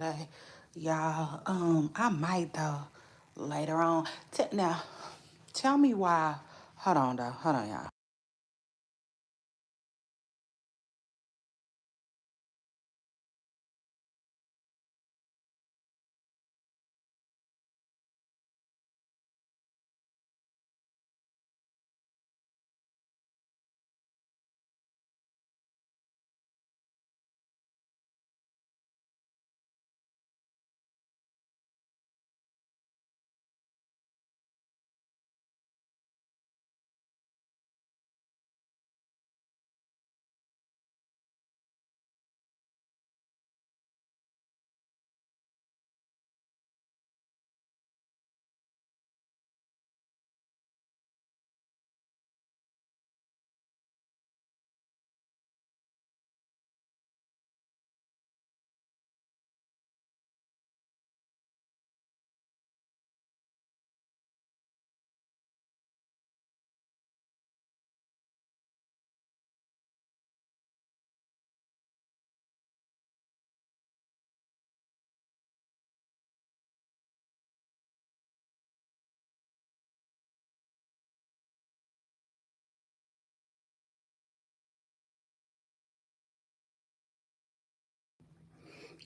today, y'all. I might though later on. Now, tell me why. Hold on though. Hold on, y'all.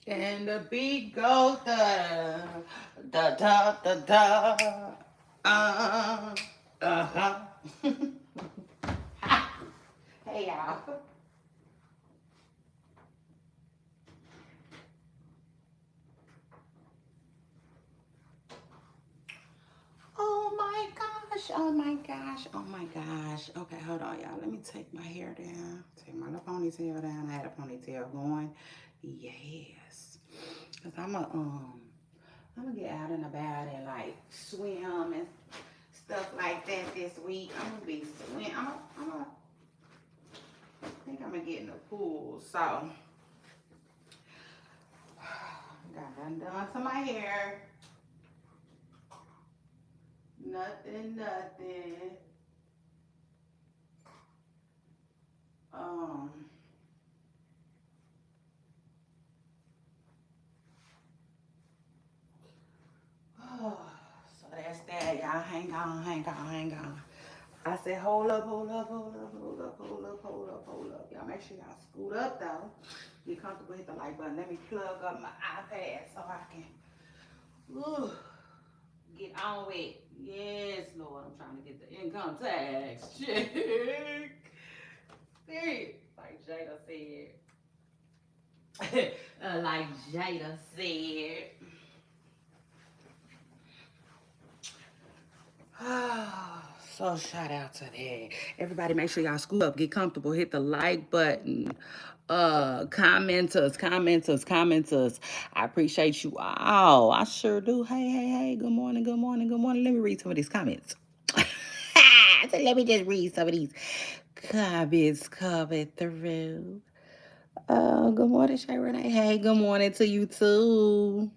And the beat goes da da da da. Uh huh. Hey y'all. Oh my gosh, oh my gosh, oh my gosh. Okay, hold on, y'all. Let me take my hair down. Take my little ponytail down. I had a ponytail going. Yes. Cause I'm gonna get out and about and like swim and stuff like that this week. I'm gonna be swim. I think I'm gonna get in the pool. So got done to my hair. Nothing. Um so that's that, y'all. Hang on. I said, hold up. Y'all make sure y'all scoot up though. Get comfortable, hit the like button. Let me plug up my iPad so I can ooh, get on with. Yes, Lord, I'm trying to get the income tax check. See, like Jada said. Like Jada said. So shout out to that. Everybody make sure y'all scoop up, get comfortable, hit the like button. Comment us. I appreciate you all. I sure do. Hey. Good morning. Let me read some of these comments. So let me just read some of these comments coming through. Good morning, Shay Renee. Hey, good morning to you too.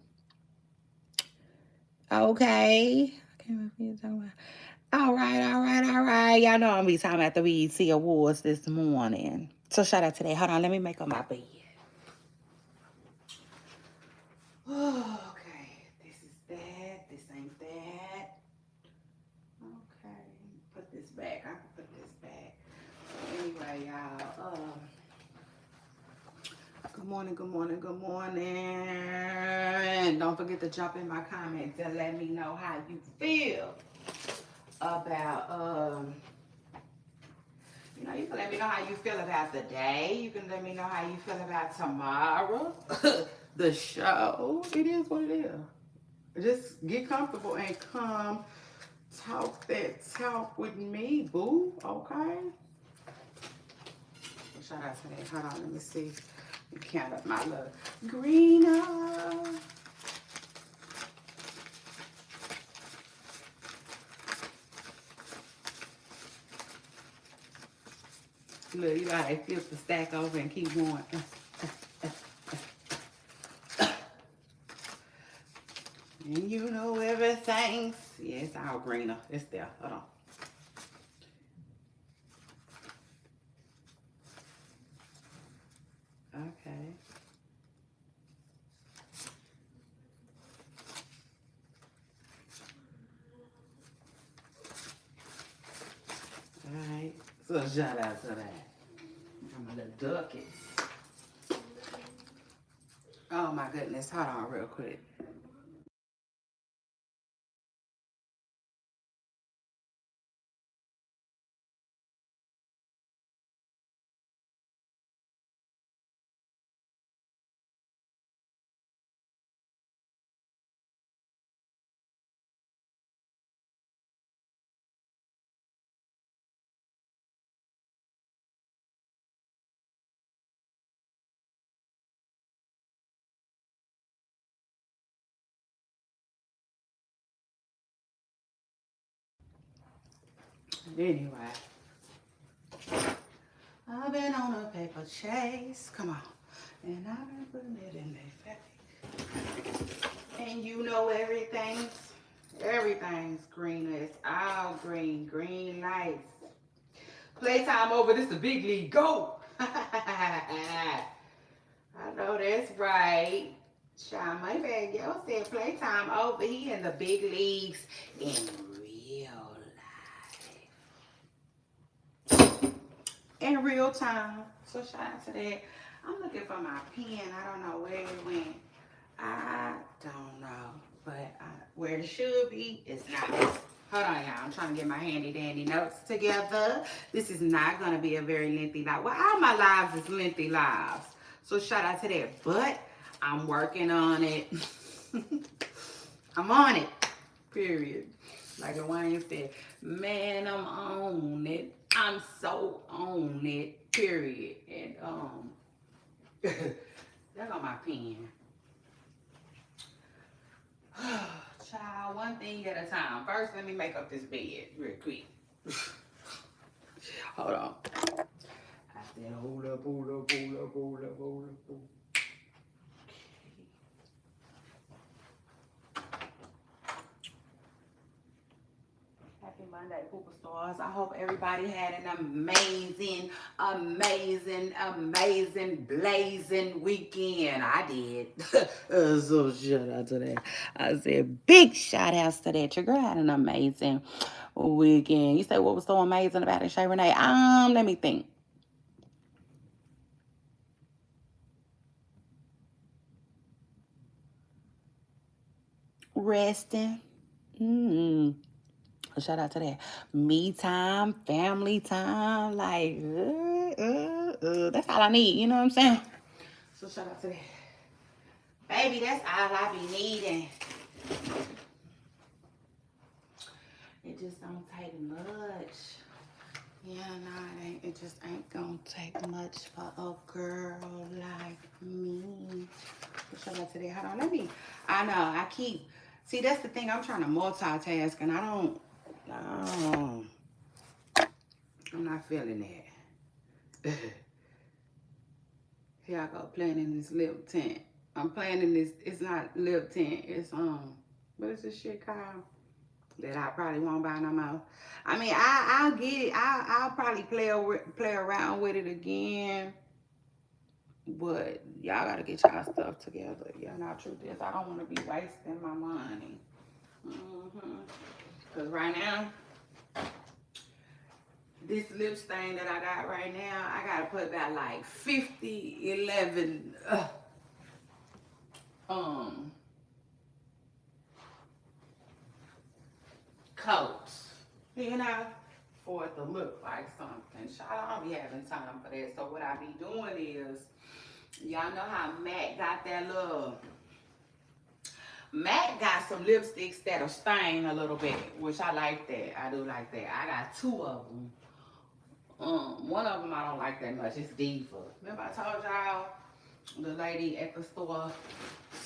Okay. I can't remember what you're talking about. All right. Y'all know I'm gonna be talking about the BET Awards this morning. So shout out to that. Hold on, let me make up my bed. Okay, this is that. This ain't that. Okay, put this back. I can put this back. Anyway, y'all. Good morning. Don't forget to jump in my comments and let me know how you feel about you can let me know how you feel about the day. You can let me know how you feel about tomorrow. The show. It is what it is. Just get comfortable and come talk that talk with me, boo. Okay? Shout out to that. Hold on, let me see. Count up my little greener. Look, you know how it feels to stack over and keep going. And you know everything. Yeah, it's all greener. It's there. Hold on. Okay. So shout out to that. I'm a little duckets. Oh my goodness. Hold on real quick. Anyway, I've been on a paper chase. Come on. And I've been putting it in their face. And you know everything's green. It's all green. Green lights. Playtime over. This is the big league. Go! I know that's right. Sean, my bad girl said playtime over. He in the big leagues in real life. In real time. So shout out to that. I'm looking for my pen. I don't know where it went. I don't know. But where it should be, it's not. Hold on, y'all. I'm trying to get my handy dandy notes together. This is not going to be a very lengthy live. Well, all my lives is lengthy lives. So shout out to that. But I'm working on it. I'm on it. Period. Like Wayne said, man, I'm on it. I'm so on it. Period. And there go my pen. Child, one thing at a time. First, let me make up this bed real quick. Hold on. I said, hold up. Happy Monday, Pooper Stars. I hope everybody had an amazing, blazing weekend. I did. So shout out to that. I said big shout outs to that. Your girl had an amazing weekend. You say what was so amazing about it, Shay Renee? Let me think. Resting. Shout out to that. Me time, family time, like that's all I need, you know what I'm saying? So shout out to that. Baby, that's all I be needing. It just don't take much. Yeah, no, it just ain't gonna take much for a girl like me. So shout out to that. Hold on, I know, see, that's the thing, I'm trying to multitask and no, I'm not feeling that. Here I go playing in this lip tint. I'm playing in this, it's not lip tint, it's what is this shit called? That I probably won't buy no more. I mean, I'll get it. I'll probably play around with it again. But y'all gotta get y'all stuff together. Y'all know, truth is, I don't want to be wasting my money. Cause right now, this lip stain that I got right now, I gotta put about like 11 coats, you know, for it to look like something. Child, I don't be having time for that. So what I be doing is, y'all know how Mac got some lipsticks that'll stain a little bit, which I like that. I do like that. I got two of them. One of them I don't like that much. It's Diva. Remember I told y'all the lady at the store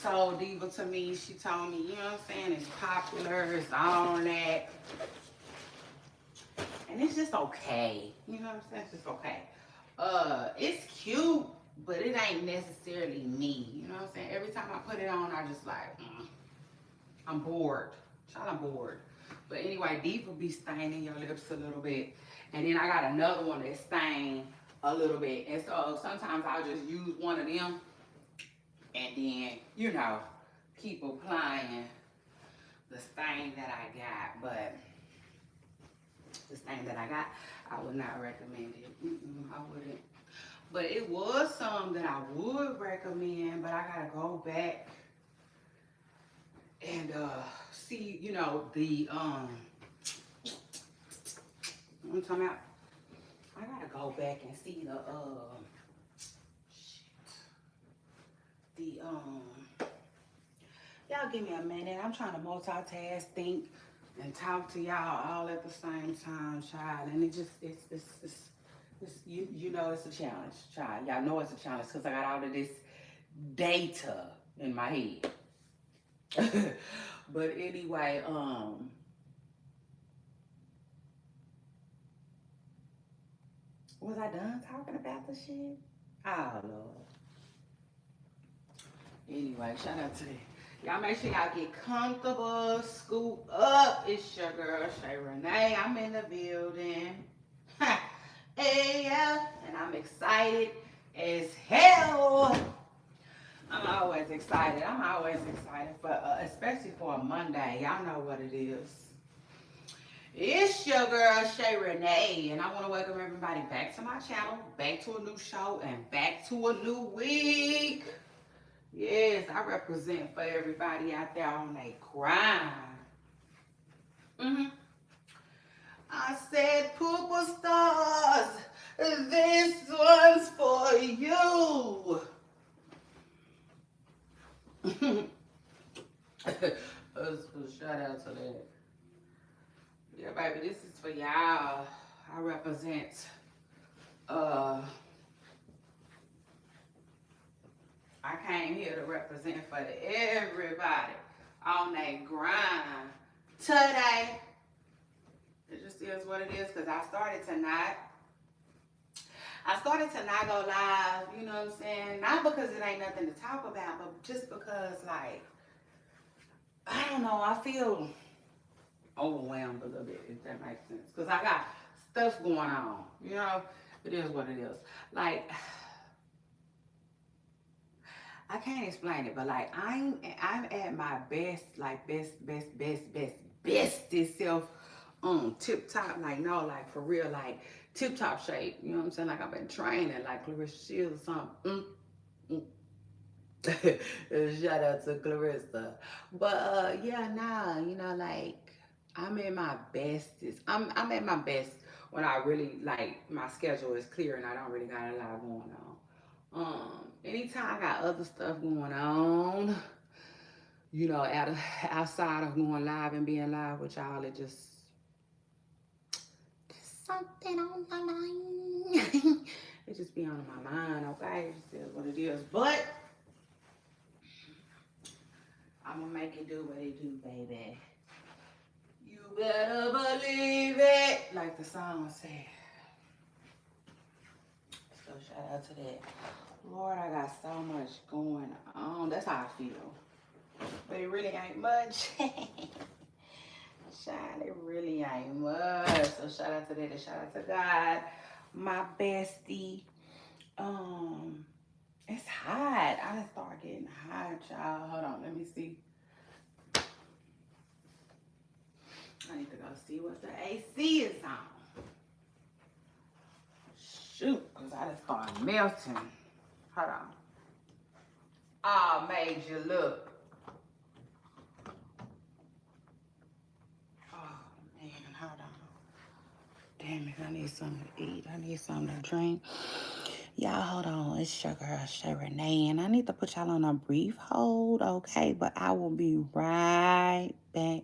sold Diva to me. She told me, you know what I'm saying, it's popular, it's on that. And it's just okay. You know what I'm saying? It's just okay. It's cute, but it ain't necessarily me. You know what I'm saying? Every time I put it on, I just like, I'm bored. Child, I'm bored. But anyway, Diva be staining your lips a little bit. And then I got another one that stain a little bit. And so sometimes I'll just use one of them and then, you know, keep applying the stain that I got. But this thing that I got, I would not recommend it. I wouldn't. But it was some that I would recommend, but I gotta go back and see, the I'm talking about. I gotta go back and see the y'all give me a minute. I'm trying to multitask, think, and talk to y'all all at the same time, child. And it just it's it's a challenge, child. Y'all know it's a challenge because I got all of this data in my head. But anyway, was I done talking about the shit? Oh Lord. Anyway, shout out to that. Y'all make sure y'all get comfortable, scoop up. It's your girl Shay Renee. I'm in the building. Hey, yeah, and I'm excited as hell. I'm always excited. I'm always excited for, especially for a Monday. Y'all know what it is. It's your girl Shay Renee, and I want to welcome everybody back to my channel, back to a new show, and back to a new week. Yes, I represent for everybody out there on a grind. I said, Pooper Stars, this one's for you. Shout out to that. Yeah, baby, this is for y'all. I represent, I came here to represent for everybody on that grind today. It just is what it is because I started to not go live, you know what I'm saying? Not because it ain't nothing to talk about, but just because, like, I don't know, I feel overwhelmed a little bit, if that makes sense. Because I got stuff going on, you know? It is what it is. Like, I can't explain it, but like I'm at my best, like bestest self, tip top, like no, like for real, like tip top shape. You know what I'm saying? Like I've been training, like Clarissa Shields or something. Shout out to Clarissa. But yeah, nah, like I'm at my bestest. I'm at my best when I really like my schedule is clear and I don't really got a lot going on. Anytime I got other stuff going on, outside of going live and being live with y'all, it just something on my mind. It just be on my mind, okay? It just is what it is. But I'm gonna make it do what it do, baby. You better believe it, like the song said. So shout out to that. Lord, I got so much going on. That's how I feel. But it really ain't much. Shine, it really ain't much. So shout out to that and shout out to God. My bestie. It's hot. I just started getting hot, y'all. Hold on, let me see. I need to go see what the AC is on. Shoot, because I just started melting. Hold on. Oh, made you look. Oh, man, hold on. Damn it, I need something to eat. I need something to drink. Y'all, hold on. It's your girl, Shay Renee, and I need to put y'all on a brief hold, okay? But I will be right back.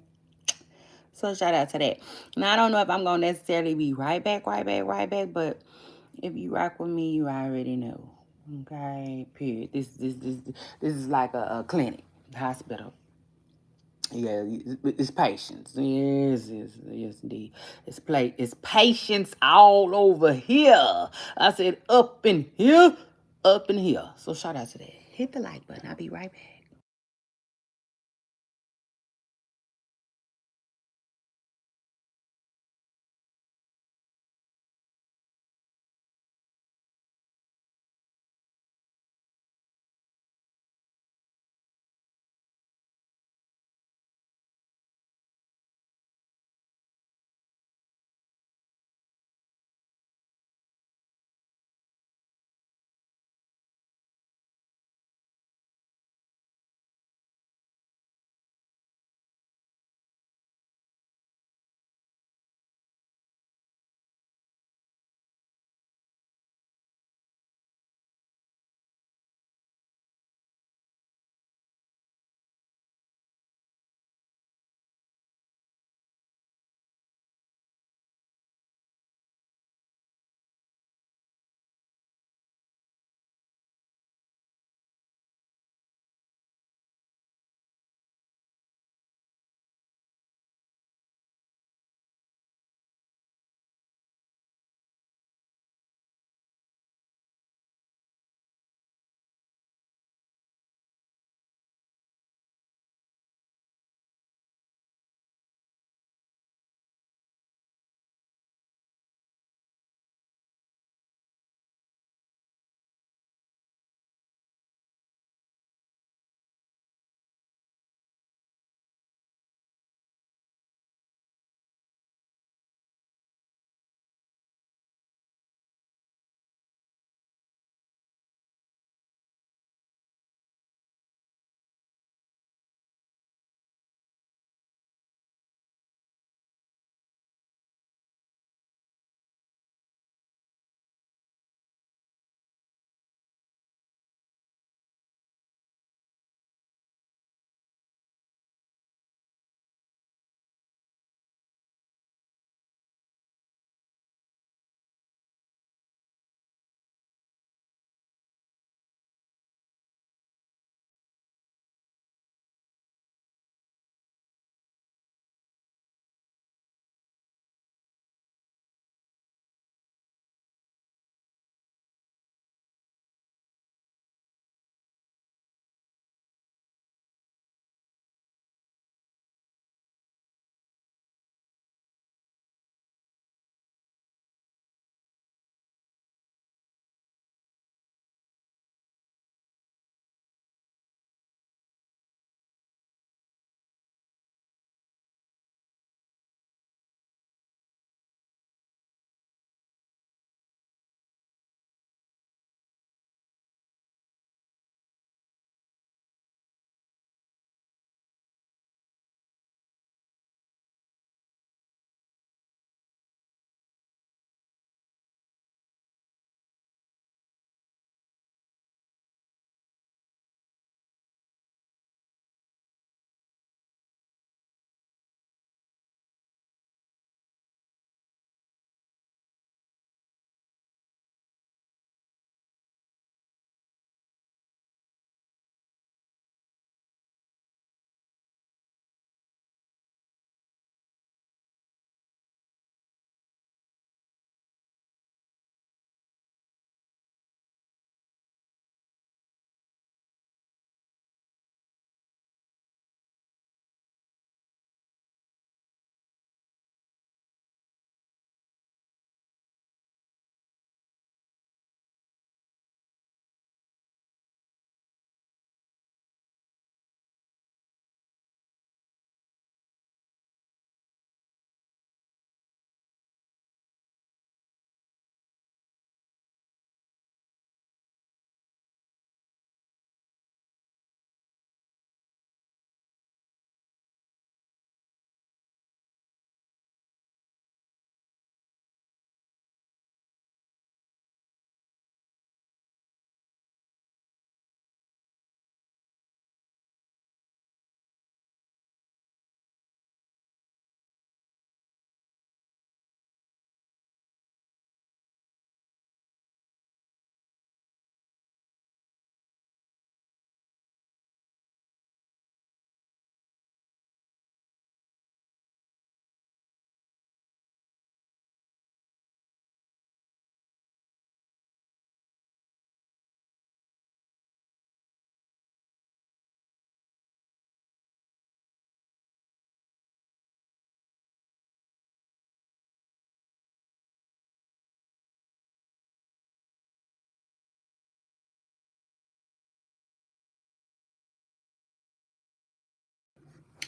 So shout out to that. Now, I don't know if I'm going to necessarily be right back, but if you rock with me, you already know. Okay, period. This is like a clinic, hospital. Yeah, it's patience. Yes, indeed. It's patience all over here. I said up in here, up in here. So shout out to that. Hit the like button. I'll be right back.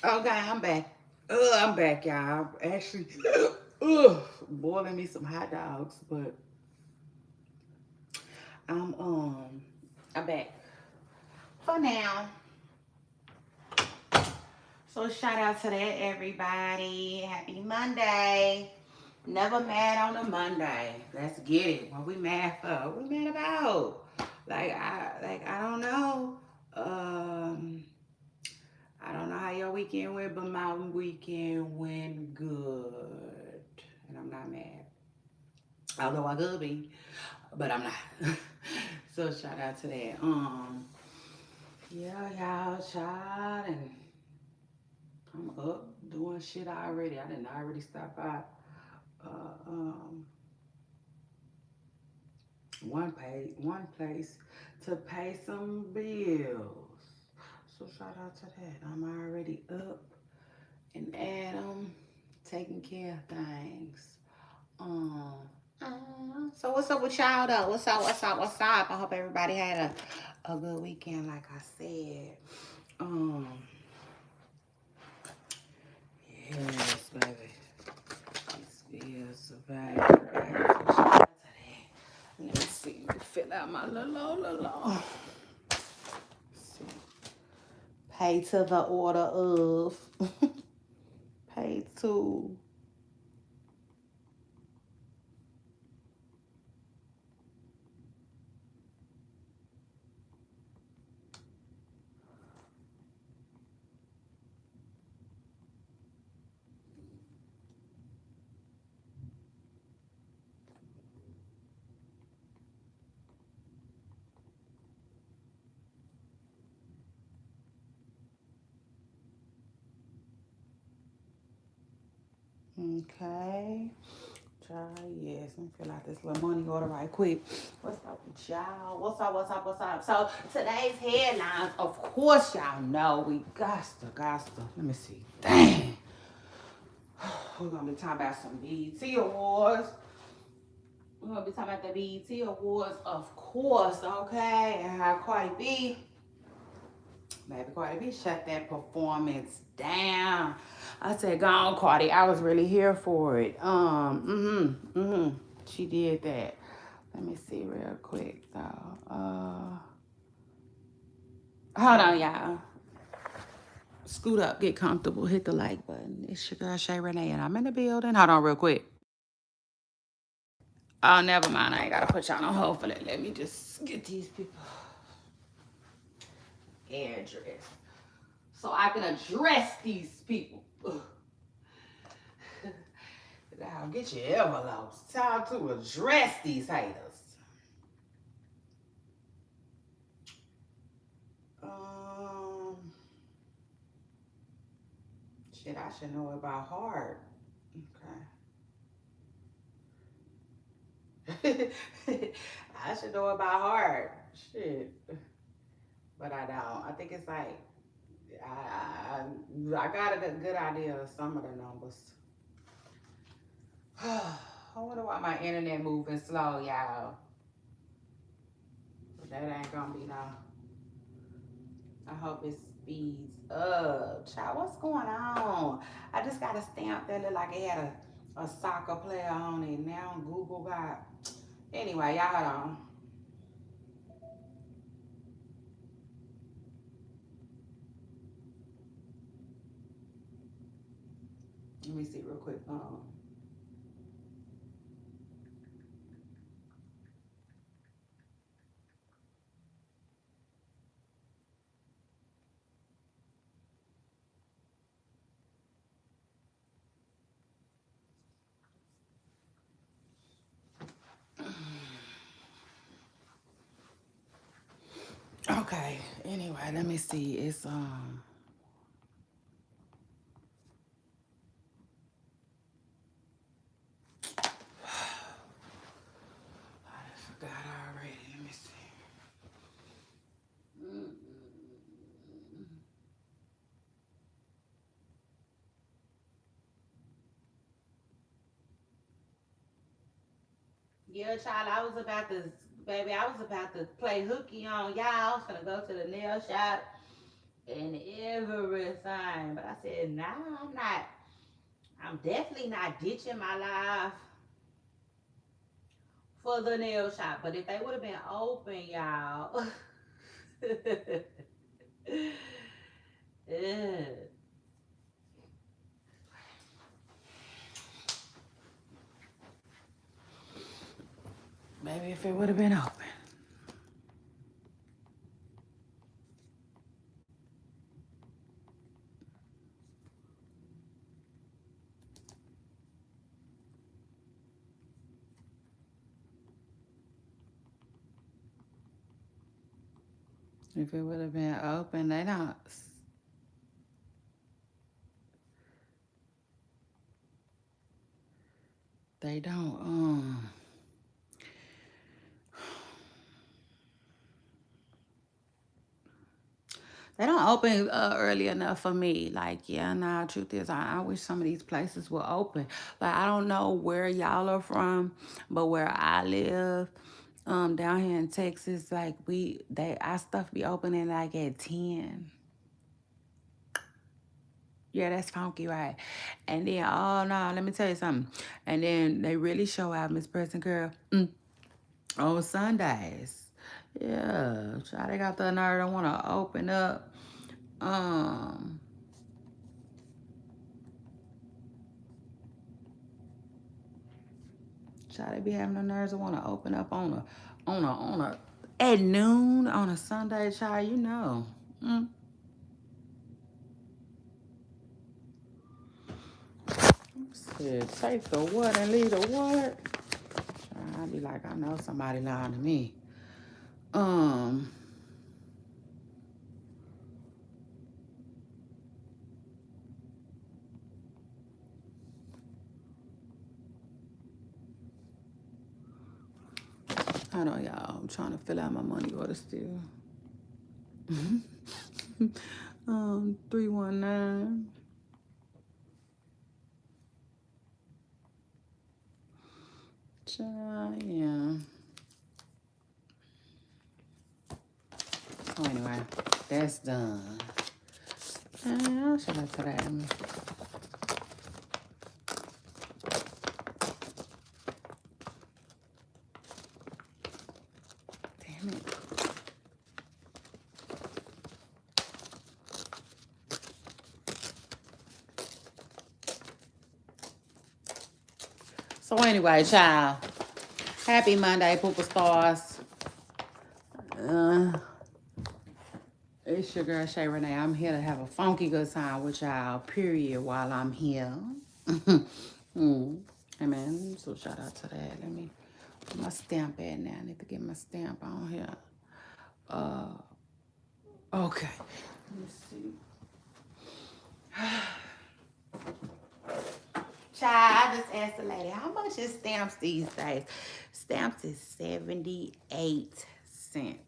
Okay, I'm back. I'm back, y'all. Actually, boiling me some hot dogs, but I'm I'm back for now. So shout out to that everybody. Happy Monday. Never mad on a Monday. Let's get it. What we mad for? What we mad about? I don't know. Um I don't know how your weekend went, but my weekend went good. And I'm not mad. Although I could be, but I'm not. So shout out to that. Yeah, y'all, child, and I'm up doing shit already. I didn't already stop by uh, um, one place to pay some bills. So shout out to that. I'm already up and Adam taking care of things. Um, so what's up with y'all though? What's up? What's up? What's up? I hope everybody had a good weekend, like I said. Um, yes, baby. Yes, baby. Let me see. Fill out my little. See. Pay to the order of. Pay to. Okay. Child, yes, let me fill out this little money order right quick. What's up with y'all? What's up, what's up, what's up? So today's headlines, of course y'all know we got to. Let me see. Dang. We're gonna be talking about some BET Awards. We're gonna be talking about the BET Awards, of course, okay? And how Cardi B, baby Cardi B shut that performance down. I said, go on, Cardi. I was really here for it. She did that. Let me see real quick though. Hold on, y'all. Scoot up, get comfortable, hit the like button. It's your girl Shay Renee, and I'm in the building. Hold on, real quick. Oh, never mind. I ain't gotta put y'all on hold for that. Let me just get these people address so I can address these people. Now get your envelopes. Time to address these haters. Um, shit, I should know it by heart. Okay. I should know it by heart. Shit, but I don't. I think it's like I got a good idea of some of the numbers. I wonder why my internet moving slow, y'all. But that ain't gonna be no. I hope it speeds up. Child, what's going on? I just got a stamp that looked like it had a soccer player on it. Now Google got. Anyway, y'all hold on. Let me see real quick. Okay. Anyway, let me see. It's I forgot already. Let me see. Yeah, child, I was about to, baby, I was about to play hooky on y'all. I was gonna go to the nail shop and everything. But I said, nah, I'm not. I'm definitely not ditching my life for the nail shop. But if they would have been open, y'all. Ugh. Maybe if it would have been open. If it would have been open, they don't. They don't. They don't open early enough for me. Like, yeah, nah, truth is, I wish some of these places were open. Like, I don't know where y'all are from, but where I live, down here in Texas, like, our stuff be opening like at 10. Yeah, that's funky, right? And then, oh, no, let me tell you something. And then they really show out Miss Person Girl on Sundays. Yeah, child, they got the nerve to want to open up. Um, Child, they be having the nerves to want to open up on a at noon on a Sunday, child. You know. Mm. Said, take the what and leave the what. Child, I be like, I know somebody lying to me. Um, Hold on, y'all. I'm trying to fill out my money order still. 319. Child, yeah. So anyway, that's done. Shout out to that. Damn it. So anyway, child. Happy Monday, Pooper Stars. It's your girl Shay Renee. I'm here to have a funky good time with y'all, period, while I'm here. Amen. So shout out to that. Let me put my stamp in now. I need to get my stamp on here. Okay. Let me see. Child, I just asked the lady, how much is stamps these days? Stamps is 78 cents.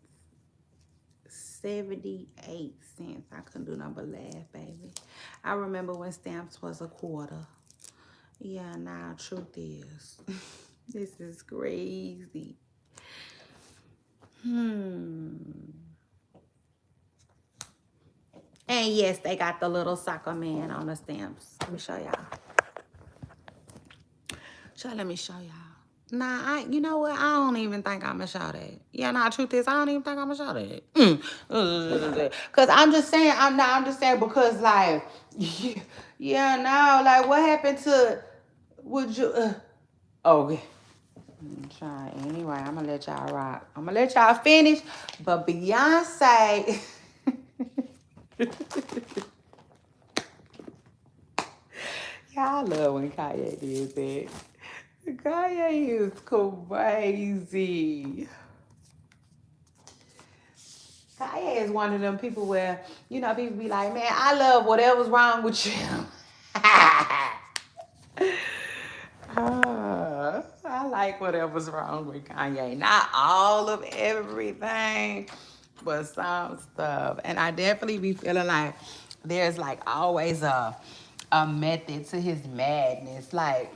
78 cents. I couldn't do nothing but laugh, baby. I remember when stamps was a quarter. Yeah, now truth is, this is crazy. And yes, they got the little soccer man on the stamps. Let me show y'all. Let me show y'all. Nah, you know what? I don't even think I'm gonna show that. Yeah, nah, truth is, I don't even think I'm gonna show that. Cause I'm just saying, I'm just saying because like, yeah, no, like what happened to, would you, okay. Anyway, I'm gonna let y'all rock. I'm gonna let y'all finish, but Beyonce, y'all love when Kanye did that. Kanye is crazy. Kanye is one of them people where, people be like, man, I love whatever's wrong with you. I like whatever's wrong with Kanye. Not all of everything, but some stuff. And I definitely be feeling like there's like always a method to his madness. Like,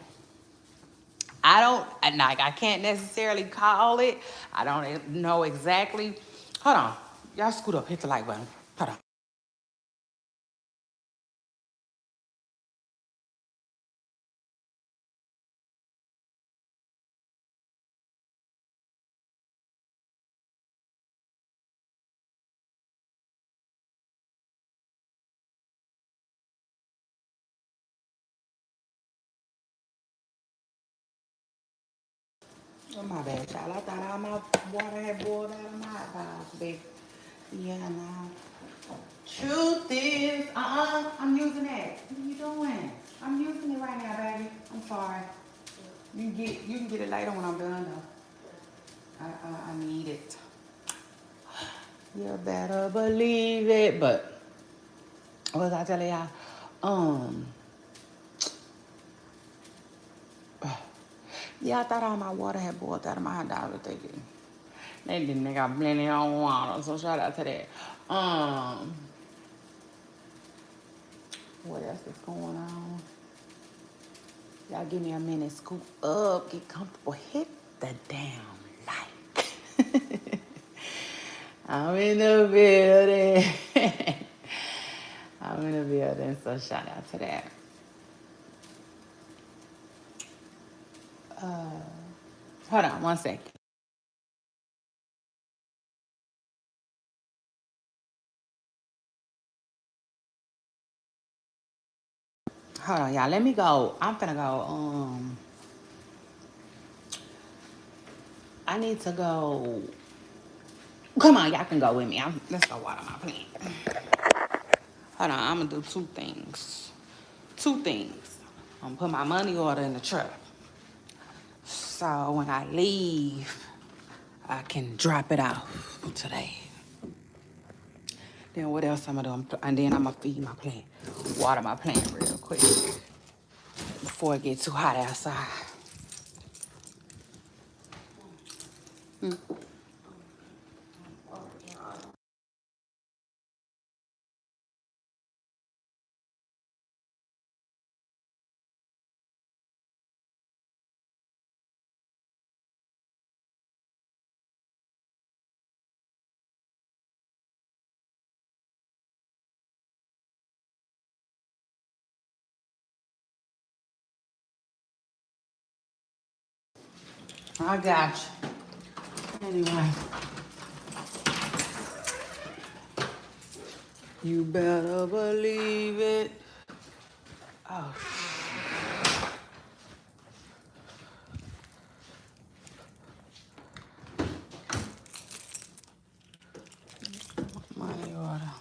I can't necessarily call it. I don't know exactly. Hold on. Y'all scoot up, hit the like button. Hold on. Oh, my bad, child. I thought all my water had boiled out of my hot box, baby. Yeah, no. Truth is, I'm using that. What are you doing? I'm using it right now, baby. I'm sorry. You can get it later when I'm done though. I need it. You better believe it. But what was I telling y'all? Um, yeah, I thought all my water had boiled out of my hot dog, but they didn't. They didn't. They got plenty on water, so shout out to that. What else is going on? Y'all give me a minute. Scoop up, get comfortable, hit the damn like. I'm in the building. I'm in the building, so shout out to that. Hold on one second. Hold on, y'all. Let me go. I'm finna go. I need to go. Come on, y'all can go with me. Let's go water my plant. Hold on, I'm gonna do two things. Two things. I'm gonna put my money order in the truck. So when I leave, I can drop it off today. Then what else I'm gonna do? And then I'm gonna feed my plant. Water my plant real quick before it gets too hot outside. I got you. Anyway, you better believe it. Oh, money order.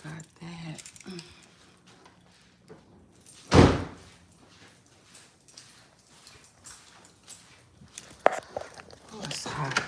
Got that. Oh, it's hot.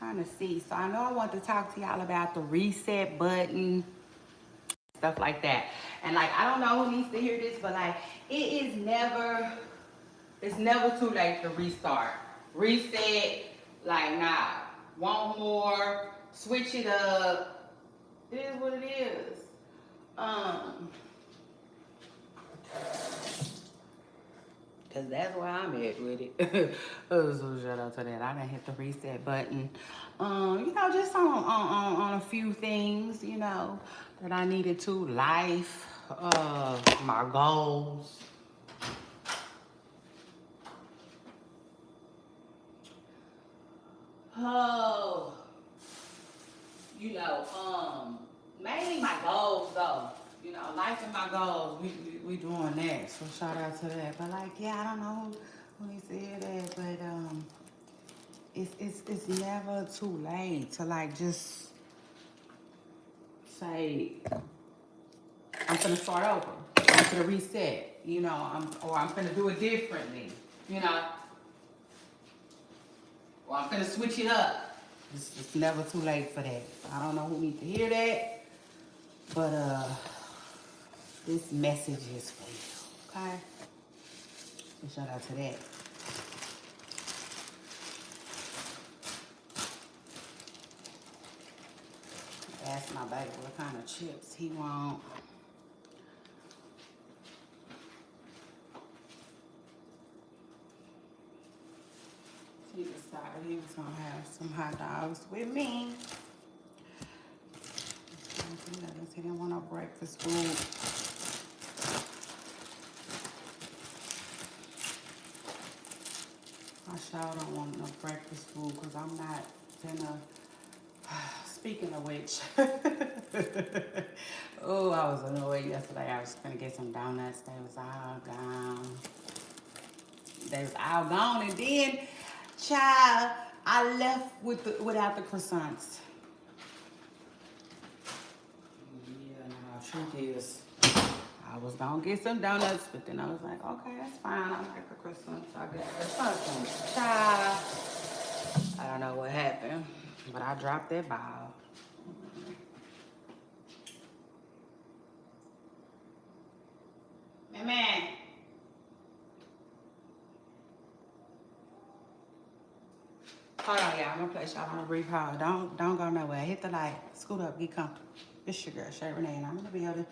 trying to see. So I know I want to talk to y'all about the reset button, stuff like that. And like, I don't know who needs to hear this, but like, it's never too late to restart. Reset, like, nah, want more, switch it up. It is what it is. Um, Cause that's where I'm at with it. Oh, so shout out to that. I done hit the reset button. Just on a few things, that I needed to. Life, my goals. Oh, mainly my goals though. Life and my goals. We doing that. So shout out to that. But like, yeah, I don't know who needs to hear that, but it's never too late to like just say I'm gonna start over. I'm gonna reset. I'm gonna do it differently. You know, or I'm gonna switch it up. It's never too late for that. I don't know who needs to hear that, but this message is for you. Okay. So shout out to that. Ask my baby what kind of chips he want. He decided he was gonna have some hot dogs with me. He didn't want no breakfast food. I sure don't want no breakfast food because I'm not gonna. Speaking of which, oh, I was annoyed yesterday. I was gonna get some donuts. They was all gone. And then, child, I left without the croissants. Yeah, no, truth is, I was gonna get some donuts, but then I was like, okay, that's fine. I like the croissants. I got croissants. Child, I don't know what happened, but I dropped that ball. Man. Hold on, y'all. I'm gonna place y'all on a brief hold. Don't go nowhere. Hit the light. Scoot up. Get comfortable. It's your girl, Shay Renee, and I'm gonna be able to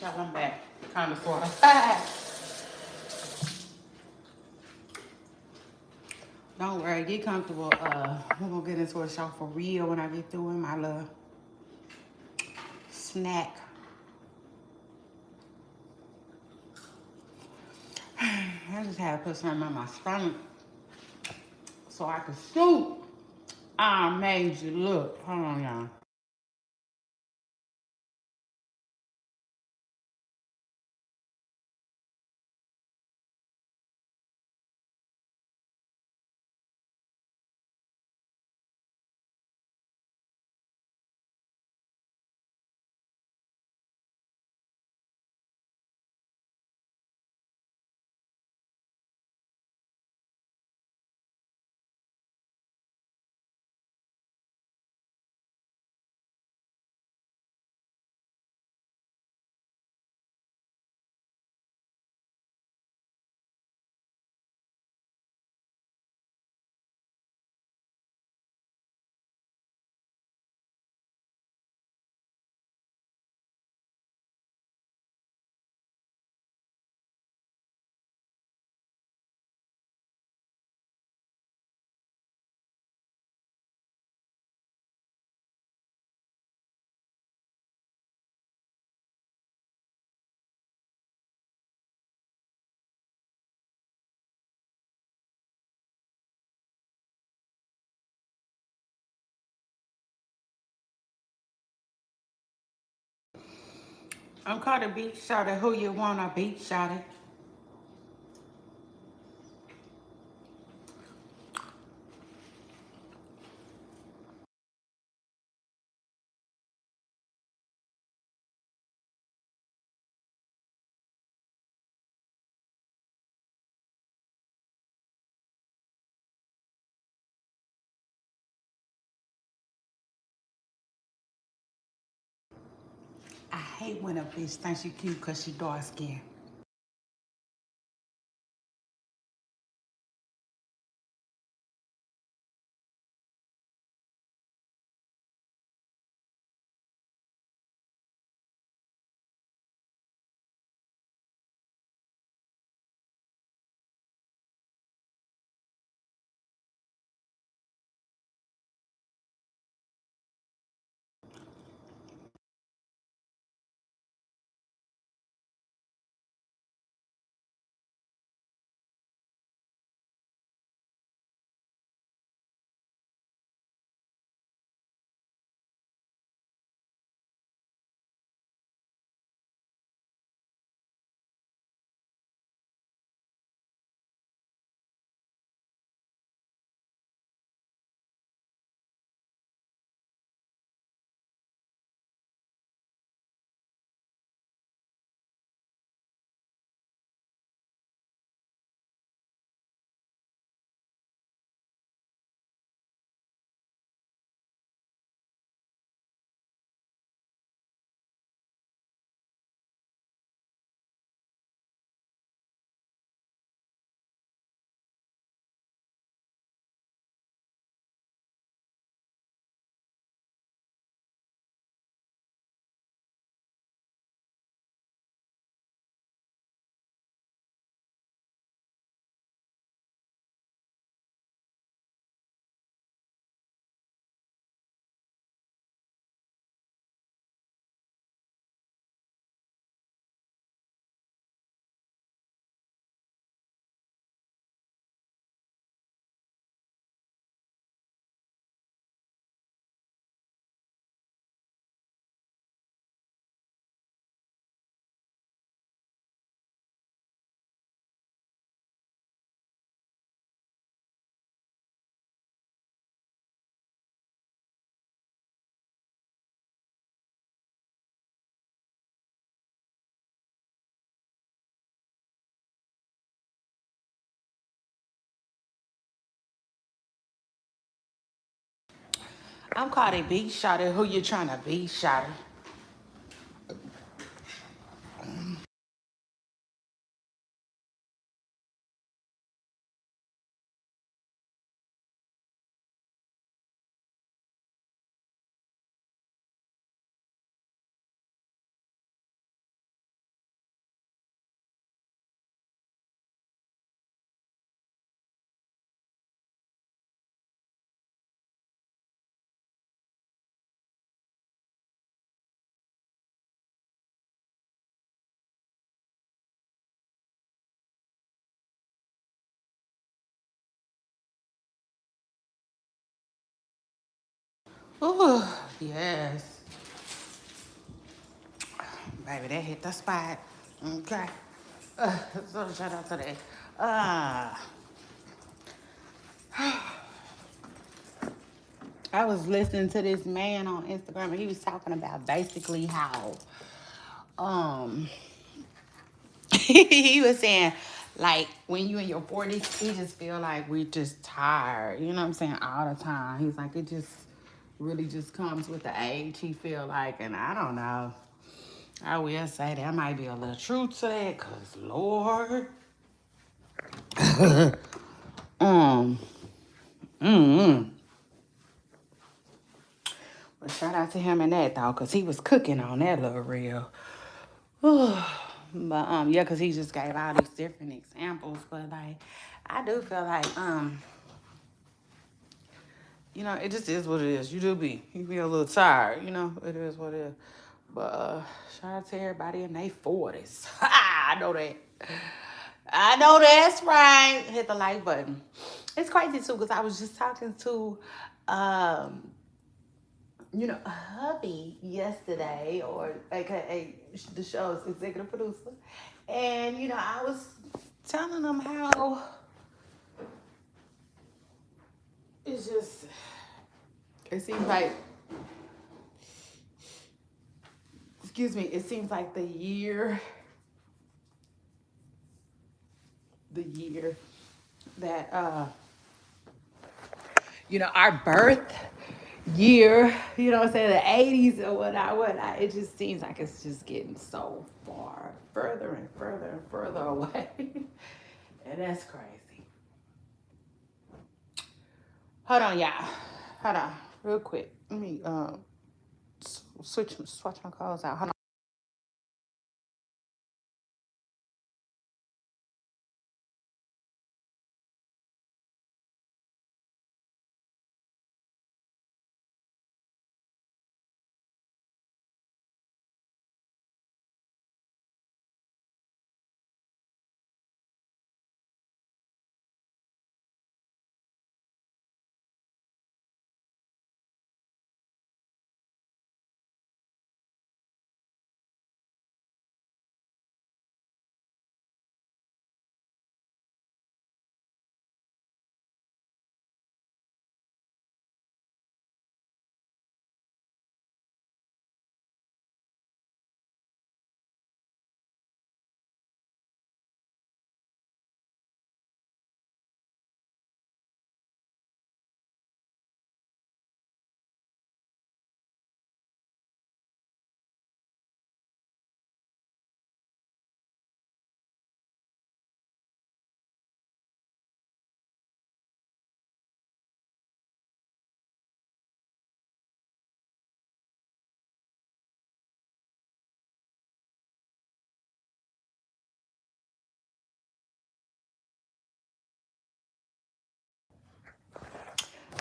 y'all, I'm back. Kind of sort of. Don't worry, get comfortable. We're gonna get into a show for real when I get through with my little snack. I just had to put something in my stomach so I could shoot. I made you look. Hold on, y'all. I'm called a beach shouter. Who you want a beach shouter? I hate when a bitch thinks she cute because she dark skinned. I'm called a beach shouter. Who you trying to beach shouter? Ooh, yes. Baby, that hit the spot. Okay. So shout out to that. Uh, I was listening to this man on Instagram and he was talking about basically how um he was saying like when you in your 40s, he just feel like we just tired. You know what I'm saying? All the time. He's like it just really just comes with the age he feel like, and I don't know. I will say there might be a little truth to that, cause Lord, um, mm but shout out to him and that though, cause he was cooking on that little reel. But yeah, cause he just gave all these different examples. But like, I do feel like it just is what it is. You be a little tired. It is what it is. But shout out to everybody in their 40s. I know that. I know that's right. Hit the like button. It's crazy too, because I was just talking to um hubby yesterday, or aka the show's executive producer. And I was telling him how it's just it seems like it seems like the year that our birth year, what I'm saying, the 80s or whatnot, it just seems like it's just getting so far further and further and further away. And that's crazy. Hold on, y'all. Hold on, real quick. Let me switch my calls out. Hold on.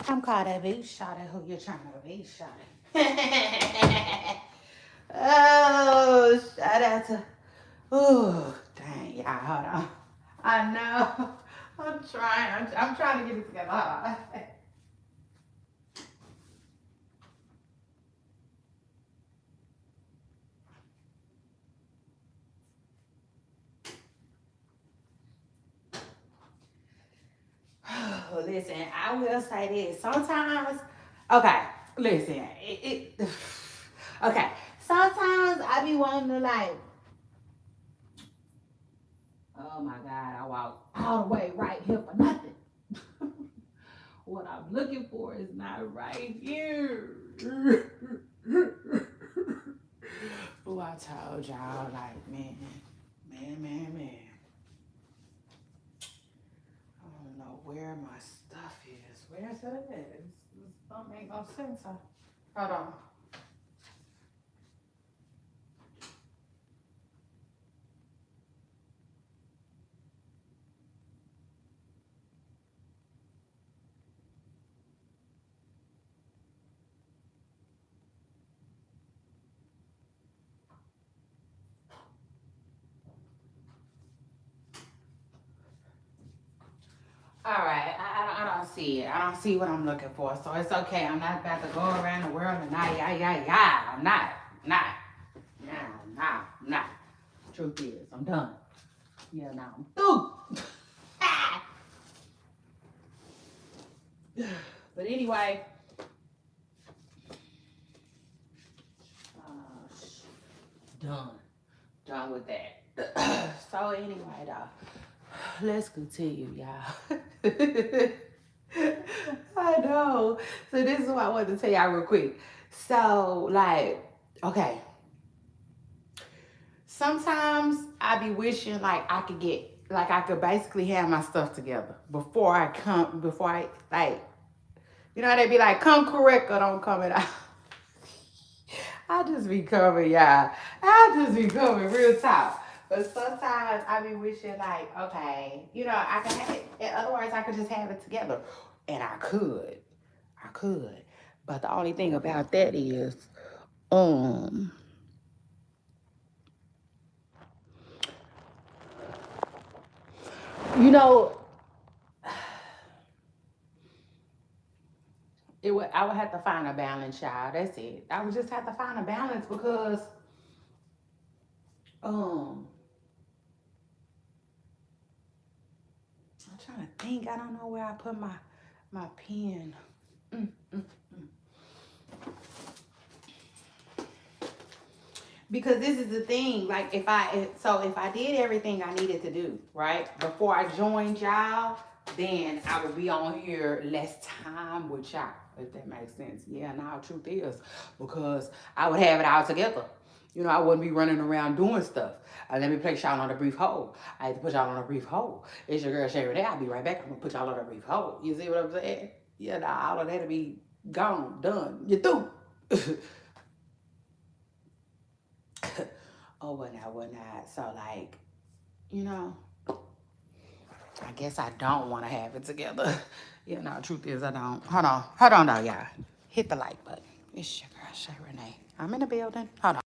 I'm called a beach shot at who you're trying to be shot at. Oh, shout out to. Oh, dang, y'all, hold on. I know. I'm trying. I'm trying to get it together. Hold on. Listen, I will say this. Sometimes, okay, listen, okay. Sometimes I be wanting to like, oh my God, I walk all the way right here for nothing. What I'm looking for is not right here. Oh, I told y'all, like, man. I don't know where my stuff is. Where's it at? This don't make no sense. Hold on. All right. don't see it. I don't see what I'm looking for. So it's okay. I'm not about to go around the world and I'm not. Not. Nah, nah. Truth is, I'm done. Yeah, now I'm through. But anyway, done. Done with that. So anyway, though, let's continue, y'all. I know. So this is what I wanted to tell y'all real quick. So, like, okay. Sometimes I be wishing like I could basically have my stuff together before I like, you know, they be like, come correct or don't come at all. I just be coming, y'all. I just be coming real talk. But sometimes I be wishing like, okay, you know, I can have it. In other words, I could just have it together. And I could. I could. But the only thing about that is, um, you know, I would have to find a balance, child. That's it. I would just have to find a balance because um I'm trying to think. I don't know where I put my pen. Mm, mm. Because this is the thing, like if I did everything I needed to do right before I joined y'all, then I would be on here less time with y'all, if that makes sense. Yeah, now truth is, because I would have it all together. You know, I wouldn't be running around doing stuff. Let me place y'all on a brief hold. I had to put y'all on a brief hold. It's your girl Sherry there. I'll be right back. I'm gonna put y'all on a brief hold. You see what I'm saying? Yeah, nah, all of that to be gone, done. You through. Oh, whatnot. So, like, you know, I guess I don't want to have it together. You know, truth is, I don't. Hold on, though, y'all. Hit the like button. It's your girl, Shay Renee. I'm in the building. Hold on.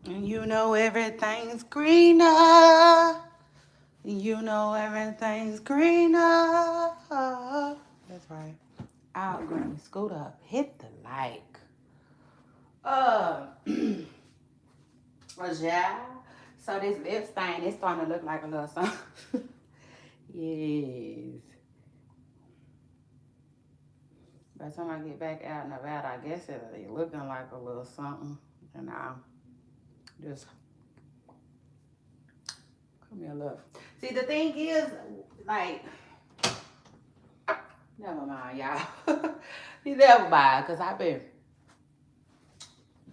And you know everything's greener. You know everything's greener. That's right. Out, Granny. Scoot up. Hit the like. Uh, well, yeah. So this lip stain is starting to look like a little something. Yes. By the time I get back out in Nevada, I guess it'll be looking like a little something. And I'll just come here, look. See, the thing is, like, never mind, y'all. You never mind, because I've been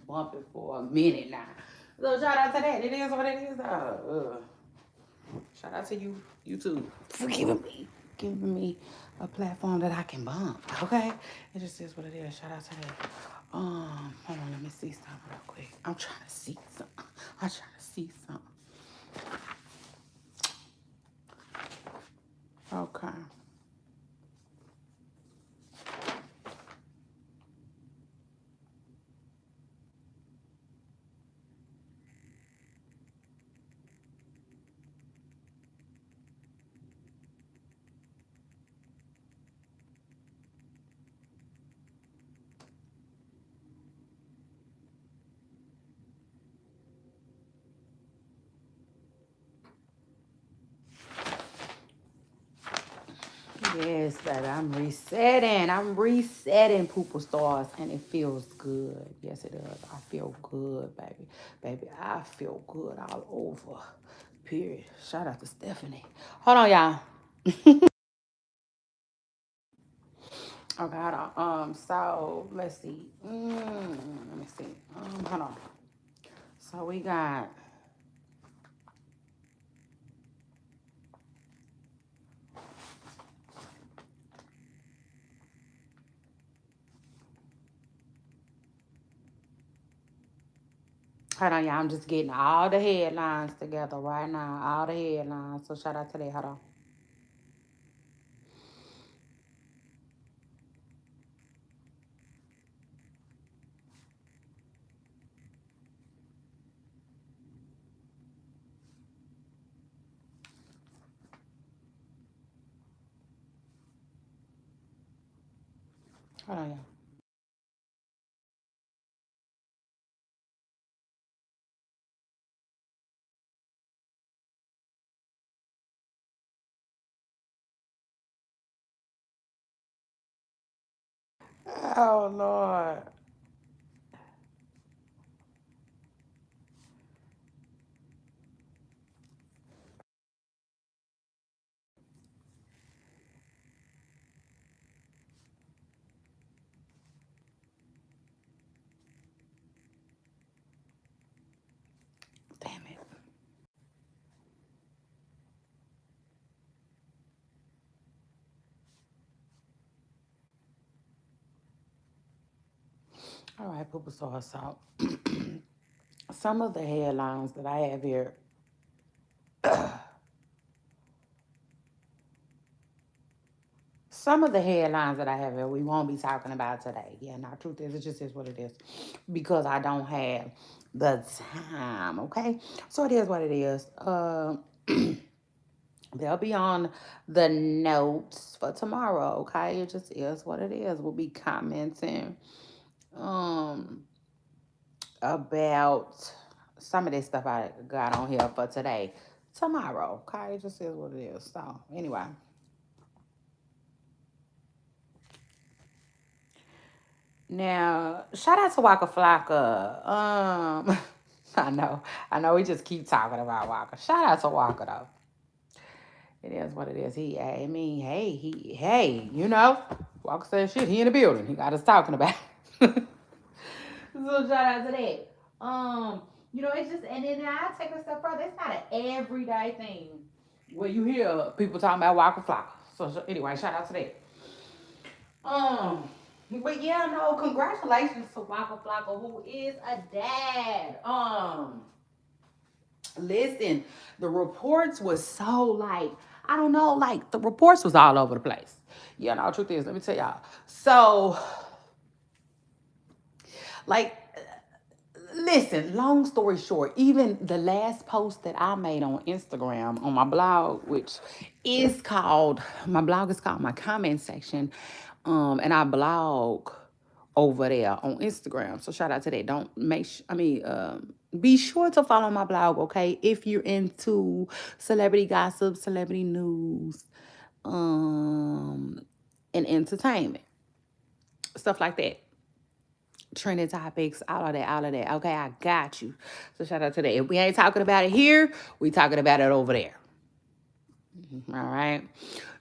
bumping for a minute now. So shout out to that. It is what it is. Shout out to you, YouTube, for giving me a platform that I can bump. Okay, it just is what it is. Shout out to that. Hold on, let me see something real quick. I'm trying to see something. I'm trying to see something. Okay. Yes, baby, I'm resetting. I'm resetting pooper stars, and it feels good. Yes, it does. I feel good, baby. Baby, I feel good all over. Period. Shout out to Stephanie. Hold on, y'all. Okay, hold on. So let's see. Let me see. Hold on. So we got. Hold on, y'all. I'm just getting all the headlines together right now. All the headlines. So shout out to that. Hold on. Hold on, y'all. Oh Lord. Damn it. All right, Poopa Sauce. So some of the headlines that I have here. Some of the headlines that I have here, we won't be talking about today. Yeah, now, truth is, it just is what it is. Because I don't have the time, okay? So it is what it is. They'll be on the notes for tomorrow, okay? It just is what it is. We'll be commenting um about some of this stuff I got on here for today. Tomorrow, okay? It just is what it is. So anyway. Now, shout out to Waka Flocka. I know we just keep talking about Waka. Shout out to Waka though. It is what it is. I mean, hey, Walker said shit. He in the building. He got us talking about. So shout out to that. It's just, and then I take it a step further. It's not an everyday thing where you hear people talking about Walker Flocker. So anyway, shout out to that. Um, but yeah, no, congratulations to Waka Flocka, who is a dad. Listen, the reports was so like, I don't know, like the reports was all over the place. Yeah, no, truth is, let me tell y'all. So, like, Listen, long story short, even the last post that I made on Instagram on my blog, which is called my blog is called my comment section, and I blog over there on Instagram. So shout out to that. Don't make be sure to follow my blog, okay? If you're into celebrity gossip, celebrity news, and entertainment, stuff like that, trending topics, all of that, all of that. Okay, I got you. So shout out to that. If we ain't talking about it here, we talking about it over there. All right.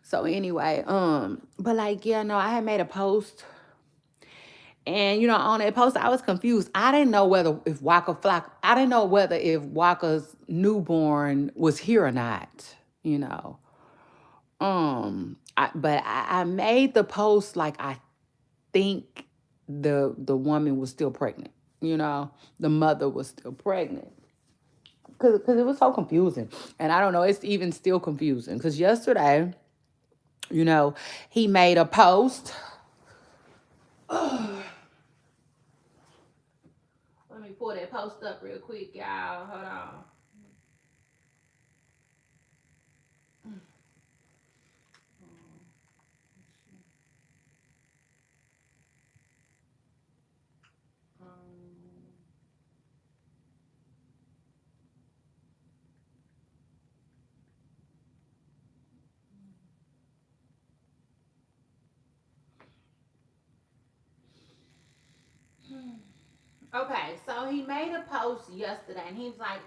So anyway, but like, yeah, no, I had made a post, and on that post I was confused. I didn't know whether if Waka Flock, I didn't know whether if Waka's newborn was here or not, you know. But I made the post like I think the woman was still pregnant. The mother was still pregnant because it was so confusing, and I don't know. It's even still confusing because yesterday, he made a post. Let me pull that post up real quick, y'all. Hold on. Okay, so he made a post yesterday, and he was like,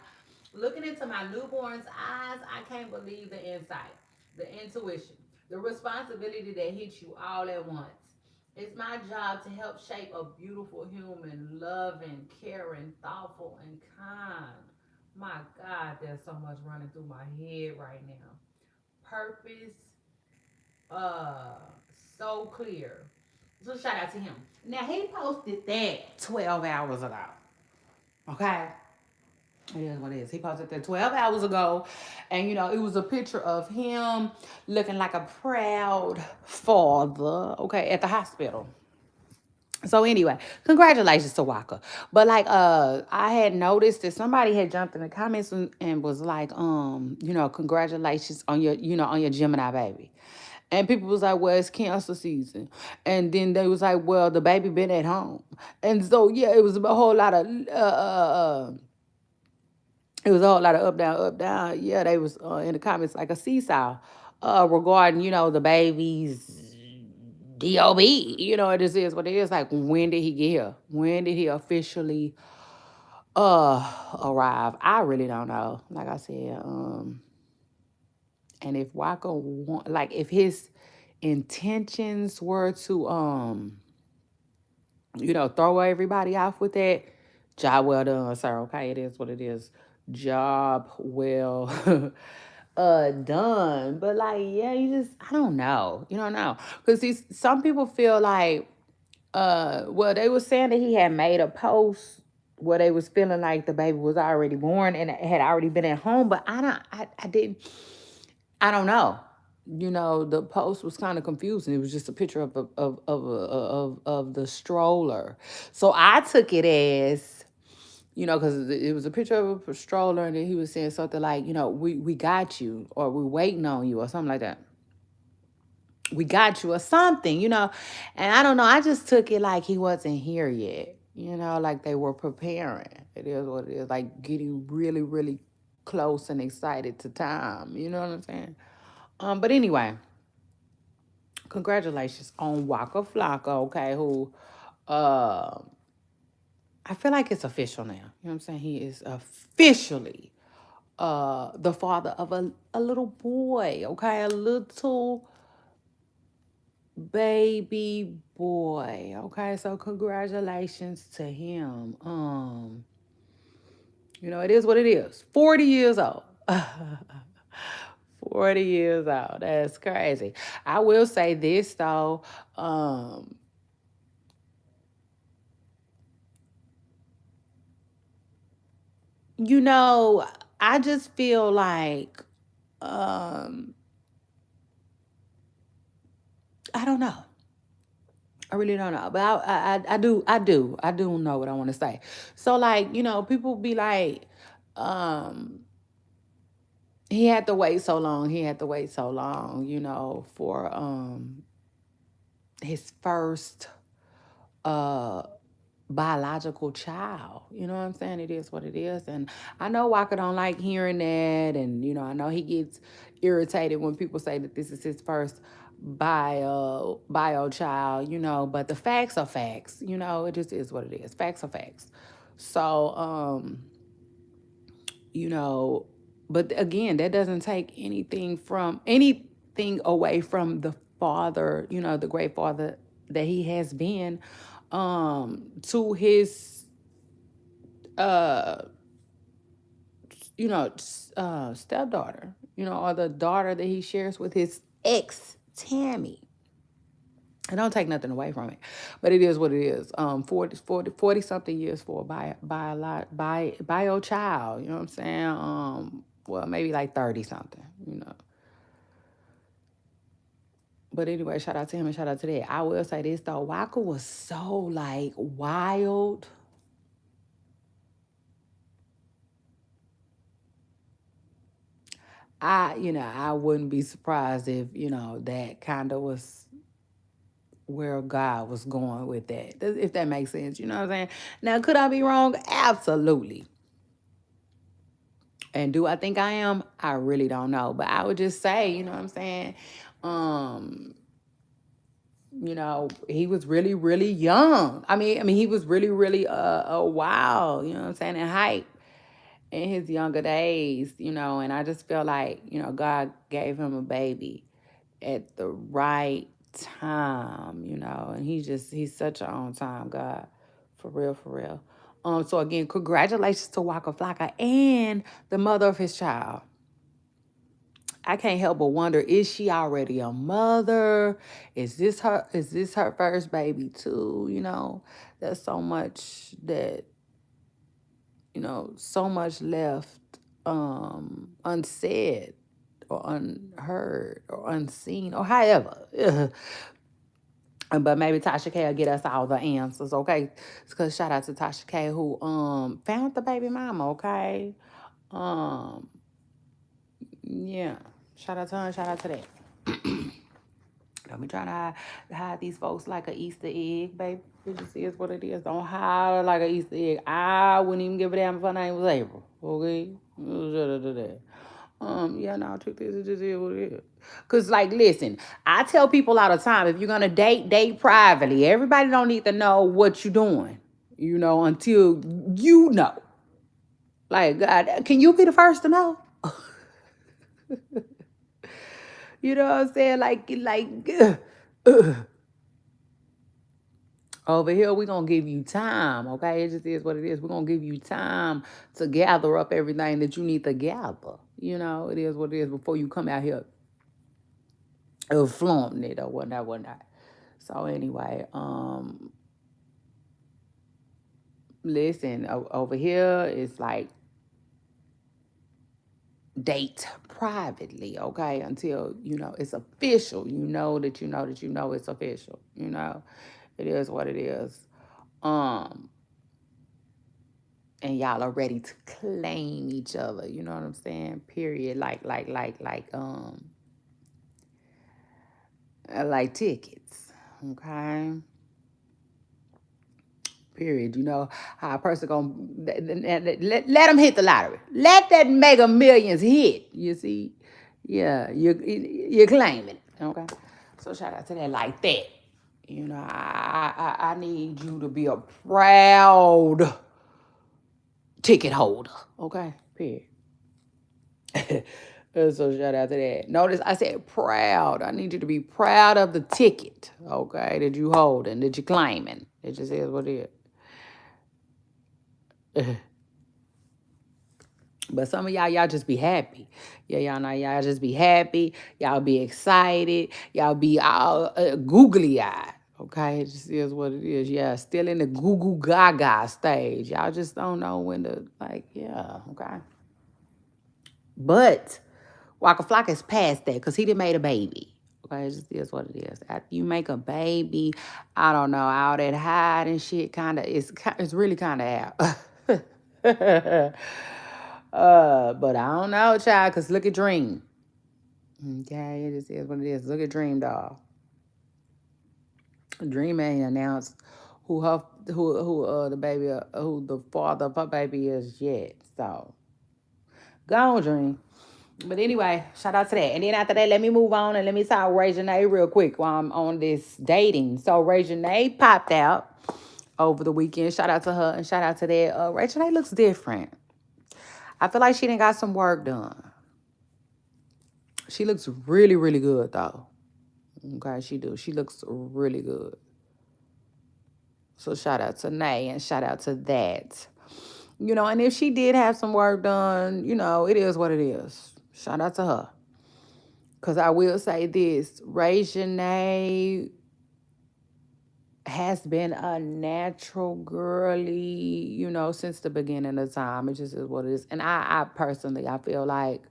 looking into my newborn's eyes, I can't believe the insight, the intuition, the responsibility that hits you all at once. It's my job to help shape a beautiful human, loving, caring, thoughtful, and kind. My God, there's so much running through my head right now. Purpose, uh, so clear. So shout out to him. Now he posted that 12 hours ago. Okay. It is what it is. He posted that 12 hours ago. And, it was a picture of him looking like a proud father, okay, at the hospital. So anyway, congratulations to Waka. But like I had noticed that somebody had jumped in the comments and was like, congratulations on your Gemini baby. And people was like, well, it's cancer season. And then they was like, well, the baby been at home. And so yeah, it was a whole lot of it was a whole lot of up, down, up, down. Yeah, they was in the comments like a seesaw regarding, the baby's DOB. It just is what it is. Like, when did he get here? When did he officially arrive? I really don't know. Like I said, and if Waka want, like, if his intentions were to throw everybody off with that, job well done, sir. Okay, it is what it is. Job well done. But like, yeah, I don't know. You don't know. Because some people feel like well, they were saying that he had made a post where they was feeling like the baby was already born and it had already been at home, but I didn't, I don't know. The post was kind of confusing. It was just a picture of the stroller. So I took it as, because it was a picture of a stroller, and then he was saying something like, we got you, or we're waiting on you, or something like that. We got you, or something, And I don't know. I just took it like he wasn't here yet, like they were preparing. It is what it is, like getting really, really close and excited to time. You know what I'm saying? But anyway, congratulations on Waka Flocka, okay, who uh I feel like it's official now. You know what I'm saying? He is officially the father of a little boy, okay? A little baby boy. Okay, so congratulations to him. It is what it is. 40 years old. 40 years old. That's crazy. I will say this though. You know, I just feel like I don't know. I really don't know, but I do know what I want to say. So like, people be like, um, he had to wait so long. He had to wait so long, for his first uh biological child. You know what I'm saying? It is what it is. And I know Waka don't like hearing that. And, I know he gets irritated when people say that this is his first bio child, but the facts are facts. It just is what it is. Facts are facts. So, you know, but again, that doesn't take anything away from the father, the great father that he has been to his uh stepdaughter, or the daughter that he shares with his ex Tammy. I don't take nothing away from it, but it is what it is. 40 something years for a bio child, you know what I'm saying? Well, maybe like 30 something. But anyway, shout out to him and shout out to that. I will say this though, Waka was so like wild. I wouldn't be surprised if, that kind of was where God was going with that, if that makes sense. You know what I'm saying? Now, could I be wrong? Absolutely. And do I think I am? I really don't know. But I would just say, you know what I'm saying? Um, he was really, really young. I mean, he was really, really wild, you know what I'm saying, and hype in his younger days, and I just feel like, God gave him a baby at the right time, and he's such an on time God. For real, for real. So again, congratulations to Waka Flocka and the mother of his child. I can't help but wonder, is she already a mother? Is this her first baby too? There's so much that, so much left unsaid or unheard or unseen or however. But maybe Tasha K will get us all the answers, okay? Because shout out to Tasha K who found the baby mama, okay? Um yeah. Shout out to her, shout out to that. Don't be trying to hide these folks like an Easter egg, baby. It just is what it is. Don't hide her like an Easter egg. I wouldn't even give a damn if her name was April. Okay? Yeah, no, trick this, it just is what it is. Cause like, listen, I tell people all the time, if you're gonna date privately. Everybody don't need to know what you're doing, until you know. Like, God, can you be the first to know? You know what I'm saying? Over here, we're going to give you time, okay? It just is what it is. We're going to give you time to gather up everything that you need to gather. It is what it is before you come out here flaunting it or whatnot, whatnot. So anyway, listen, over here, it's like date privately, okay? Until, it's official. That it's official. It is what it is. And y'all are ready to claim each other. You know what I'm saying? Period. Like tickets. Okay. Period. You know how a person gonna let them hit the lottery. Let that mega millions hit. You see? Yeah, you're claiming it. Okay. So shout out to that like that. I need you to be a proud ticket holder. Okay. Period. So shout out to that. Notice I said proud. I need you to be proud of the ticket, okay, that you holding, that you claiming. It just is what it is. But some of y'all just be happy. Yeah, y'all know y'all just be happy. Y'all be excited. Y'all be all googly eyed. Okay, it just is what it is. Yeah, still in the goo goo gaga stage. Y'all just don't know when to yeah, okay. But Waka Flocka is past that because he done made a baby. Okay, it just is what it is. After you make a baby, I don't know, all that hide and shit kind of, it's really kind of out. But I don't know, child, because look at Dream. Okay, it just is what it is. Look at Dream, dog. Dream ain't announced who the baby who the father of her baby is yet. So go on, Dream. But anyway, shout out to that. And then after that, let me move on and let me talk Ray Janae real quick while I'm on this dating. So Ray Janae popped out over the weekend. Shout out to her and shout out to that. Ray Janae looks different. I feel like she done got some work done. She looks really, really good though. Okay, she do. She looks really good. So shout out to Nay and shout out to that. And if she did have some work done, it is what it is. Shout out to her. Because I will say this, Ray Janae has been a natural girly, since the beginning of time. It just is what it is. And I personally, I feel like,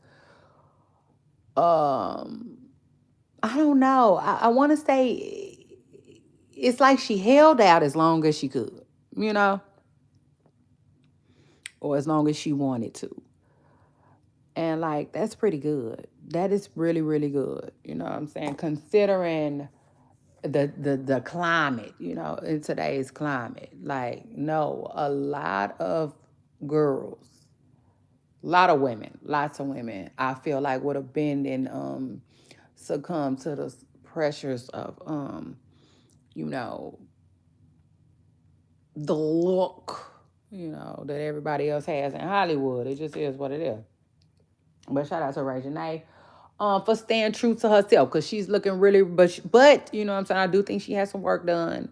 um, I don't know. I want to say it's like she held out as long as she could, you know, or as long as she wanted to. And like, that's pretty good. That is really, really good. You know what I'm saying? Considering the climate, in today's climate. Like, no, a lot of girls, a lot of women, lots of women, I feel like would have been in succumb to the pressures of you know, the look, that everybody else has in Hollywood. It just is what it is. But shout out to Ray Janae for staying true to herself because she's looking really, but you know what I'm saying? I do think she has some work done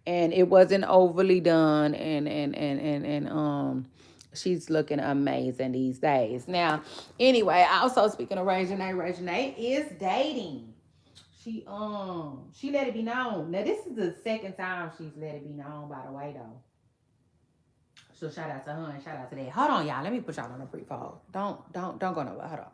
and it wasn't overly done and she's looking amazing these days. Now, anyway, also speaking of Ray Janae is dating. She let it be known. Now this is the second time she's let it be known, by the way, though. So shout out to her and shout out to that. Hold on, y'all. Let me put y'all on a brief hold. Don't go nowhere. Hold on.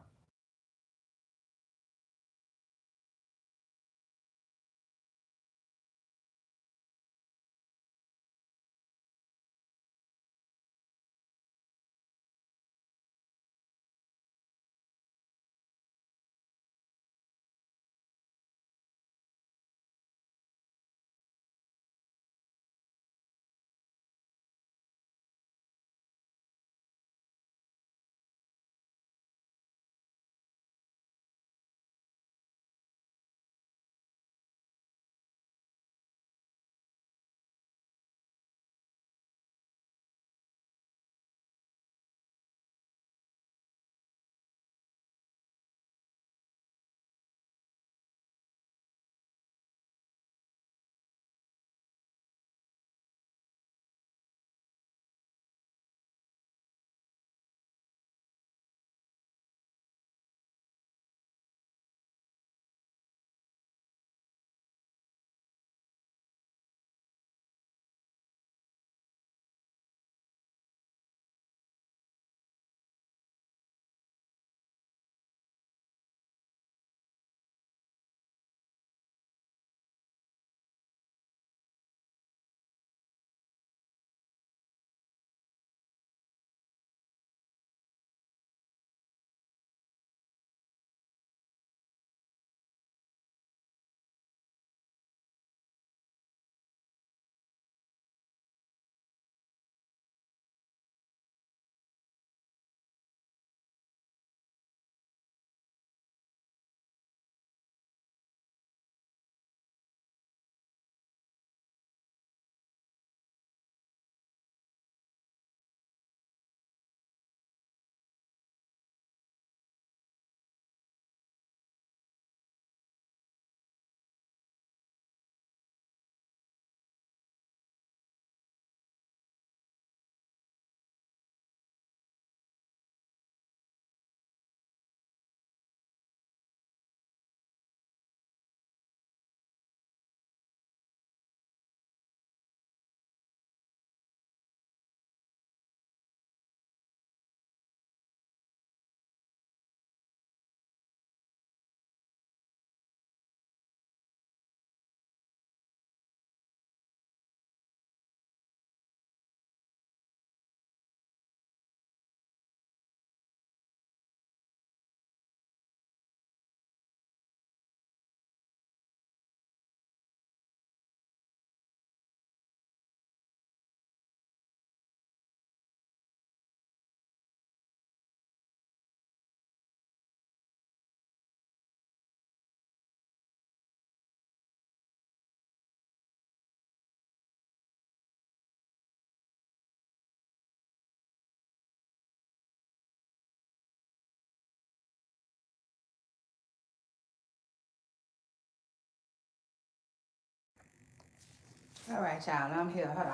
All right, y'all. I'm here. Hold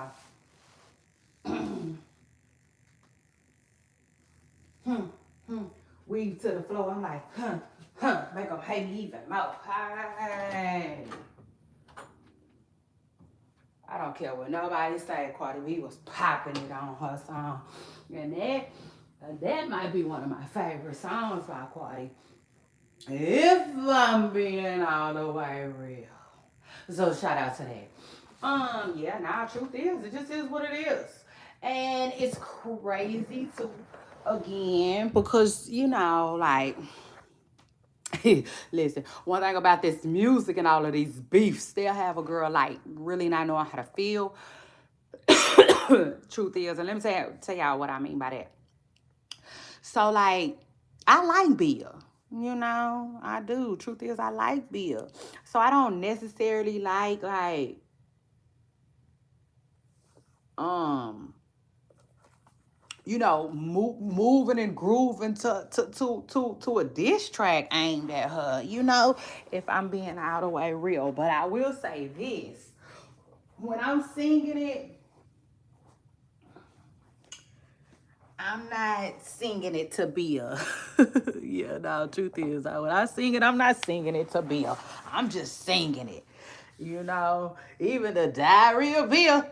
on. Hmm. Hmm. Weave to the floor. I'm like, make them hate me even more. Hey. I don't care what nobody say. Cardi B was popping it on her song, and that might be one of my favorite songs by Cardi. If I'm being all the way real. So shout out to that. Yeah, nah, truth is, it just is what it is. And it's crazy to again because like listen, one thing about this music and all of these beefs, they'll have a girl like really not knowing how to feel. Truth is, and let me tell y'all what I mean by that. So like I like beer. I do. Truth is I like beer. So I don't necessarily like um moving and grooving to a diss track aimed at her, if I'm being all the way real. But I will say this. When I'm singing it, I'm not singing it to be a yeah, no, truth is when I sing it, I'm not singing it to be a I'm just singing it. Even the diarrhea beer.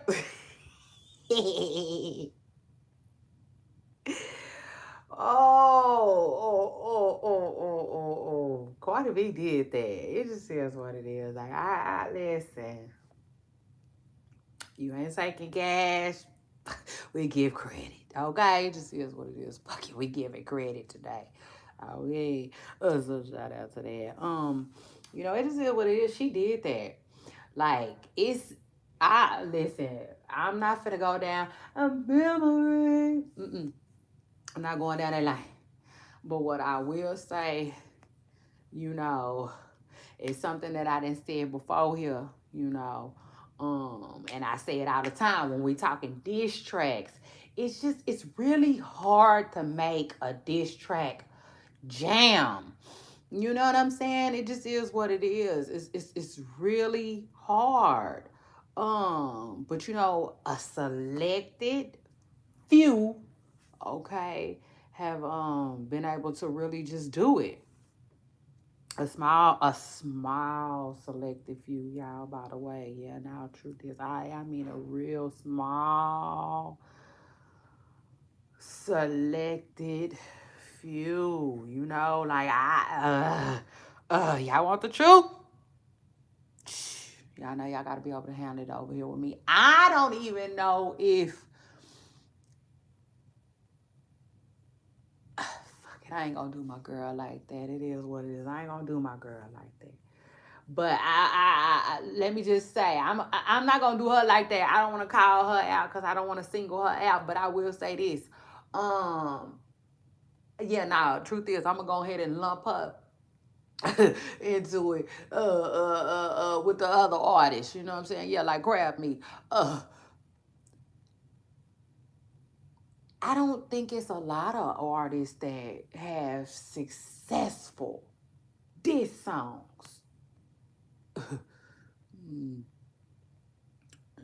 Oh. Cardi B did that. It just is what it is. Like, I listen. You ain't taking cash. We give credit. Okay? It just is what it is. Fuck it. We give it credit today. Okay. So shout out to that. It just is what it is. She did that. Like, I listen, I'm not finna go down a memory. I'm not going down that line. But what I will say, you know, is something that I didn't say before here, and I say it all the time when we talking diss tracks. It's really hard to make a diss track jam. You know what I'm saying? It just is what it is. It's really hard. But a selected few, okay, have been able to really just do it. A small selected few, y'all, by the way. Yeah, now truth is I mean a real small selected few. Like y'all want the truth? Y'all know y'all gotta be able to handle it over here with me. I don't even know if fuck it, I ain't gonna do my girl like that. It is what it is. I ain't gonna do my girl like that. But I let me just say, I'm not gonna do her like that. I don't want to call her out because I don't want to single her out. But I will say this, um, yeah, nah. Truth is, I'm gonna go ahead and lump her into it, with the other artists. You know what I'm saying? Yeah, like grab me. I don't think it's a lot of artists that have successful diss songs.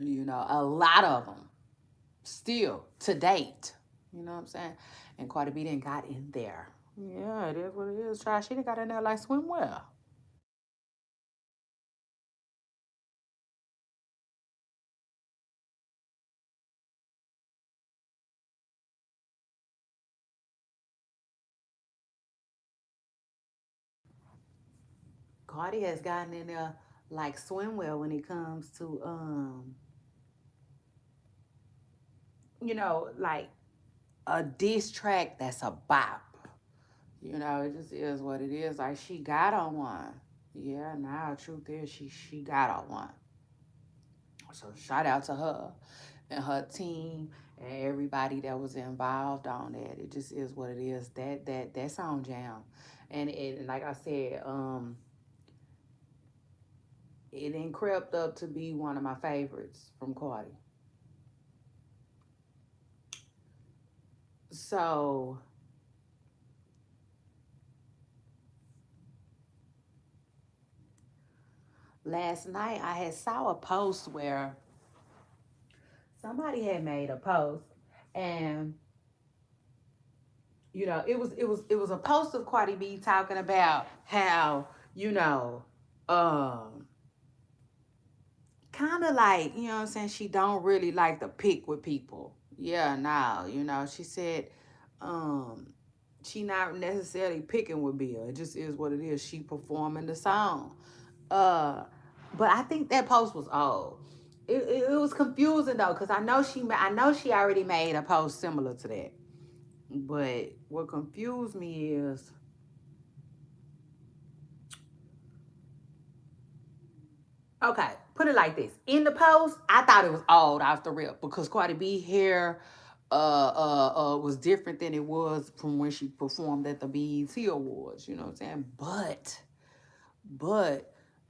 A lot of them still to date. You know what I'm saying? And Cardi B didn't got in there. Yeah, it is what it is. Try she done got in there like swimwear. Cardi has gotten in there like swimwear when it comes to like a diss track that's a bop. It just is what it is. Like she got on one. Yeah, now truth is she got on one. So shout out to her and her team and everybody that was involved on that. It just is what it is. That song jam. And like I said, it then crept up to be one of my favorites from Cardi. So last night I had saw a post where somebody had made a post, and it was a post of Cardi B talking about how um kind of like, you know what I'm saying, she don't really like to pick with people. Yeah, now, she said um she not necessarily picking with Bill. It just is what it is. She performing the song. Uh but I think that post was old. It was confusing though, because I know she already made a post similar to that. But what confused me is, okay, put it like this. In the post, I thought it was old off the rip because Cardi B hair was different than it was from when she performed at the BET Awards, you know what I'm saying? But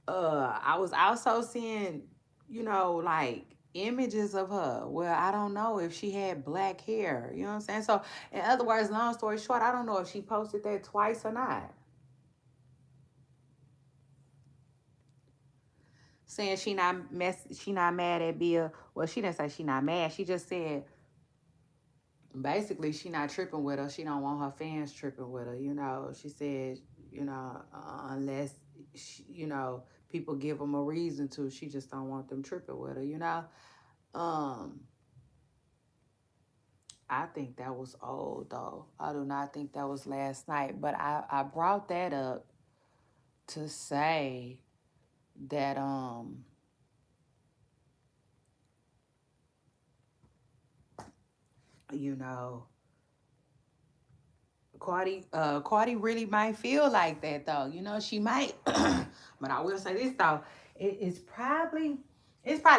I was also seeing, like images of her where I don't know if she had black hair, you know what I'm saying? So in other words, long story short, I don't know if she posted that twice or not. Saying she not mad at Bill. Well, she didn't say she not mad. She just said basically she not tripping with her. She don't want her fans tripping with her. She said, unless people give them a reason to, she just don't want them tripping with her. Um, I think that was old though. I do not think that was last night. But I brought that up to say that you know Cardi really might feel like that though. She might. But I will say this though, it's probably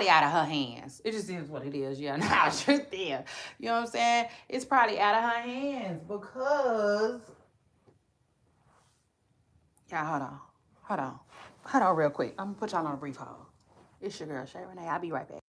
out of her hands. It just is what it is. Yeah, now truth there. You know what I'm saying? It's probably out of her hands because, yeah. Hold on, real quick. I'm gonna put y'all on a brief hold. It's your girl Shay Renee. I'll be right back.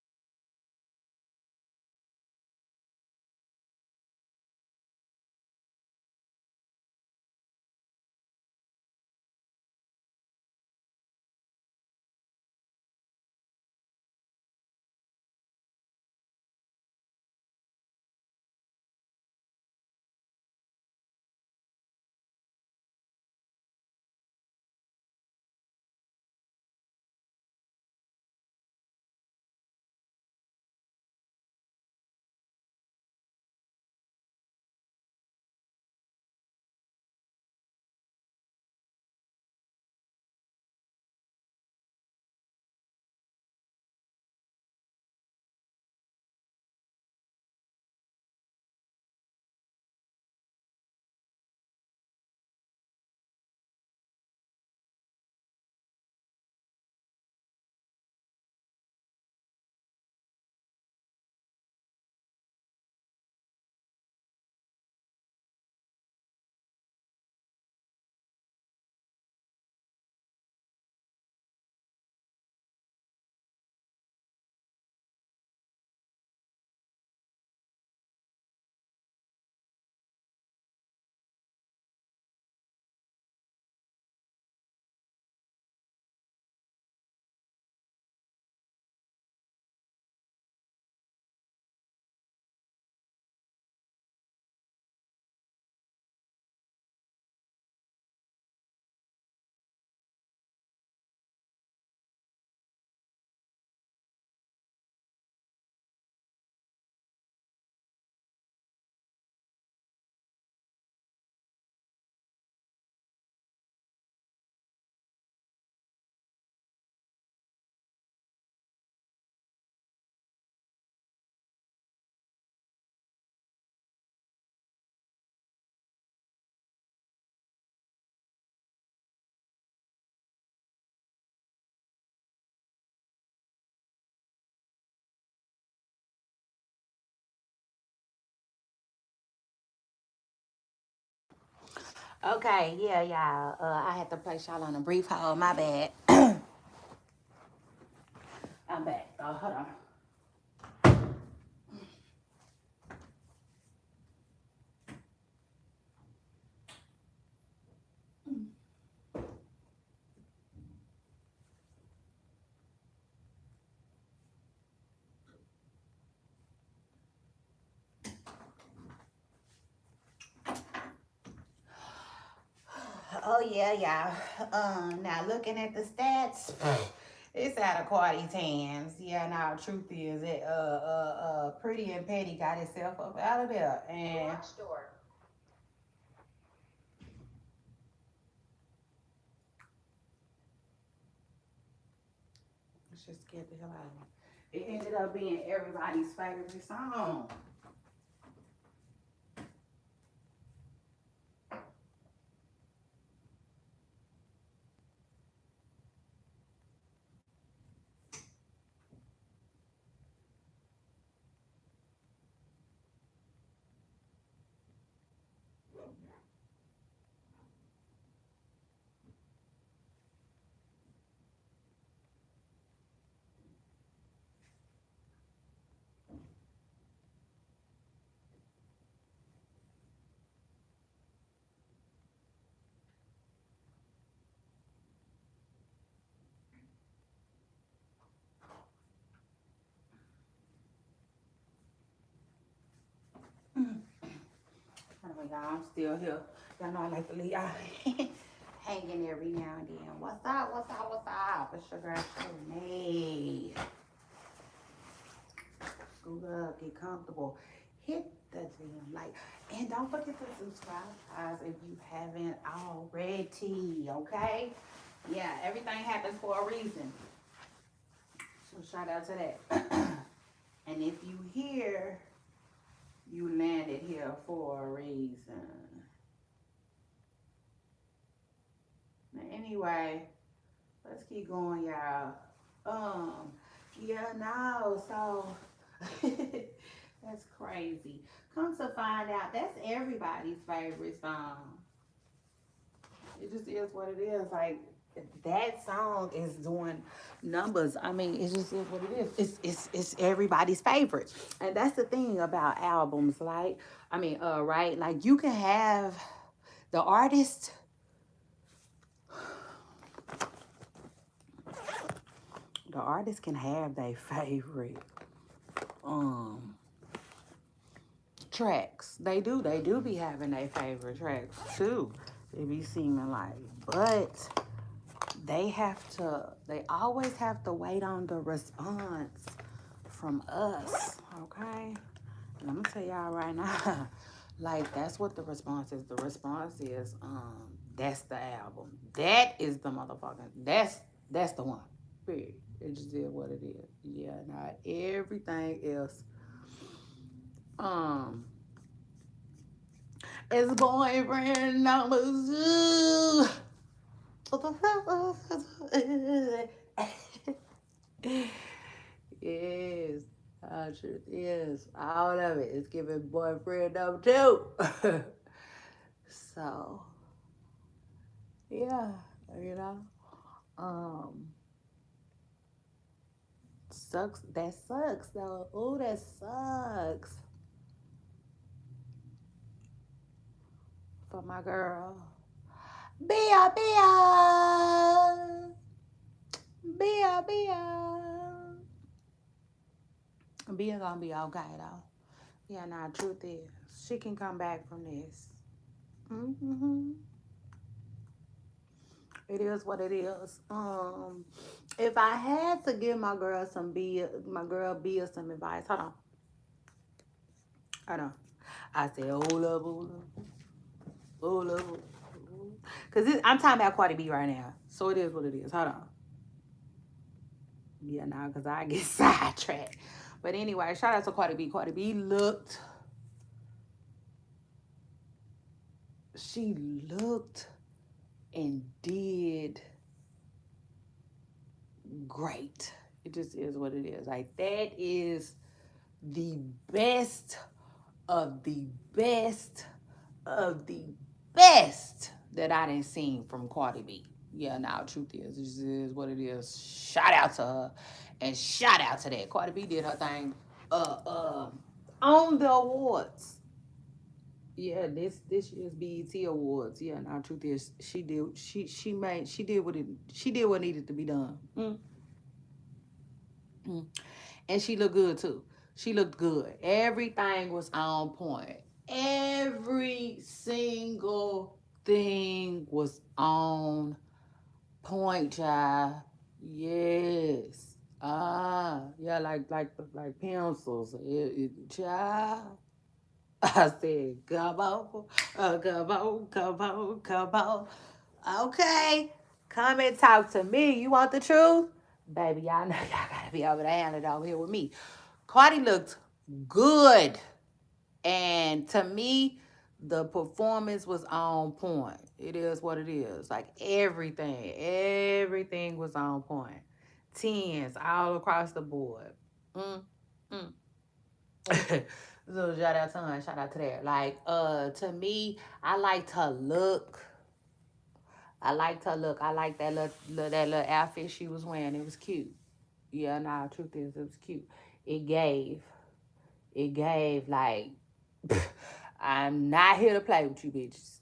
Okay, yeah, y'all. I had to place y'all on a brief hold. My bad. I'm back. Hold on. Oh yeah, y'all. Now looking at the stats, it's out of Cardi's hands. Yeah, now truth is that Pretty and Petty got itself up out of there, and let's just get the hell out of it. It ended up being everybody's favorite song. Anyway, y'all, I'm still here. Y'all know I like to leave y'all hanging every now and then. What's up? What's up? What's up? It's your girl, Shanae. Scoot up, get comfortable. Hit the damn like. And don't forget to subscribe, guys, if you haven't already, okay? Yeah, everything happens for a reason. So shout out to that. And if you hear, you landed here for a reason. Now, anyway, let's keep going, y'all. Yeah, no, so that's crazy. Come to find out, that's everybody's favorite song. It just is what it is. Like that song is doing numbers. I mean, it just is what it is. It's everybody's favorite, and that's the thing about albums. Like, I mean, right? Like you can have the artist. The artist can have their favorite um tracks. They do be having their favorite tracks too. It be seeming like, but they always have to wait on the response from us, okay? And I'm gonna tell y'all right now, like that's what the response is. The response is, that's the album. That is the motherfucking, that's the one. Period. It just is what it is. Yeah, not everything else. Um, is boyfriend number two. Yes, truth is all of it is giving boyfriend number two. So yeah, you know, um, sucks. That sucks though. Oh, that sucks for my girl. Bia, Bia, Bia, Bia. Bia gonna be okay though. Yeah, nah, truth is, she can come back from this. Mm-hmm. It is what it is. If I had to give my girl Bia some advice, hold on. I said, hold up, hold up, hold up. Cause I'm talking about Cardi B right now, so it is what it is. Hold on. Yeah, now cause I get sidetracked. But anyway, shout out to Cardi B. Cardi B she looked and did great. It just is what it is. Like that is the best of the best of the best that I done seen from Cardi B. Yeah, now truth is, this is what it is. Shout out to her, and shout out to that. Cardi B did her thing, uh, uh, on the awards. Yeah, this year's BET Awards. Yeah, now truth is, she did what needed to be done. Mm. And she looked good too. She looked good. Everything was on point. Every single everything was on point, child. Yes. Yeah, like pencils. Child. I said, come on, come on, come on, come on. Okay, come and talk to me. You want the truth? Baby, y'all know y'all gotta be over there handling over here with me. Cardi looked good. And to me, the performance was on point. It is what it is. Like everything was on point. Tens all across the board. Mm, mm. So shout out to her, shout out to that. Like, to me, I liked her look. I liked her look. I liked that little outfit she was wearing. It was cute. Yeah, nah, truth is, it was cute. It gave. It gave like I'm not here to play with you bitches.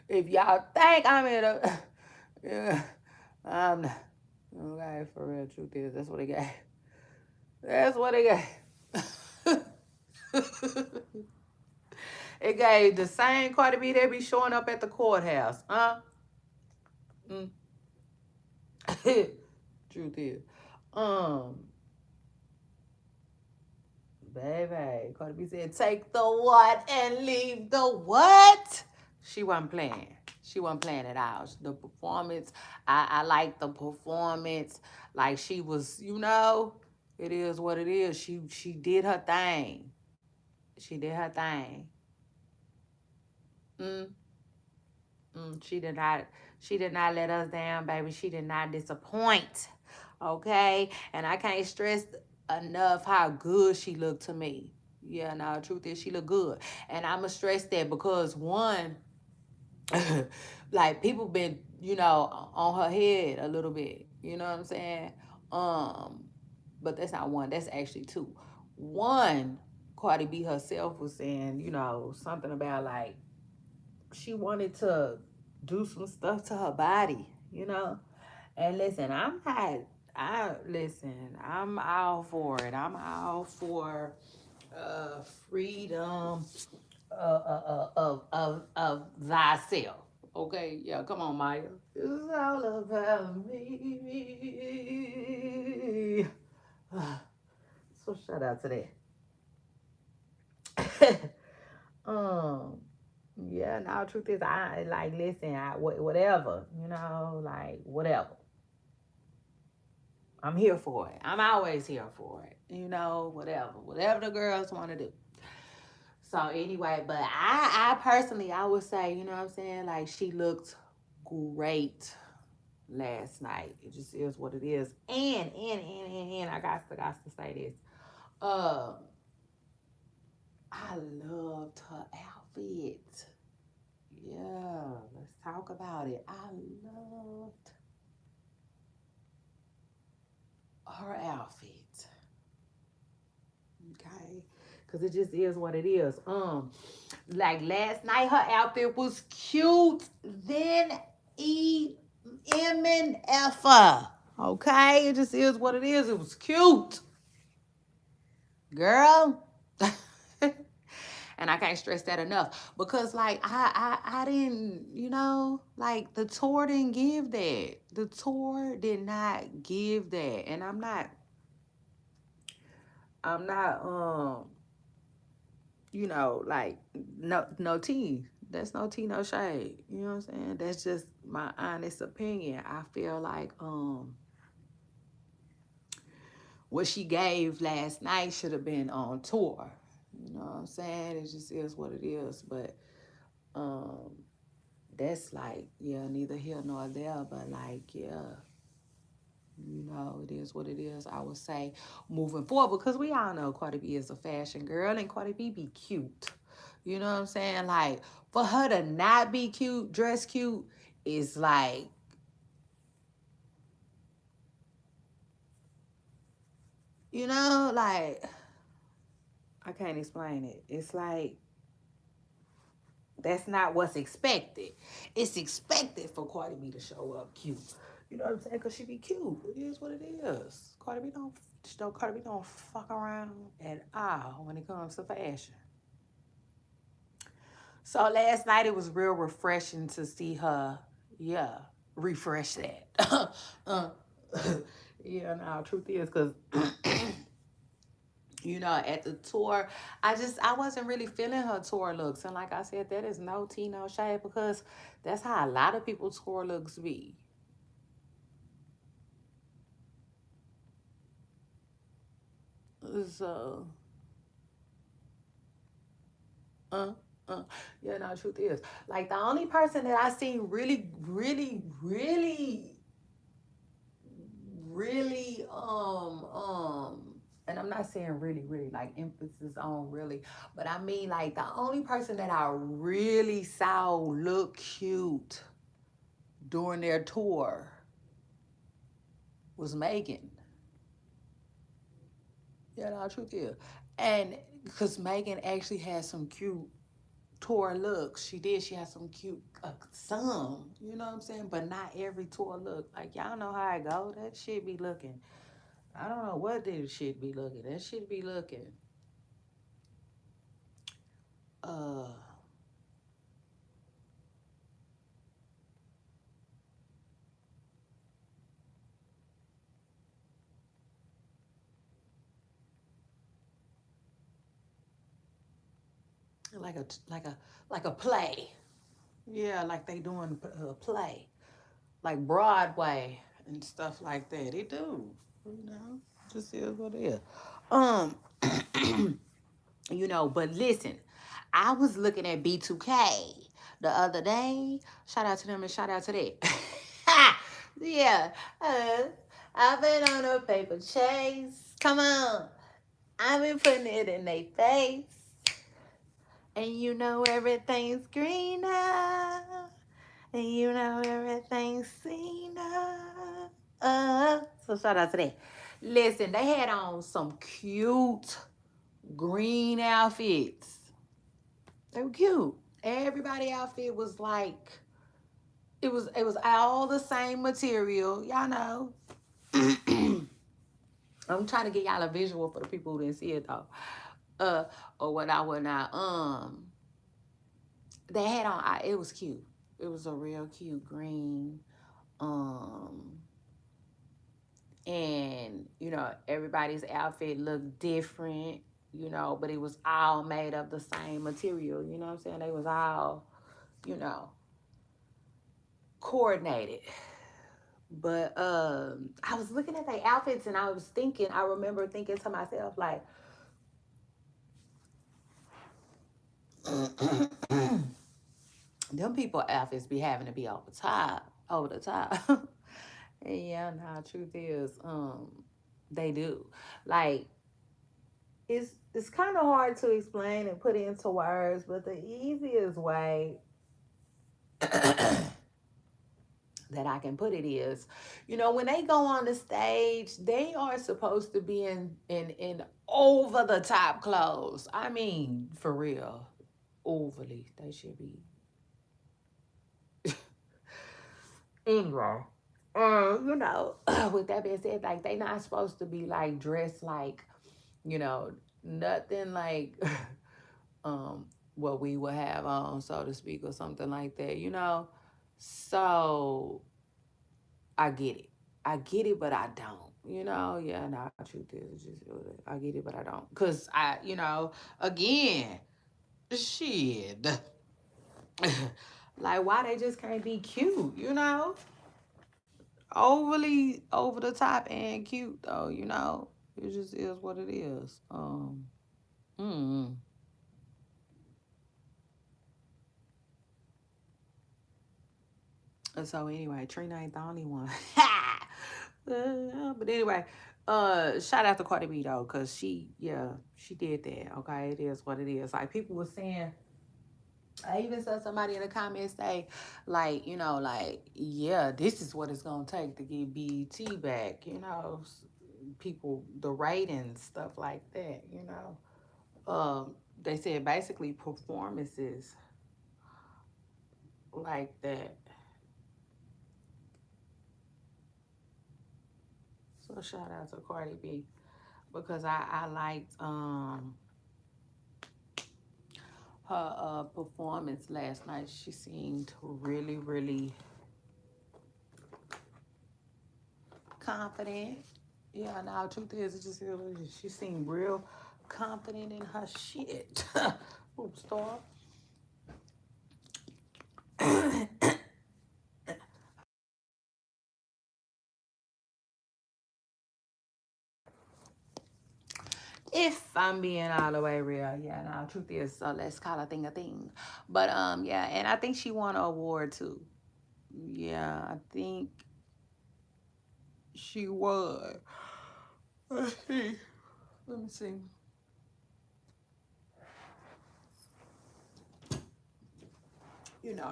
If y'all think I'm here to yeah, I'm not. Okay, for real, truth is, that's what it gave. That's what it gave. It gave the same Cardi B that be showing up at the courthouse. Huh? Mm. Truth is. Um, Baby, Cardi B said, take the what and leave the what? She wasn't playing. She wasn't playing at all. The performance, I like the performance. Like she was, it is what it is. She did her thing. She did her thing. Mm, she did not. She did not let us down, baby. She did not disappoint. Okay, and I can't stress enough how good she looked to me. Yeah, no, the truth is she looked good, and I'ma stress that because one, like people been on her head a little bit. You know what I'm saying? Um, but that's not one. That's actually two. One, Cardi B herself was saying, something about like she wanted to do some stuff to her body. And listen, I'm all for it. I'm all for freedom of thyself. Okay, yeah, come on, Maya. It's all about me. So shout out to that. um, yeah, now truth is, I like listen, whatever, like whatever. I'm here for it. I'm always here for it. Whatever the girls want to do. So anyway, but I personally, I would say, you know what I'm saying, like she looked great last night. It just is what it is. And I got to say this. Uh, I loved her outfit. Yeah, let's talk about it. I loved her outfit. Okay, because it just is what it is. Like last night, her outfit was cute. Then MNF. Okay, it just is what it is. It was cute, girl. And I can't stress that enough because like I didn't, like the tour didn't give that. The tour did not give that. And I'm not like no tea. That's no tea, no shade. You know what I'm saying? That's just my honest opinion. I feel like what she gave last night should have been on tour. You know what I'm saying? It just is what it is. But um that's like, yeah, neither here nor there, but like, yeah, it is what it is. I would say moving forward because we all know Cardi B is a fashion girl and Cardi B be cute. You know what I'm saying? Like for her to not be cute, dress cute, is like, like I can't explain it. It's like that's not what's expected. It's expected for Cardi B to show up cute. You know what I'm saying? Cause she be cute. It is what it is. Cardi B don't fuck around at all when it comes to fashion. So last night it was real refreshing to see her, yeah, refresh that. uh, yeah, no, truth is, because at the tour, I wasn't really feeling her tour looks. And like I said, that is no tea, no shade, because that's how a lot of people tour looks be. So, uh, uh, truth is, like the only person that I seen really, really, really, really, and I'm not saying really, really like emphasis on really, but I mean like the only person that I really saw look cute during their tour was Megan. Truth is. And because Megan actually had some cute tour looks. She did. She had some cute, some, you know what I'm saying? But not every tour look. Like, y'all know how I go. That shit be looking. I don't know what this shit be looking. That shit be looking. Uh, like a play. Yeah, like they doing a play, like Broadway and stuff like that. They do, you know. Just is what it is. Um, But listen, I was looking at B2K the other day. Shout out to them and shout out to that. Yeah, uh, I've been on a paper chase. Come on, I've been putting it in their face, and everything's greener, and everything's seener. So shout out to that. Listen, they had on some cute green outfits. They were cute. Everybody outfit was like it was all the same material. Y'all know. I'm trying to get y'all a visual for the people who didn't see it though. Or what I would not. They had on. It was cute. It was a real cute green. Um, and everybody's outfit looked different. But it was all made of the same material. You know what I'm saying? They was all, you know, coordinated. But I was looking at their outfits and I remember thinking to myself, like, them people outfits be having to be over the top. And yeah, no, truth is, they do. Like, it's kind of hard to explain and put into words, but the easiest way that I can put it is, when they go on the stage, they are supposed to be in over the top clothes. I mean, for real, overly. They should be. Anyway, with that being said, like they not supposed to be like dressed like, you know, nothing like um what we would have on, so to speak, or something like that. So I get it. I get it, but I don't. Yeah, no, truth is, just I get it, but I don't. Cause again, shit, like why they just can't be cute. Overly over the top and cute though. It just is what it is. Mm. So anyway, Trina ain't the only one. But anyway, shout out to Cardi B though, cause she did that. Okay, it is what it is. Like people were saying, I even saw somebody in the comments say, like, yeah, this is what it's gonna take to get BET back. People, the ratings, stuff like that. They said basically performances like that. So shout out to Cardi B because I liked her performance last night. She seemed really, really confident. Yeah, now truth is, it just she seemed real confident in her shit. Oops, star. If I'm being all the way real, yeah, now truth is, so let's call a thing a thing. But yeah, and I think she won an award too. Yeah, I think she won. Let's see. Let me see.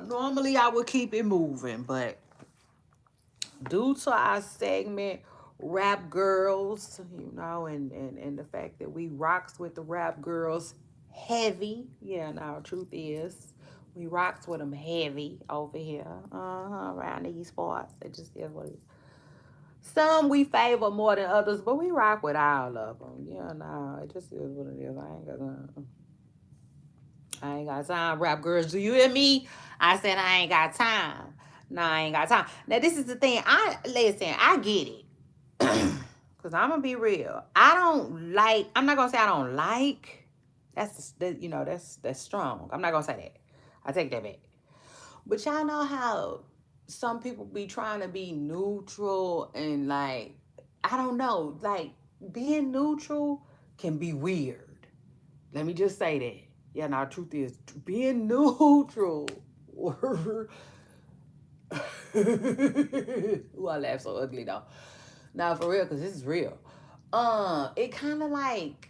Normally I would keep it moving, but due to our segment, Rap Girls, and the fact that we rocks with the Rap Girls heavy. Yeah, now truth is, we rocks with them heavy over here. Around these parts. It just is what it is. Some we favor more than others, but we rock with all of them. Yeah, no, it just is what it is. I ain't got time. Rap girls, do you hear me? I said I ain't got time. No, I ain't got time. Now this is the thing. I get it. Cause I'm gonna be real. I don't like. I'm not gonna say I don't like. That's strong. I'm not gonna say that. I take that back. But y'all know how some people be trying to be neutral and like I don't know, like being neutral can be weird. Let me just say that. Yeah, now truth is being neutral. Ooh, I laugh so ugly though. Now for real, cause this is real. It kind of like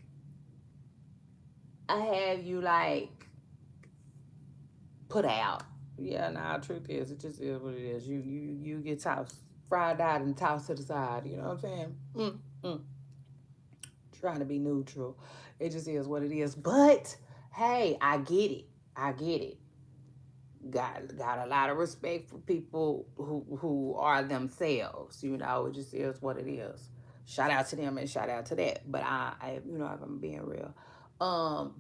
I have you like put out. Yeah, nah, truth is, it just is what it is. You get tossed, fried out and tossed to the side. You know what I'm saying? Mm. Trying to be neutral. It just is what it is. But hey, I get it. I get it. Got a lot of respect for people who are themselves. It just is what it is. Shout out to them and shout out to that. But if I'm being real, for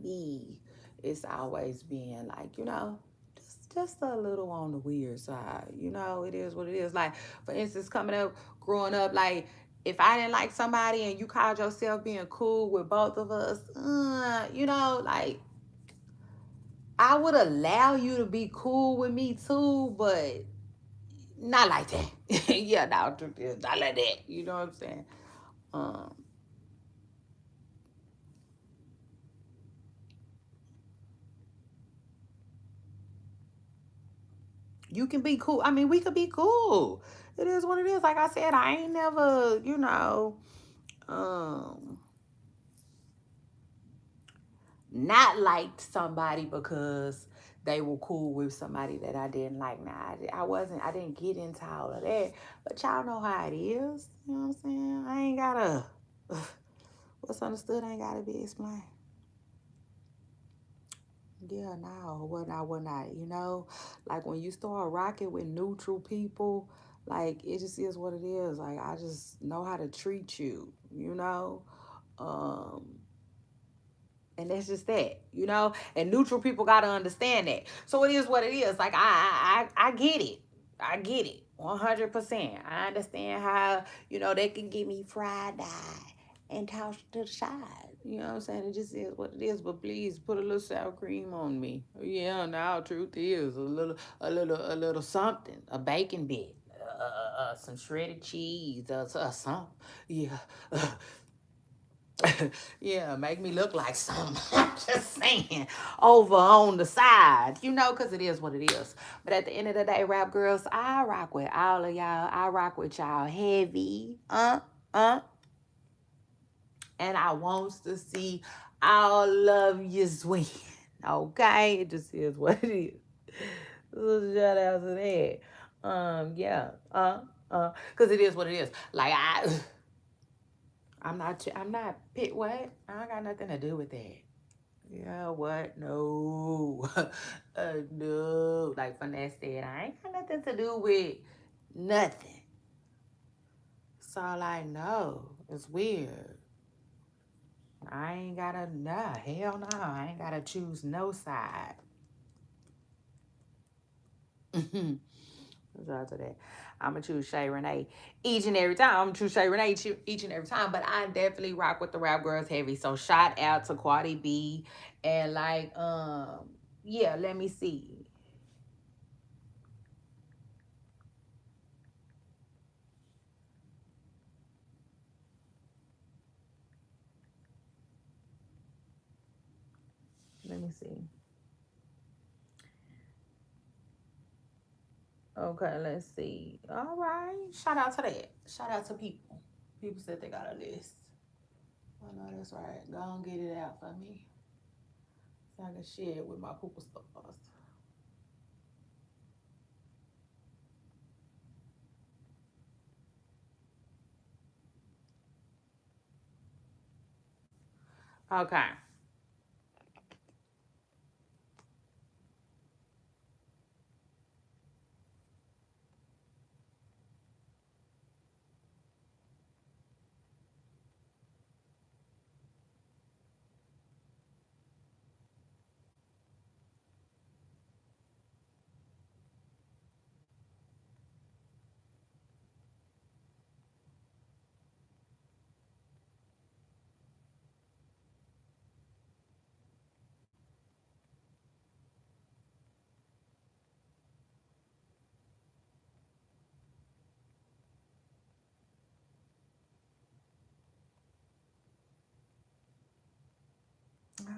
me, it's always been like, just a little on the weird side. It is what it is. Like, for instance, coming up, growing up, like, if I didn't like somebody and you called yourself being cool with both of us, like, I would allow you to be cool with me too, but not like that. Yeah, no, truth is, not like that. You know what I'm saying? Um, you can be cool. I mean, we could be cool. It is what it is. Like I said, I ain't never, um, not liked somebody because they were cool with somebody that I didn't like. Now, I didn't get into all of that. But y'all know how it is. You know what I'm saying? I ain't gotta, what's understood ain't gotta be explained. Yeah, no, what not, like when you start rocking with neutral people, like it just is what it is. Like I just know how to treat you, Um, and that's just that. And neutral people gotta understand that. So it is what it is. Like I get it. I get it. 100%. I understand how, they can get me fried eye and tossed to the side. You know what I'm saying? It just is what it is. But please put a little sour cream on me. Yeah, now truth is a little something, a bacon bit, some shredded cheese, some. Yeah, yeah, make me look like something. I'm just saying, over on the side, because it is what it is. But at the end of the day, rap girls, I rock with all of y'all. I rock with y'all heavy. Uh. And I wants to see all of you win. Okay? It just is what it is. So shout out to that. Yeah. Because it is what it is. Like I'm not pit what? I got nothing to do with that. Yeah, what? No. No. Like Finesse said, I ain't got nothing to do with nothing. So like no. It's weird. I ain't gotta, nah, hell no. I ain't gotta choose no side. Shout out to that. I'm gonna choose Shay Renee each and every time. I'm gonna choose Shay Renee each and every time. But I definitely rock with the rap girls heavy. So shout out to Cardi B and like yeah. Let me see. Let me see. Okay, let's see. All right. Shout out to that. Shout out to people. People said they got a list. I know that's right. Go on get it out for me. So I can share it with my pooper stars. Okay.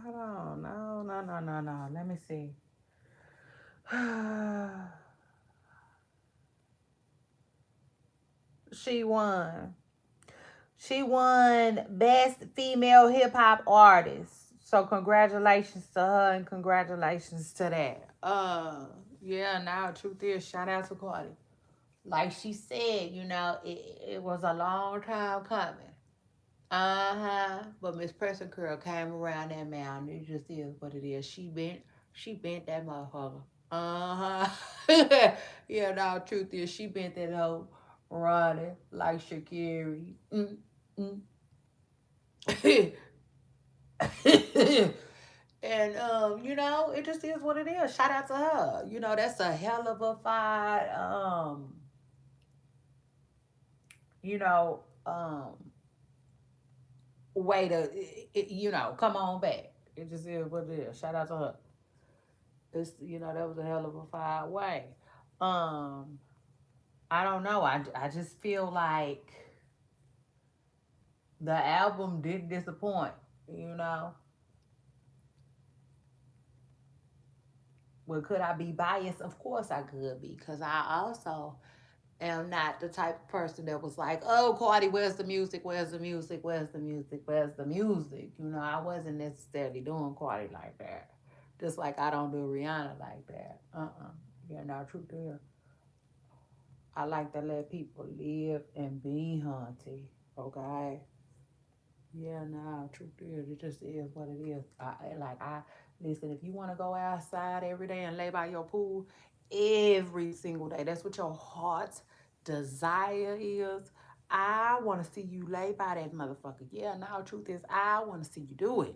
Hold on. No, no, no, no, no. Let me see. She won. She won Best Female Hip Hop Artist. So congratulations to her and congratulations to that. Yeah, now truth is, shout out to Cardi. Like she said, it was a long time coming. Uh-huh. But Miss Preston Curl came around that mountain. It just is what it is. She bent that motherfucker. Uh-huh. Yeah, no, truth is she bent that hoe running like Shakiri. Mm, mm. And it just is what it is. Shout out to her. That's a hell of a fight. You know, way to come on back. It just is what it is. Shout out to her. That was a hell of a fire way. Um, I don't know. I just feel like the album didn't disappoint. You know, well, could I be biased? Of course I could be, because I also am not the type of person that was like, "Oh, Cardi, where's the music? Where's the music? Where's the music? Where's the music?" I wasn't necessarily doing Cardi like that. Just like I don't do Rihanna like that. Yeah, no, truth is, I like to let people live and be haunted. Okay. Yeah, no, truth is, it just is what it is. I listen. If you want to go outside every day and lay by your pool every single day, that's what your heart's desire is. I want to see you lay by that motherfucker. Yeah, now truth is, I want to see you do it.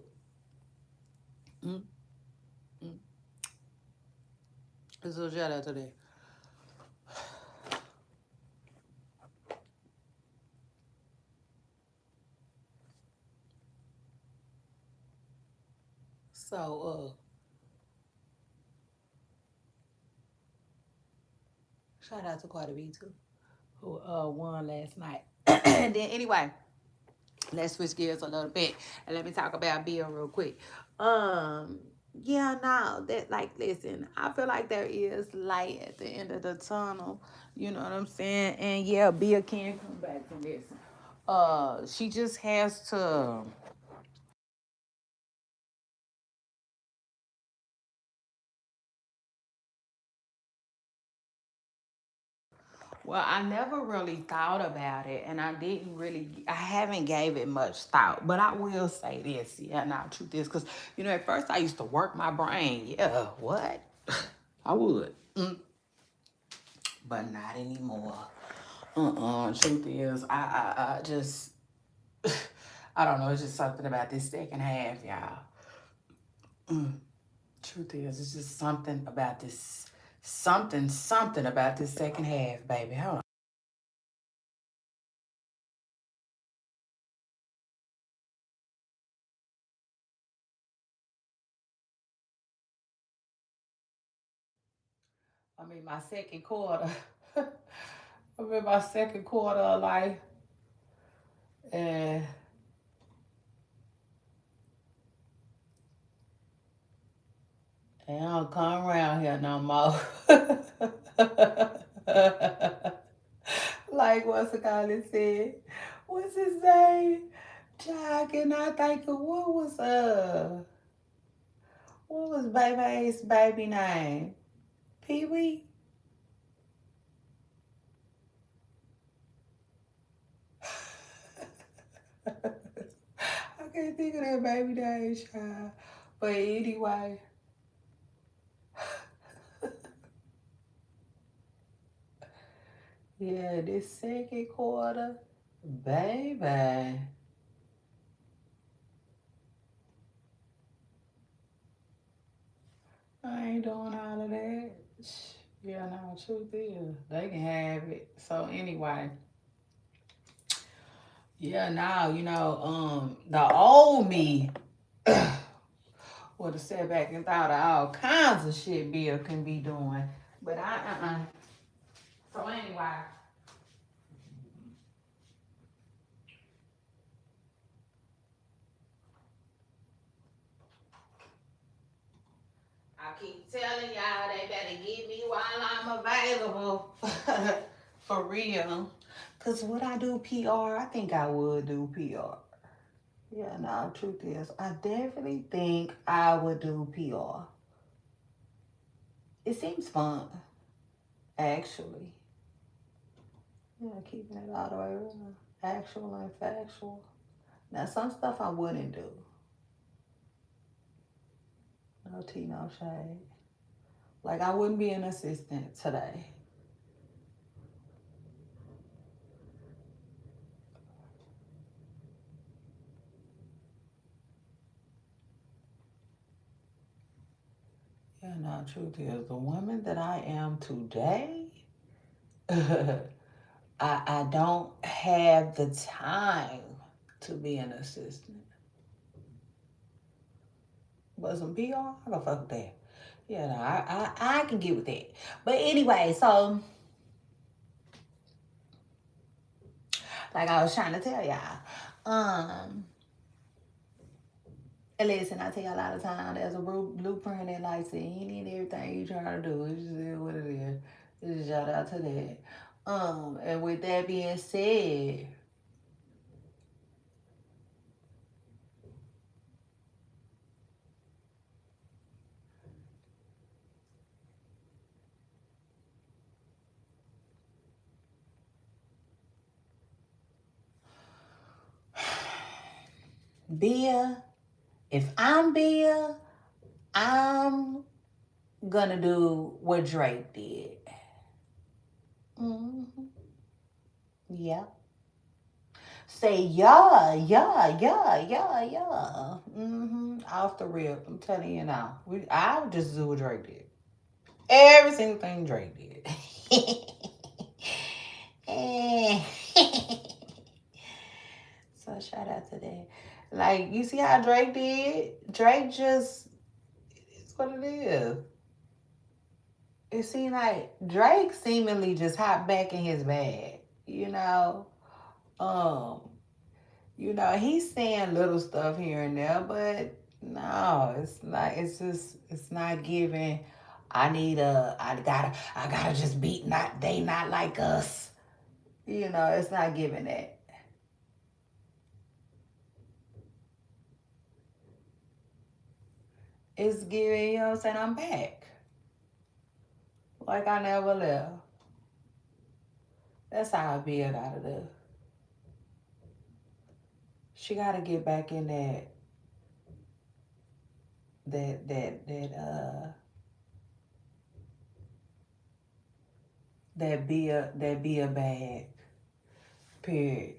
Mm, mm. So shout out to that. So shout out to Cardi B too, who won last night. And then anyway, let's switch gears a little bit and let me talk about Bill real quick. Um, yeah, no, that like listen, I feel like there is light at the end of the tunnel. You know what I'm saying? And yeah, Bill can come back from this. She just has to. Well, I never really thought about it, and I haven't gave it much thought. But I will say this, yeah, now truth is, because at first I used to work my brain. Yeah, what? I would. But not anymore. Truth is, I just I don't know. It's just something about this second half, y'all. Mm. Truth is, it's just something about this, something about this second half, baby. Hold on. I'm in my second quarter. I'm in my second quarter of life, and I don't come around here no more. Like what's the guy that said? What's his name? Child, can I think of what was baby's baby name? Pee Wee? I can't think of that baby name, child. But anyway, yeah, this second quarter, baby. I ain't doing all of that. Yeah, no, truth is, they can have it. So anyway, yeah, now the old me would have sat back and thought of all kinds of shit Bill can be doing, but I. So anyway, I keep telling y'all they better get me while I'm available. For real. Cause would I do PR? I think I would do PR. Yeah, no, truth is, I definitely think I would do PR. It seems fun, actually. Yeah, keeping it all the way real. Actual and factual. Now, some stuff I wouldn't do. No tea, no shade. Like, I wouldn't be an assistant today. Yeah, no, truth is, the woman that I am today, I don't have the time to be an assistant. But some PR, I go fuck with that. Yeah, no, I can get with that. But anyway, so like I was trying to tell y'all, and listen, I tell y'all a lot of time, there's a blueprint that like any and everything you trying to do. It's just what it is. Just shout out to that. And with that being said, Bia, if I'm Bia, I'm gonna do what Drake did. Mm-hmm. Yeah. Say yeah, yeah, yeah, yeah, yeah. Off the rip, I'm telling you now. I would just do what Drake did. Every single thing Drake did. So shout out to that. Like you see how Drake did? Drake just it's what it is. It seemed like Drake seemingly just hopped back in his bag. Um, he's saying little stuff here and there, but no, it's not. It's not giving. I gotta just beat. Not they, not like us. It's not giving that. It's giving. You know what I'm saying? I'm back, like I never left. That's how I be gotta do. She gotta get back in that be a bag. Period.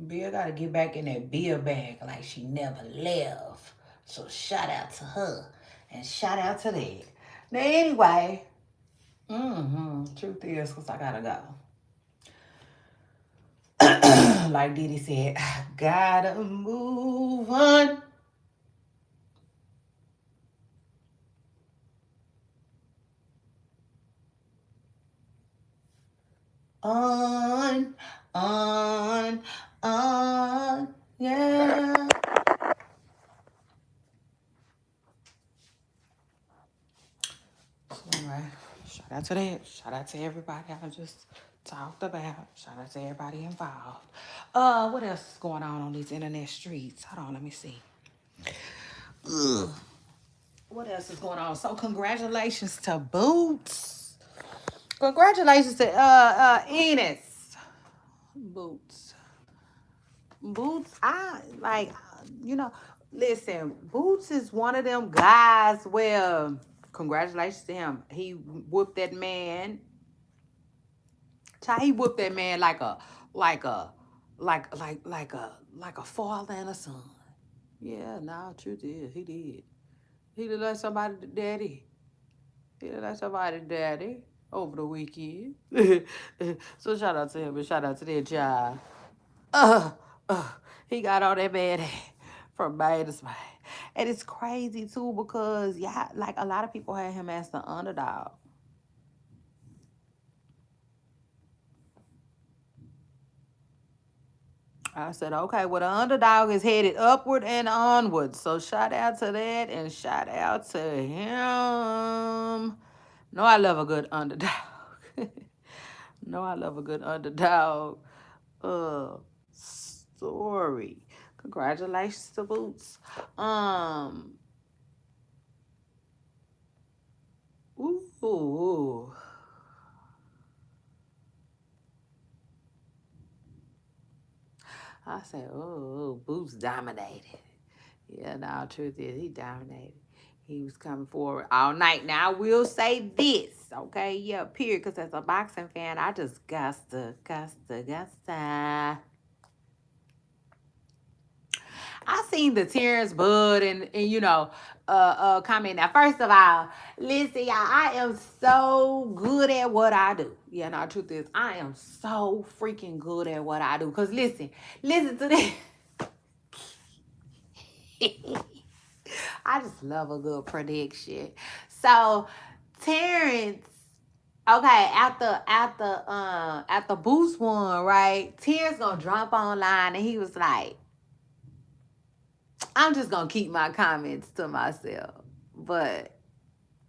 Bill gotta get back in that beer bag like she never left. So shout out to her. And shout out to that. Now anyway, truth is, cause I gotta go. Like Diddy said, I gotta move on. On, on, on, yeah. So anyway, shout out to that. Shout out to everybody I just talked about. Shout out to everybody involved. What else is going on these internet streets? Hold on, let me see. Ugh. What else is going on? So congratulations to Boots. Congratulations to Enos. Boots. Boots, I like, you know, listen, Boots is one of them guys where, congratulations to him. He whooped that man. He whooped that man like a, like a father and a son. Yeah, no, truth is, he did. He did like somebody daddy. He did like somebody daddy over the weekend. So shout out to him and shout out to that child. uh, uh, he got all that bad from bad to spade. And it's crazy too because yeah, like a lot of people had him as the underdog. I said, okay, well the underdog is headed upward and onward. So shout out to that and shout out to him. No, I love a good underdog. No, I love a good underdog story. Congratulations to Boots. Um, ooh. I said, oh, Boots dominated. Yeah, no, truth is, he dominated. He was coming forward all night. Now, I will say this, okay? Yeah, period. Because as a boxing fan, I just gusta. I seen the Terrence Bud and comment. Now, first of all, listen, y'all, I am so good at what I do. Yeah, no, truth is, I am so freaking good at what I do. Cause listen to this. I just love a good prediction. So Terrence, okay, after Boost one, right? Terrence gonna drop online and he was like, I'm just gonna keep my comments to myself. But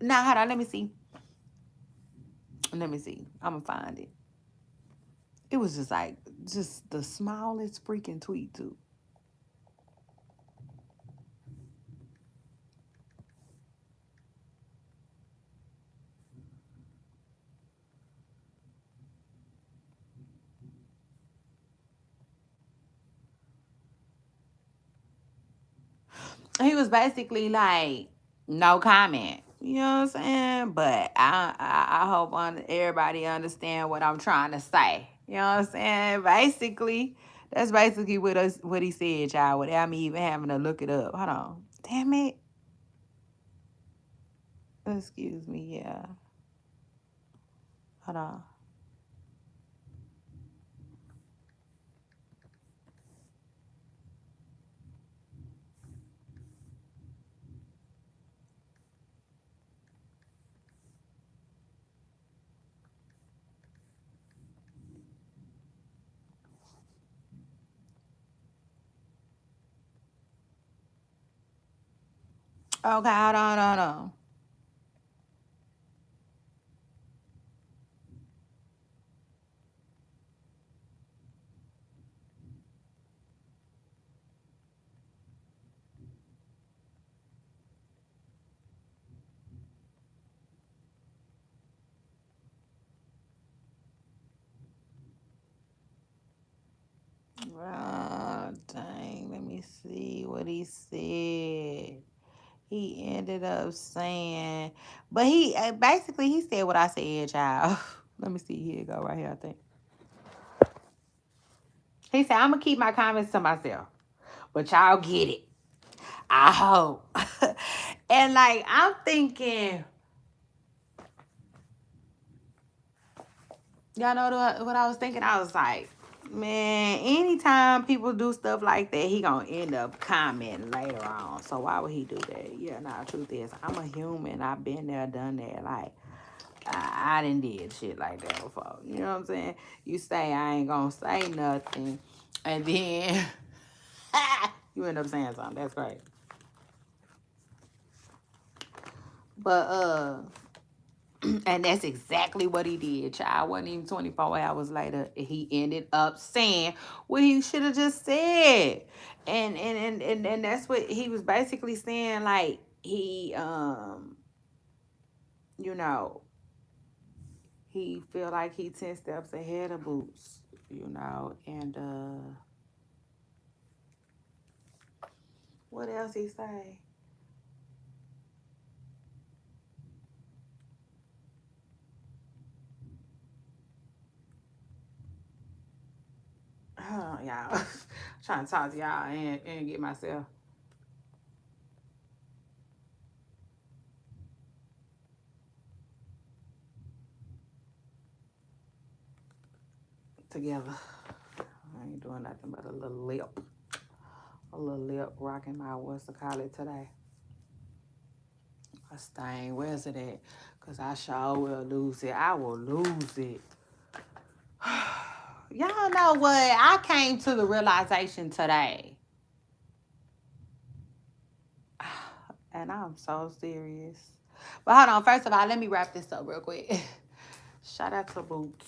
now hold on, let me see. Let me see. I'm gonna find it. It was just like just the smallest freaking tweet too. He was basically like, no comment. You know what I'm saying? But I hope everybody understand what I'm trying to say. You know what I'm saying? Basically, that's basically what he said, y'all, without me even having to look it up. Hold on. Damn it. Excuse me, yeah. Hold on. Okay, hold on. Oh, dang. Let me see what he said. He ended up saying, but he basically he said what I said, child. Let me see. Here you go, right here, I think. He said, I'm going to keep my comments to myself. But y'all get it. I hope. And like, I'm thinking, y'all know what I was thinking? I was like, man, anytime people do stuff like that, he gonna end up commenting later on. So why would he do that? Yeah, nah, truth is, I'm a human. I've been there, done that. Like, I done did shit like that before. You know what I'm saying? You say I ain't gonna say nothing, and then you end up saying something. That's great. But and that's exactly what he did, child. Wasn't even 24 hours later, he ended up saying what he should have just said. And that's what he was basically saying, like he you know, he feel like he 10 steps ahead of Boots, you know, and what else he say? Oh, y'all. Trying to talk to y'all and get myself together. I ain't doing nothing but a little lip. A little lip rocking my, what's to call it today? A stain. Where's it at? Because I sure will lose it. I will lose it. Y'all know what? I came to the realization today. And I'm so serious. But hold on. First of all, let me wrap this up real quick. Shout out to Boots.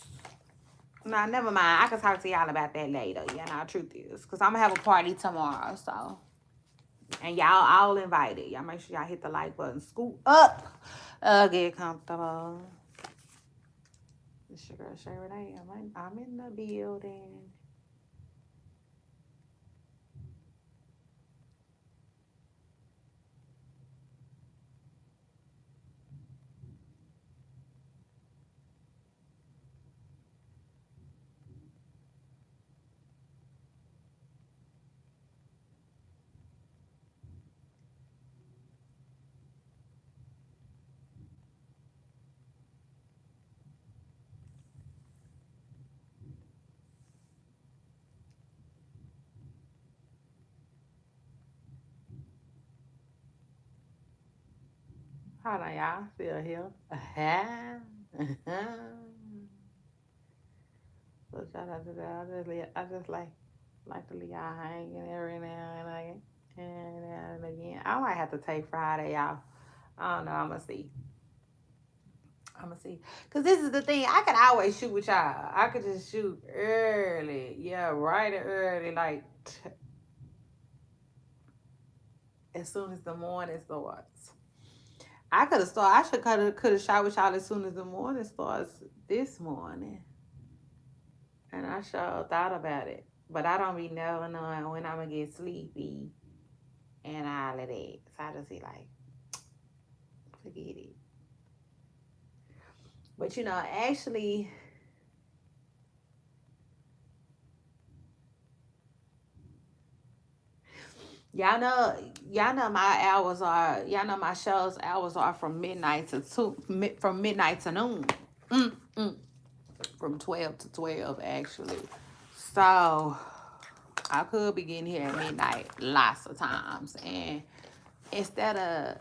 Nah, never mind. I can talk to y'all about that later. Yeah, nah, truth is. Because I'm going to have a party tomorrow, so. And y'all all invited. Y'all make sure y'all hit the like button. Scoot up. Get comfortable. It's your girl, Sherry. I'm in the building. Hold on, y'all. Still here. So shout out to that. I just like to leave y'all hanging every now and again. And again. I might have to take Friday off. I don't know. I'm going to see. Because this is the thing. I could always shoot with y'all. I could just shoot early. Yeah, right and early. Like, as soon as the morning starts. I could have started. Could have shot with y'all as soon as the morning starts this morning. And I sure thought about it. But I don't be never knowing when I'm going to get sleepy and all of that. So I just be like, forget it. But you know, actually, y'all know my hours are, y'all know my show's hours are from midnight to from midnight to noon. Mm, mm. From 12 to 12, actually. So I could be getting here at midnight lots of times. And instead of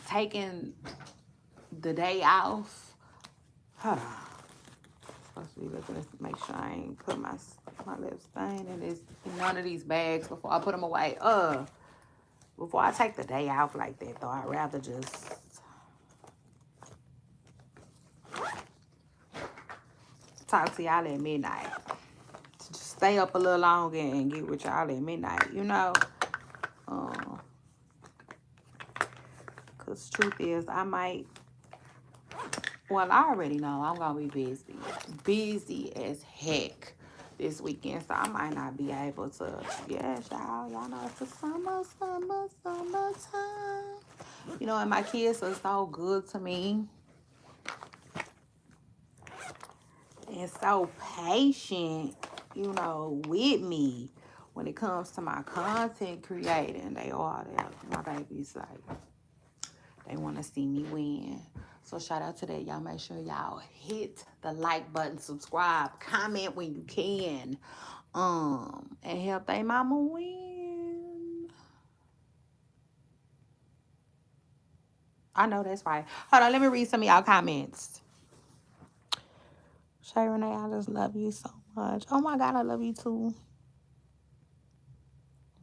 taking the day off, hold on. Supposed to be looking to make sure I ain't put my lip stain in one of these bags before I put them away. Before I take the day off like that, though, I'd rather just talk to y'all at midnight. Just stay up a little longer and get with y'all at midnight, you know? Because truth is, I might, well, I already know I'm going to be busy. Busy as heck this weekend. So I might not be able to, yes, y'all know it's the summertime. You know, and my kids are so good to me. And so patient. with me when it comes to my content creating. They all there. My babies, like, they want to see me win. So shout out to that. Y'all make sure y'all hit the like button, subscribe, comment when you can. And help they mama win. I know that's right. Hold on, let me read some of y'all comments. Shay Renee, I just love you so much. Oh my God, I love you too.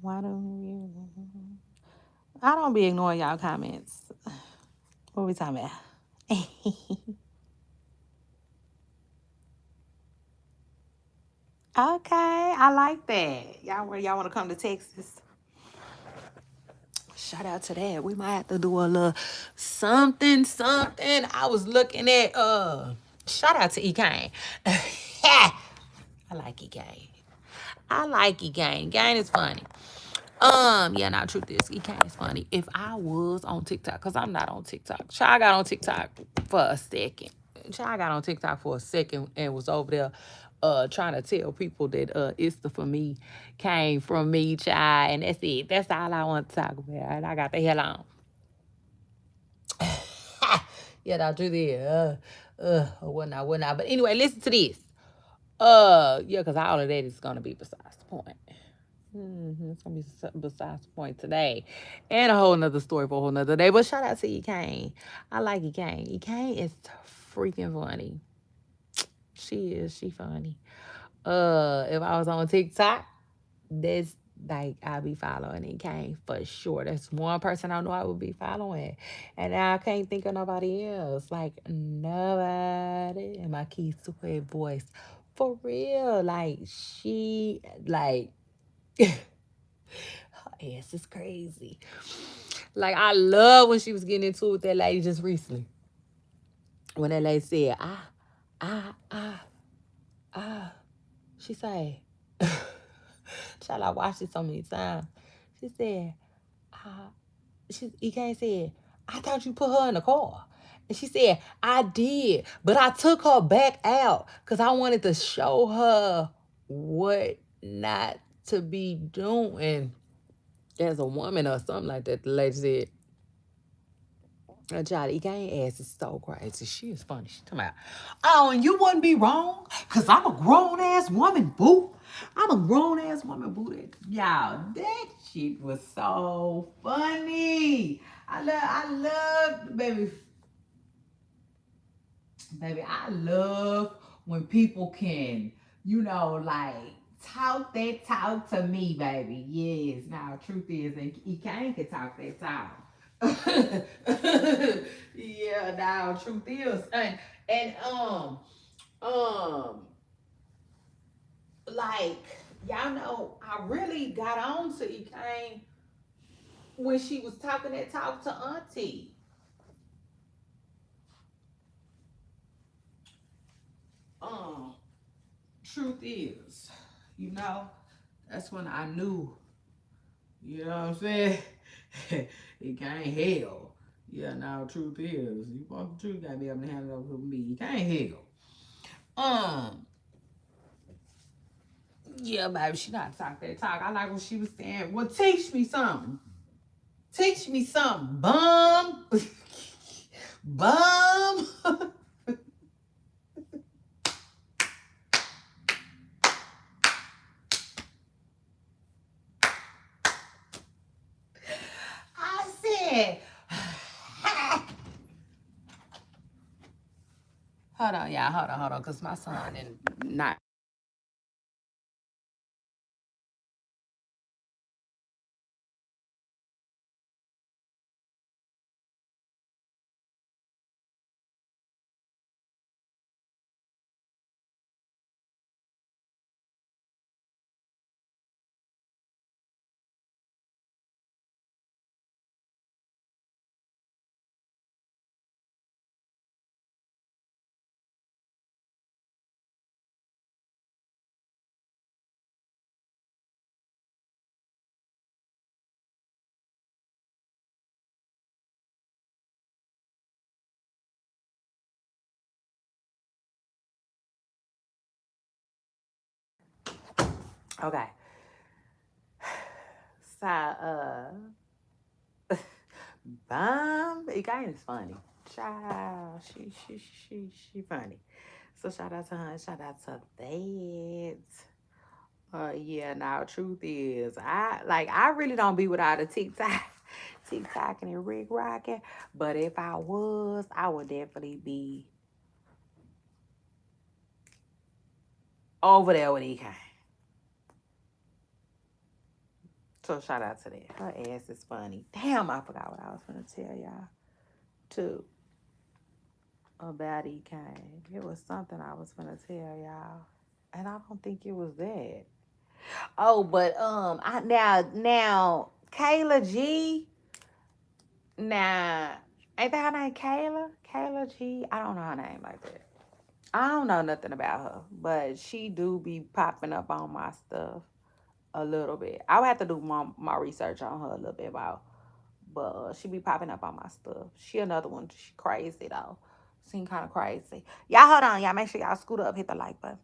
Why don't you? I don't be ignoring y'all comments. What we talking about? Okay, I like that. Y'all want to come to Texas? Shout out to that. We might have to do a little something. I was looking at shout out to E Kane. I like E Kane. I like E Kane. Kane is funny. Yeah, now truth is, E Kane is funny. If I was on TikTok, because I'm not on TikTok. Child got on TikTok for a second. Child got on TikTok for a second and was over there trying to tell people that it's the for me came from me, child, and that's it. That's all I want to talk about. And I got the hell on. Yeah, now truth is, whatnot. But anyway, listen to this. Yeah, because all of that is gonna be besides the point. It's gonna be besides the point today, and a whole nother story for a whole nother day. But shout out to E Kane. I like E Kane. E Kane is freaking funny. She funny. If I was on TikTok, that's like I'll be following E Kane for sure. That's one person I know I would be following, and I can't think of nobody else. Like nobody. And my key sweet voice, for real. Like she like. Her ass is crazy. Like I love when she was getting into it with that lady just recently. When that lady said, she said, child, I watched it so many times. She said, he can't say, I thought you put her in the car. And she said, I did, but I took her back out because I wanted to show her what not to be doing as a woman or something like that. The lady said, Johnny Gang ass is so crazy. She is funny. She talking about, oh, and you wouldn't be wrong, cause I'm a grown ass woman, boo. I'm a grown ass woman, boo. Y'all, that shit was so funny. Baby, I love when people can, like talk that talk to me, baby. Yes. Now, truth is, and he can talk that talk. Yeah. Now, truth is, and um, like y'all know, I really got on to Ekane when she was talking that talk to Auntie. Um, truth is, you know, that's when I knew. You know what I'm saying? It can't hell. Yeah, now truth is, you want the truth, you gotta be able to handle it over with me. You can't hell. Um, yeah, baby, she not talk that talk. I like what she was saying. Well, teach me something. Teach me something, bum. Bum. I said, hold on, y'all, hold on, because my son and not Okay. So, It is funny. Child, she funny. So shout out to her. Shout out to that. Yeah. Now, truth is, I really don't be without a TikTok, TikTok and rig rocking. But if I was, I would definitely be over there with EK. So shout out to that. Her ass is funny. Damn, I forgot what I was gonna tell y'all too about EK. It was something I was gonna tell y'all, and I don't think it was that. Oh, but I now Kayla G. Now, ain't that her name Kayla? Kayla G. I don't know her name like that. I don't know nothing about her, but she do be popping up on my stuff a little bit. I would have to do my research on her a little bit about, but she be popping up on my stuff. She another one. She crazy though. Seem kind of crazy. Y'all hold on. Y'all make sure y'all scoot up, hit the like button.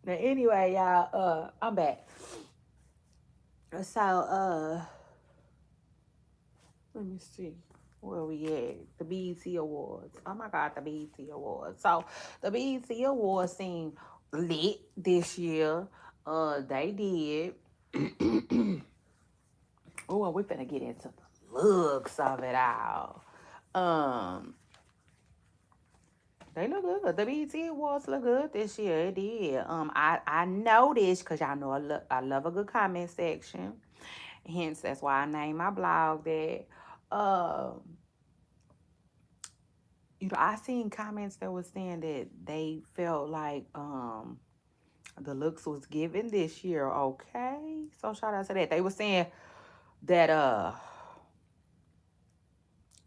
Now, anyway, y'all, I'm back. So, let me see where we at. The BET Awards. Oh my God, the BET Awards. So, the BET Awards seem lit this year. They did. Oh, and we finna get into the looks of it all. Um, they look good. The BET Awards look good this year. It did. I noticed because y'all know I love a good comment section. Hence, that's why I named my blog that. Um, I seen comments that was saying that they felt like the looks was given this year. Okay, so shout out to that. They were saying that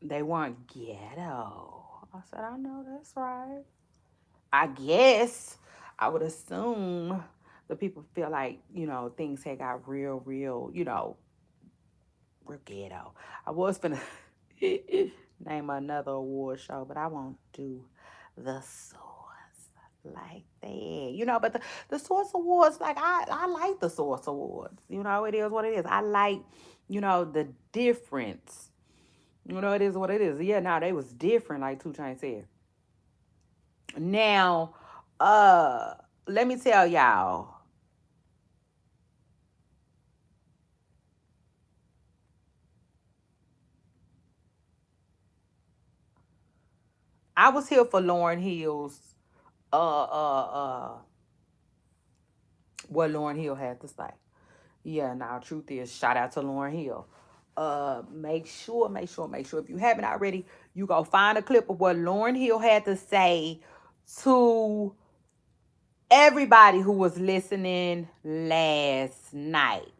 they weren't ghetto. I said, I know that's right. I guess I would assume the people feel like, things had got real, real ghetto. I was gonna name another award show, but I won't do the source. like that. But the Source Awards, like I like the Source Awards. It is what it is. I like, the difference. It is what it is. Yeah, now they was different, like Two Chainz said. Now, uh, let me tell y'all. I was here for Lauren Hill's what Lauren Hill had to say. Yeah, now truth is, shout out to Lauren Hill. Make sure if you haven't already, you go find a clip of what Lauren Hill had to say to everybody who was listening last night.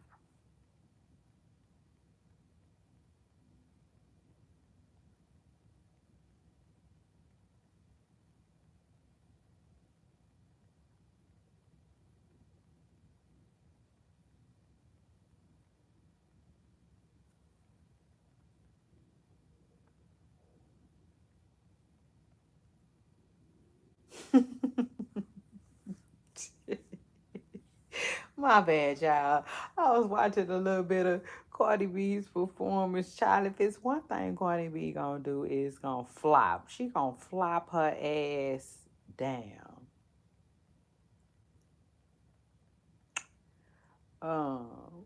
My bad, y'all. I was watching a little bit of Cardi B's performance. Child, if it's one thing Cardi B gonna do is gonna flop. She gonna flop her ass down. Um,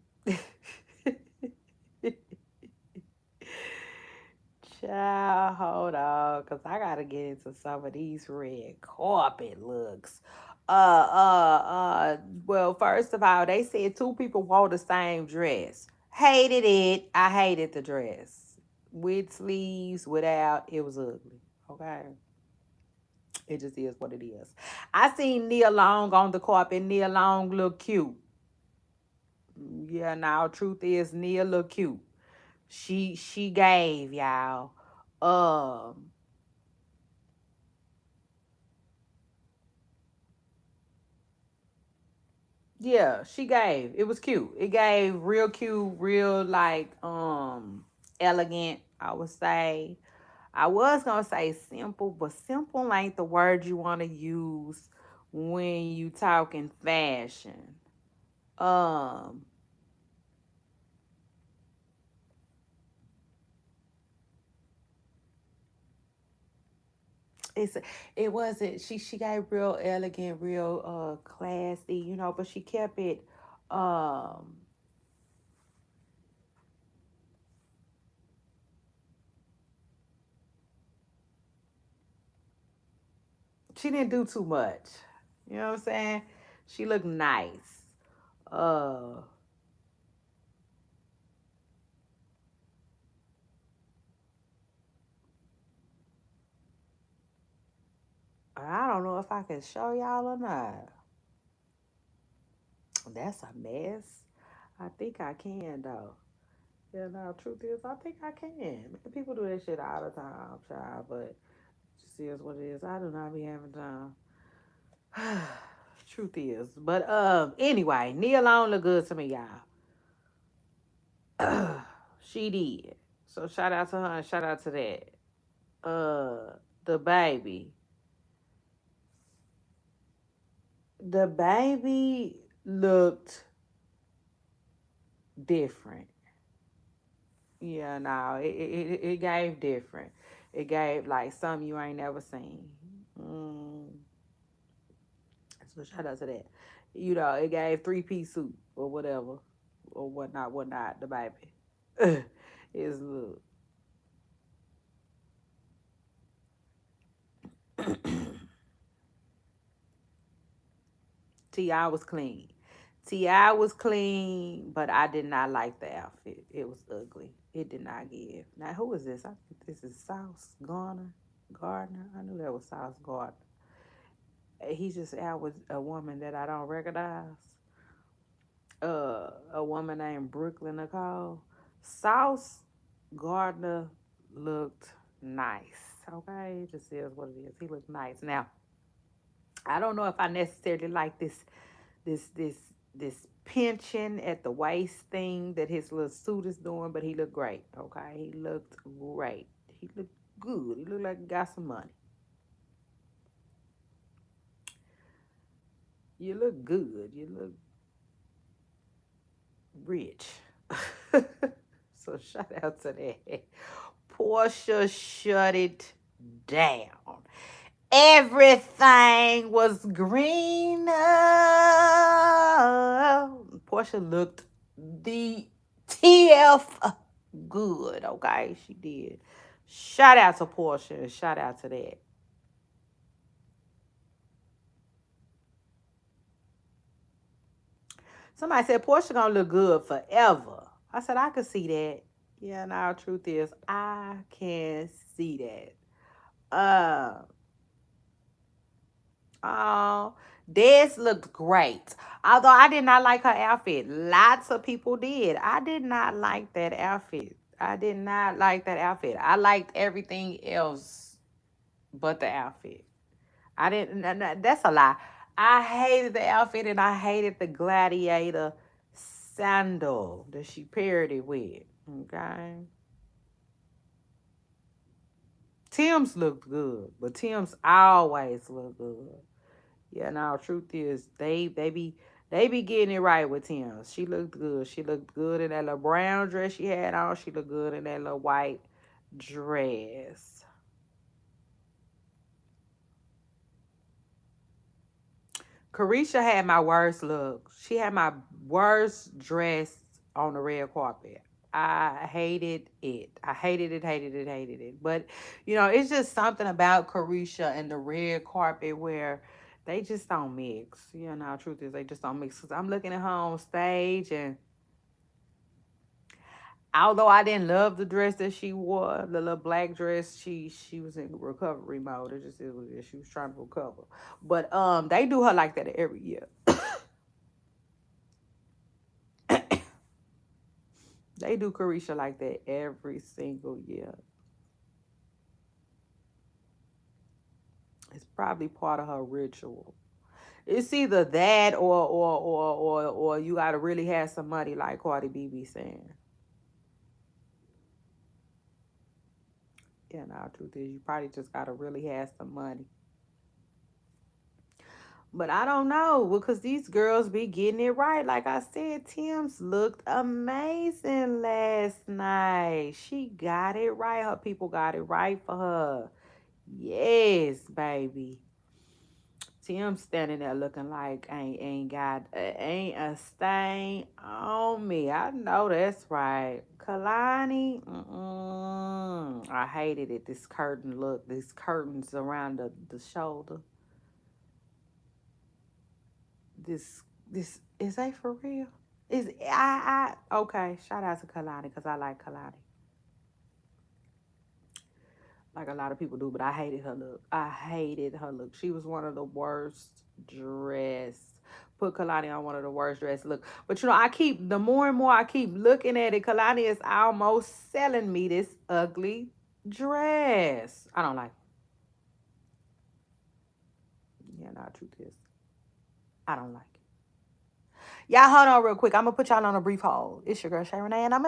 Child, hold on, cause I gotta get into some of these red carpet looks. Well, first of all, they said two people wore the same dress. Hated it. I hated the dress. With sleeves, without, it was ugly. Okay. It just is what it is. I seen Nia Long on the carpet. Nia Long look cute. Yeah, now truth is Nia look cute. She gave y'all. Um, yeah, she gave. It was cute. It gave real cute, real like elegant, I would say. I was gonna say simple, but simple ain't the word you wanna use when you talking fashion. Um it's it wasn't she got real elegant, real classy, but she kept it um she didn't do too much. You know what I'm saying? She looked nice. Uh I don't know if I can show y'all or not. That's a mess. I think I can though. Yeah, no, truth is, I think I can. Man, people do that shit all the time, child, but it just is what it is. I do not be having time. Truth is. But anyway, Nia Long look good to me, y'all. She did. So shout out to her and shout out to that. The baby. The baby looked different. Yeah, no, it gave different. It gave like something you ain't never seen. Mm, so shout out to that. It gave three-piece suit or whatever, or whatnot. The baby is look. Ti was clean. Ti was clean, but I did not like the outfit. It was ugly. It did not give. Now who is this? I think this is Sauce Garner. Gardner. I knew that was Sauce Gardner. He's just out with a woman that I don't recognize. A woman named Brooklyn Nicole. Sauce Gardner looked nice. Okay, it just is what it is. He looked nice. Now, I don't know if I necessarily like this this this pinching at the waist thing that his little suit is doing, but he looked great. Okay, he looked great. He looked good. He looked like he got some money. You look good. You look rich. So shout out to that. Portia shut it down. Everything was green. Portia looked the TF good, okay? She did. Shout out to Portia. Shout out to that. Somebody said Portia gonna look good forever. I said I could see that. Yeah, now truth is I can see that. Oh, Des looked great. Although I did not like her outfit. Lots of people did. I did not like that outfit. I did not like that outfit. I liked everything else but the outfit. I didn't. That's a lie. I hated the outfit and I hated the gladiator sandal that she paired it with. Okay. Tim's looked good, but Tim's always look good. Yeah, now truth is they be getting it right with Tim. She looked good. She looked good in that little brown dress she had on. She looked good in that little white dress. Carisha had my worst look. She had my worst dress on the red carpet. I hated it. I hated it, hated it, hated it. But, it's just something about Carisha and the red carpet where they just don't mix. Truth is, they just don't mix. Because I'm looking at her on stage, and although I didn't love the dress that she wore, the little black dress, she was in recovery mode. It was she was trying to recover. But they do her like that every year. They do Carisha like that every single year. It's probably part of her ritual. It's either that or you gotta really have some money like Cardi B be saying. Yeah, now truth is you probably just gotta really have some money. But I don't know because these girls be getting it right. Like I said, Tim's looked amazing last night. She got it right. Her people got it right for her. Yes, baby. Tim standing there looking like ain't a stain on me. I know that's right. Kalani, I hated it. This curtain look, these curtains around the shoulder. This is they for real? Is I okay? Shout out to Kalani because I like Kalani like a lot of people do, but I hated her look. I hated her look. She was one of the worst dressed. Put Kalani on one of the worst dressed look. But the more and more I keep looking at it, Kalani is almost selling me this ugly dress. I don't like it. Yeah, no, truth is, I don't like it. Y'all hold on real quick. I'm gonna put y'all on a brief hold. It's your girl Shay Renee, and I'm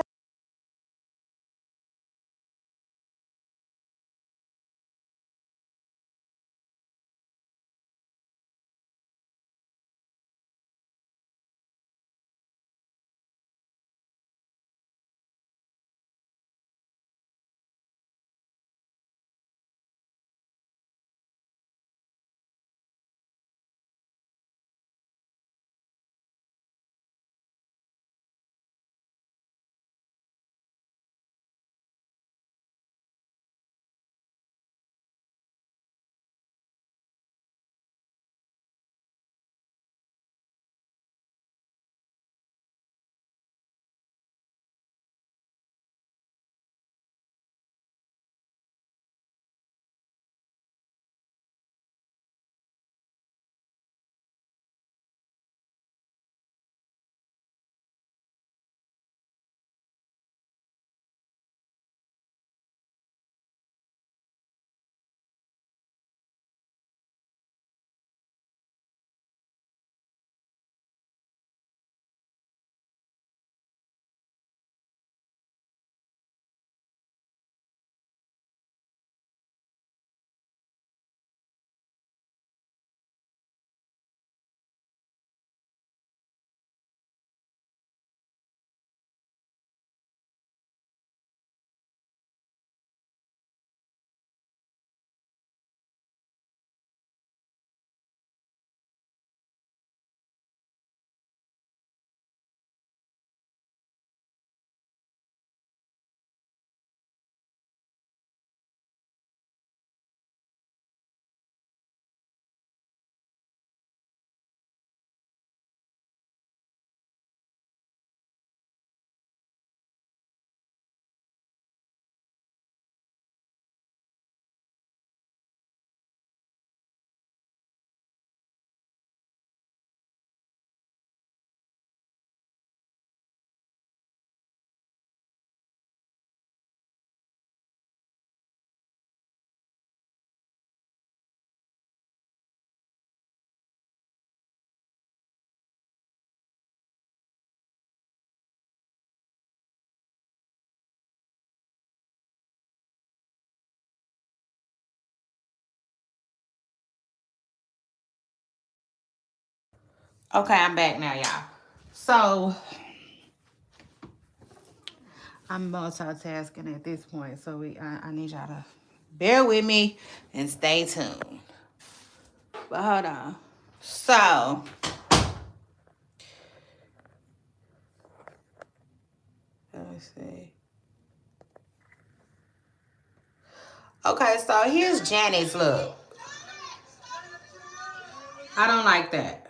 Okay, I'm back now, y'all. So I'm multitasking at this point, so I need y'all to bear with me and stay tuned. But hold on. So let me see. Okay, so here's Janet's look. I don't like that.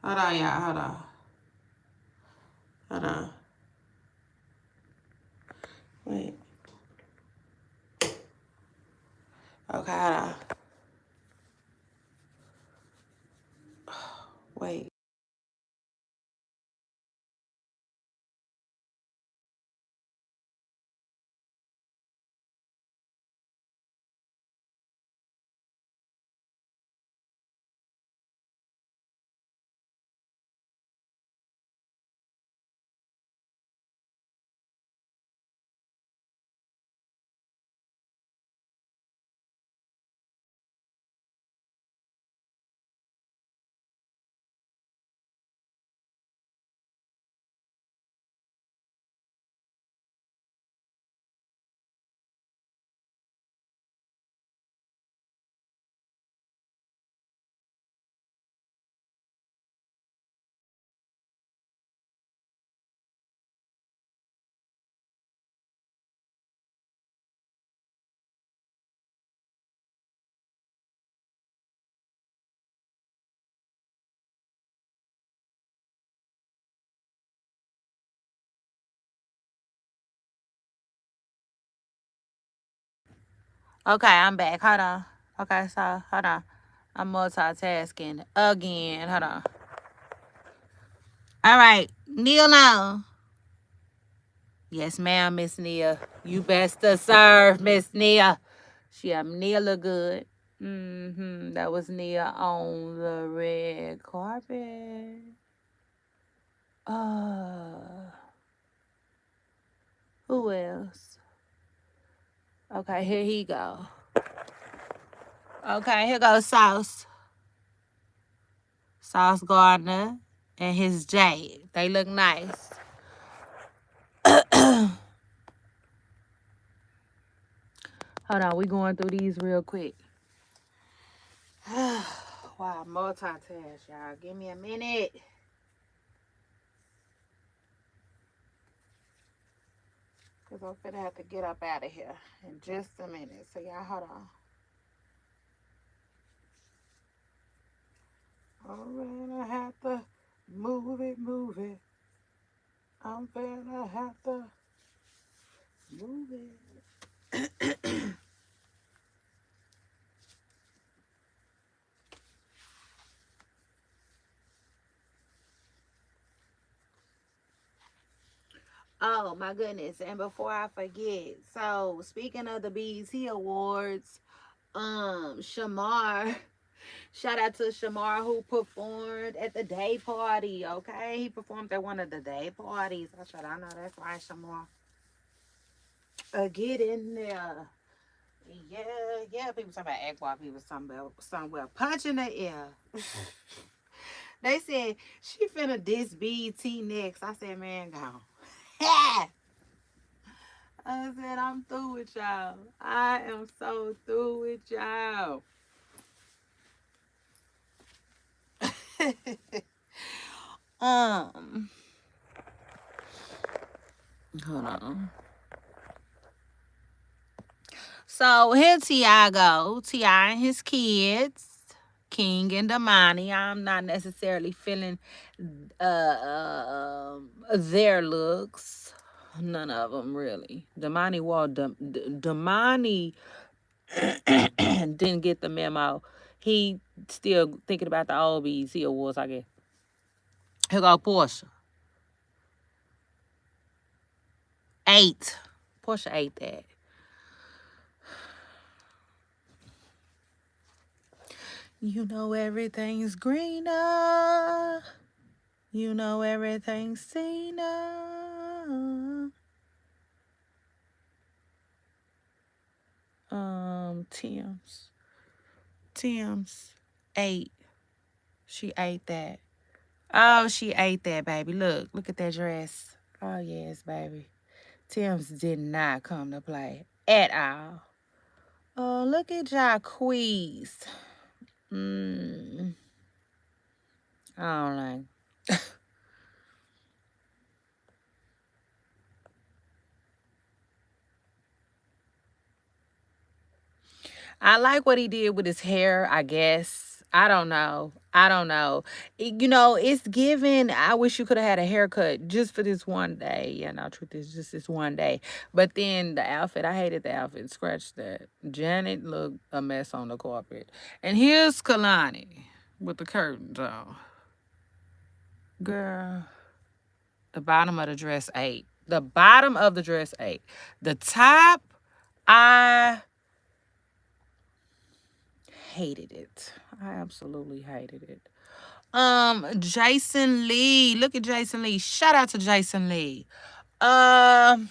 Hold on, y'all. Hold on. Hold on. Wait. Okay, hold on. Wait. Okay, I'm back. Hold on. Okay, so hold on. I'm multitasking again. Hold on. All right, kneel now. Yes, ma'am, Miss Nia. You best to serve, Miss Nia. She am Nia look good. That was Nia on the red carpet. Who else? Okay, here he go. Okay, here goes Sauce. Sauce Gardner and his Jade. They look nice. Hold on, we going through these real quick. Wow, multitask, y'all. Give me a minute. Because I'm finna have to get up out of here in just a minute. So y'all hold on. I'm gonna have to move it, move it. I'm gonna have to move it. Oh my goodness. And before I forget, so speaking of the BET Awards, Shamar, shout out to Shamar who performed at the day party, okay? He performed at one of the day parties. I know that's right, Shamar. Get in there. Yeah, people talking about act while people somewhere punching the air. They said she finna diss BT next. I said, man, go. I said, I'm through with y'all. I am so through with y'all. um, Hold on. So here T.I. go. T.I. and his kids, King and Damani. I'm not necessarily feeling their looks. None of them really. Damani Damani didn't get the memo. He still thinking about the old BET Awards, I guess. Here go Portia. 8. Portia ate that. You know everything's greener. You know everything's seener. Tim's 8. She ate that. Oh, she ate that, baby. Look at that dress. Oh, yes, baby. Tim's did not come to play at all. Oh, look at Jacquees. Mm, I don't like. I like what he did with his hair, I guess. I don't know. I don't know. It's given. I wish you could have had a haircut just for this one day. Yeah, no, truth is just this one day. But then the outfit, I hated the outfit. Scratch that. Janet looked a mess on the carpet. And here's Kalani with the curtains on. Girl, the bottom of the dress ate. The bottom of the dress ate. The top, I hated it. I absolutely hated it. Jason Lee. Look at Jason Lee. Shout out to Jason Lee. Um,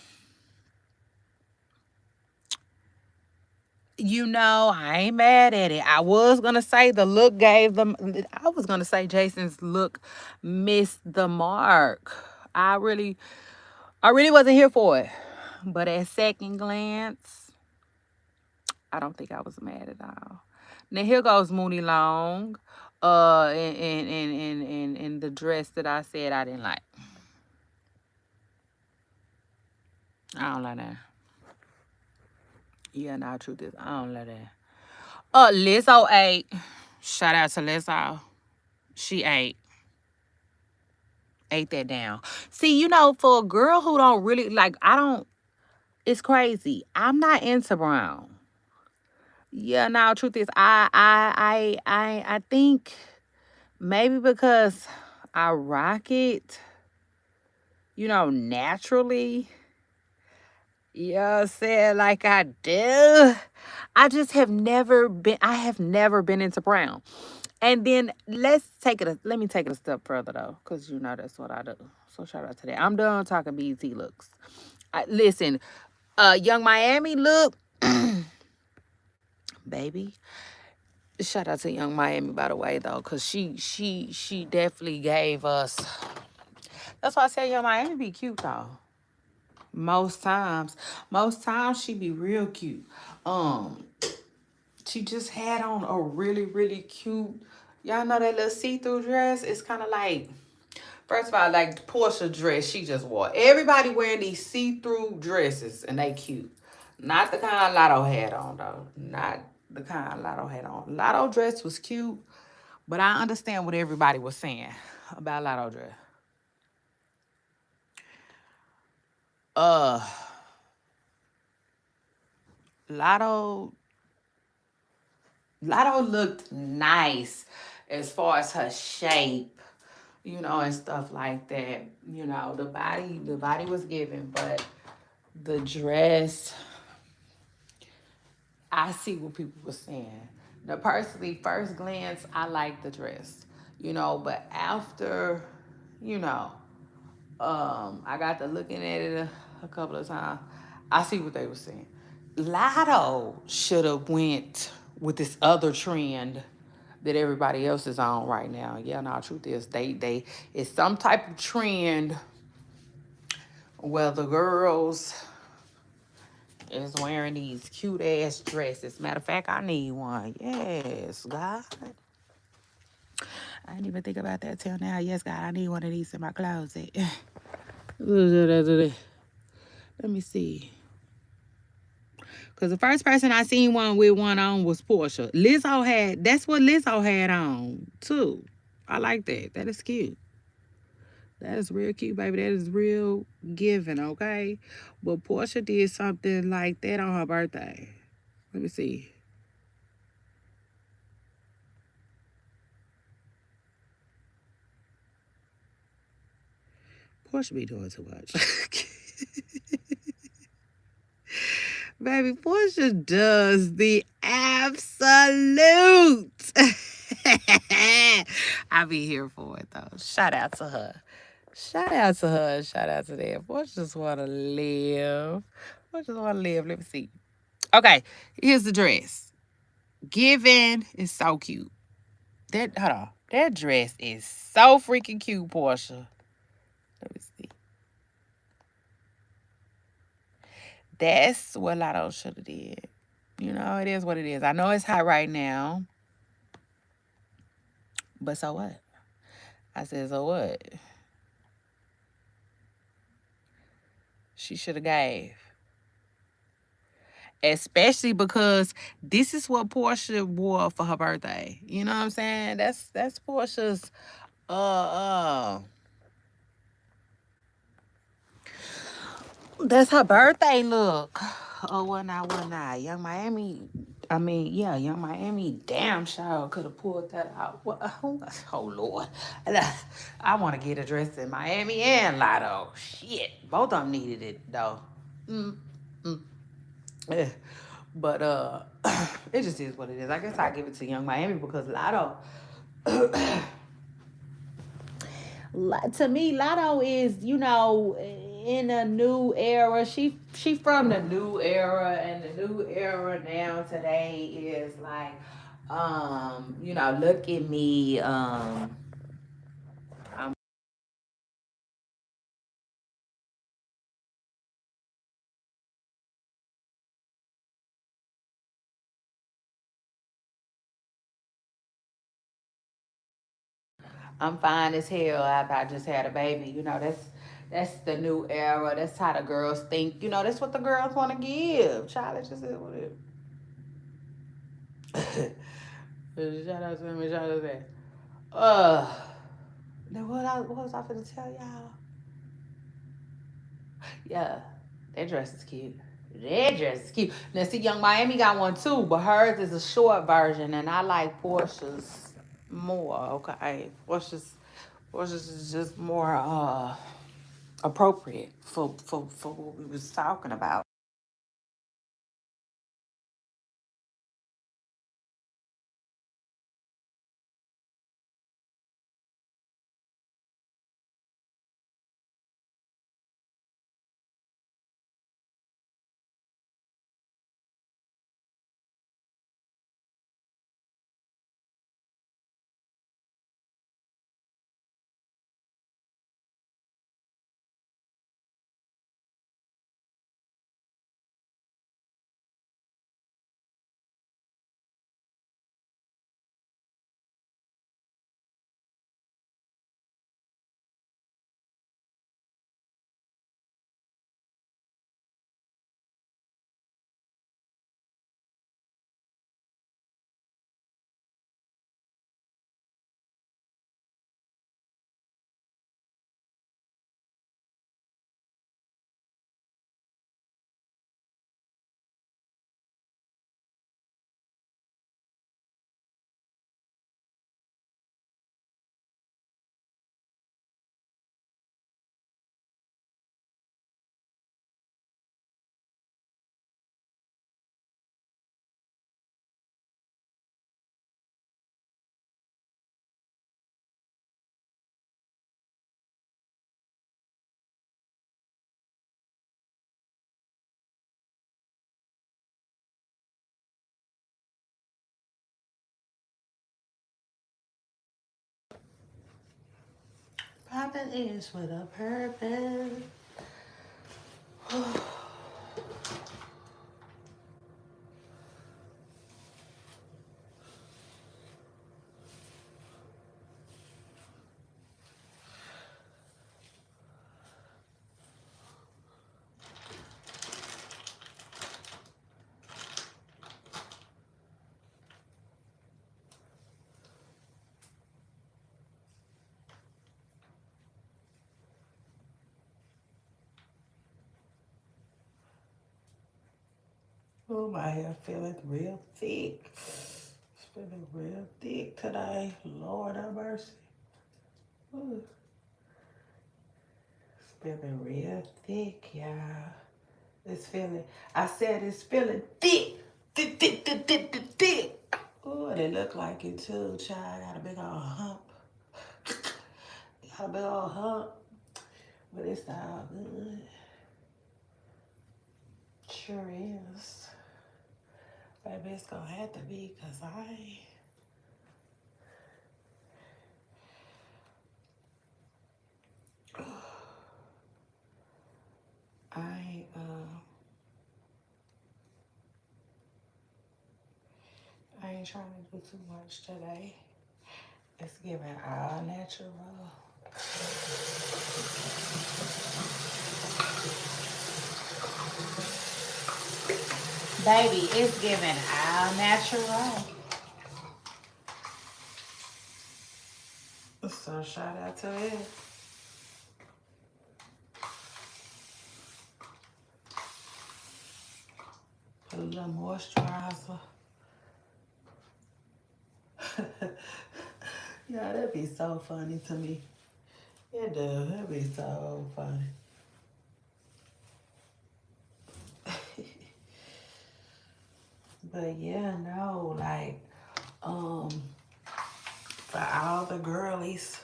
I ain't mad at it. I was gonna say the look gave them. I was gonna say Jason's look missed the mark. I really wasn't here for it. But at second glance, I don't think I was mad at all. Now here goes Mooney Long. In the dress that I said I didn't like. I don't like that. Yeah, no, truth is, I don't like that. Lizzo ate. Shout out to Lizzo. She ate that down. See, for a girl who don't really like, I don't. It's crazy. I'm not into brown. Yeah, no, truth is, I think maybe because I rock it, naturally. Yeah, said like I do. I have never been into brown. And then let me take it a step further though, because that's what I do. So shout out to that. I'm done talking BET looks. Listen, Young Miami look, baby. Shout out to Young Miami by the way though, because she definitely gave us. That's why I say Young Miami be cute though. Most times. Most times she be real cute. Um, she just had on a really, really cute, y'all know that little see-through dress? It's kind of like, first of all, like the Portia dress she just wore. Everybody wearing these see-through dresses and they cute. Not the kind Lotto had on though. Not the kind Lotto had on. Lotto dress was cute, but I understand what everybody was saying about Lotto dress. Uh, Lotto Lotto looked nice as far as her shape, and stuff like that. The body was given, but the dress, I see what people were saying. Now, personally, first glance, I like the dress, but after, you know, I got to looking at it a couple of times. I see what they were saying. Lotto should have went with this other trend that everybody else is on right now. Yeah, no, truth is they it's some type of trend where the girls is wearing these cute ass dresses. Matter of fact, I need one. Yes, God. I didn't even think about that till now. Yes, God, I need one of these in my closet. Let me see. Because the first person I seen one with one on was Portia. That's what Lizzo had on, too. I like that. That is cute. That is real cute, baby. That is real giving, okay? But Portia did something like that on her birthday. Let me see. Portia be doing too much. Baby, Portia does the absolute. I be here for it though. Shout out to her. Shout out to her. Shout out to them. Portia just wanna live. Portia just wanna live. Let me see. Okay, here's the dress. Given is so cute. Hold on. That dress is so freaking cute, Portia. Let me see. That's what Lotto should have did. You know, it is what it is. I know it's hot right now, but so what? I said, so what? She should have gave. Especially because this is what Portia wore for her birthday. You know what I'm saying? That's Portia's uh that's her birthday look. Oh, what not? Young Miami. I mean, yeah, Young Miami damn sure could have pulled that out. What, oh, Lord. I want to get a dress in Miami and Lotto. Shit. Both of them needed it, though. Mm, mm. Eh. But it just is what it is. I guess I give it to Young Miami because Lotto to me, Lotto is, in a new era. She from the new era, and the new era now today is like, look at me. I'm fine as hell after I just had a baby. That's the new era. That's how the girls think. That's what the girls want to give. Child, it just is what it is. Shout out to me. Shout out to that. Uh, now what was I finna tell y'all? Yeah, that dress is cute. That dress is cute. Now, see, Young Miami got one too, but hers is a short version, and I like Portia's more. Okay, Portia's is just more appropriate for what we was talking about. Popping is with a purpose. Oh, my hair feeling real thick. It's feeling real thick today. Lord have mercy. Ooh. It's feeling real thick, y'all. It's feeling, I said it's feeling thick. Thick, thick, thick, thick, thick, thick. Oh, and it look like it too, child. Got a big old hump. Got a big old hump. But it's all good. Sure is. Baby, it's gonna have to be because ain't trying to do too much today. It's giving all natural. Baby, it's giving all natural. So shout out to it. Put a little moisturizer. Yeah, that'd be so funny to me. It does. That'd be so funny. But yeah, no, like, for all the girlies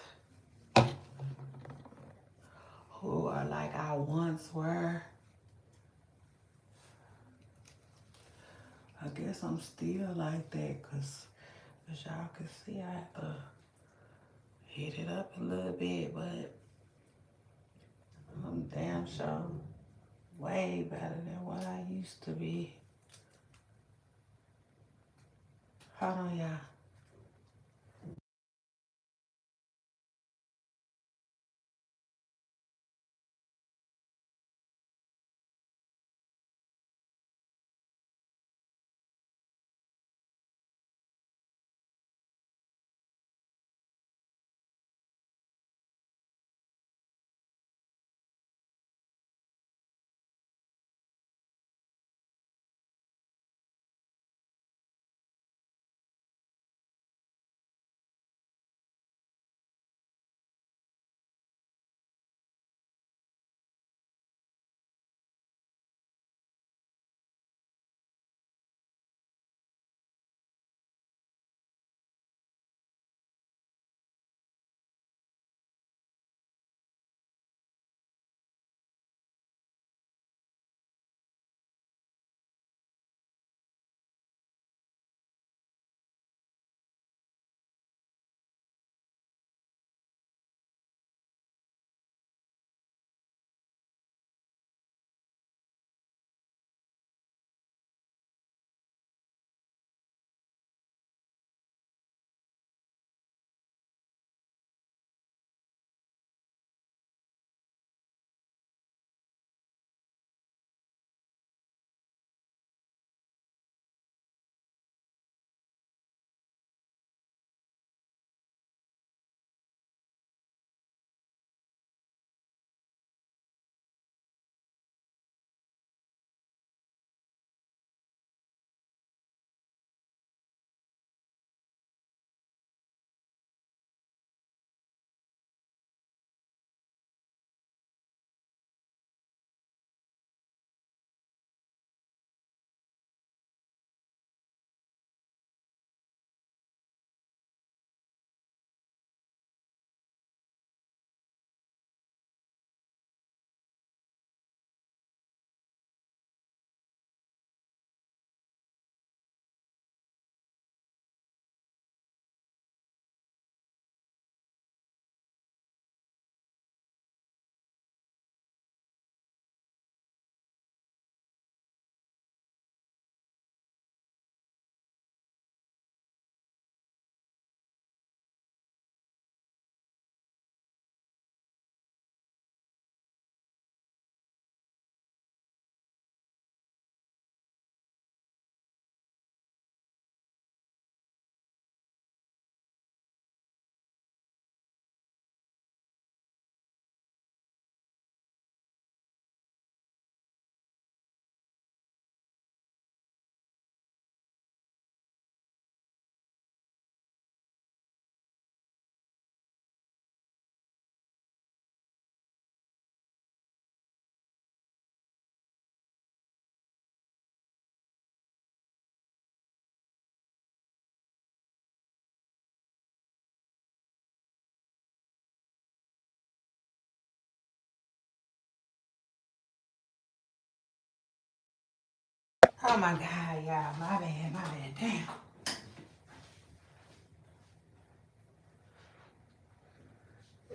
who are like I once were, I guess I'm still like that, cause as y'all can see, I have to hit it up a little bit, but I'm damn sure way better than what I used to be. Hold on, y'all. Oh my God, y'all. My bad, my bad. Damn.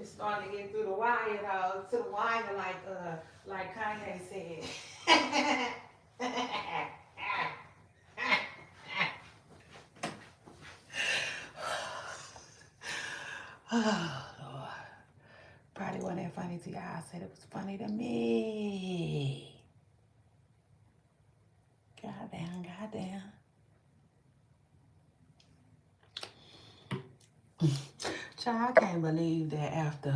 It's starting to get through the wire, though. To the wire, like Kanye said. Lord. Probably wasn't that funny to y'all. I said it was funny to me. Goddamn, goddamn. Child, I can't believe that after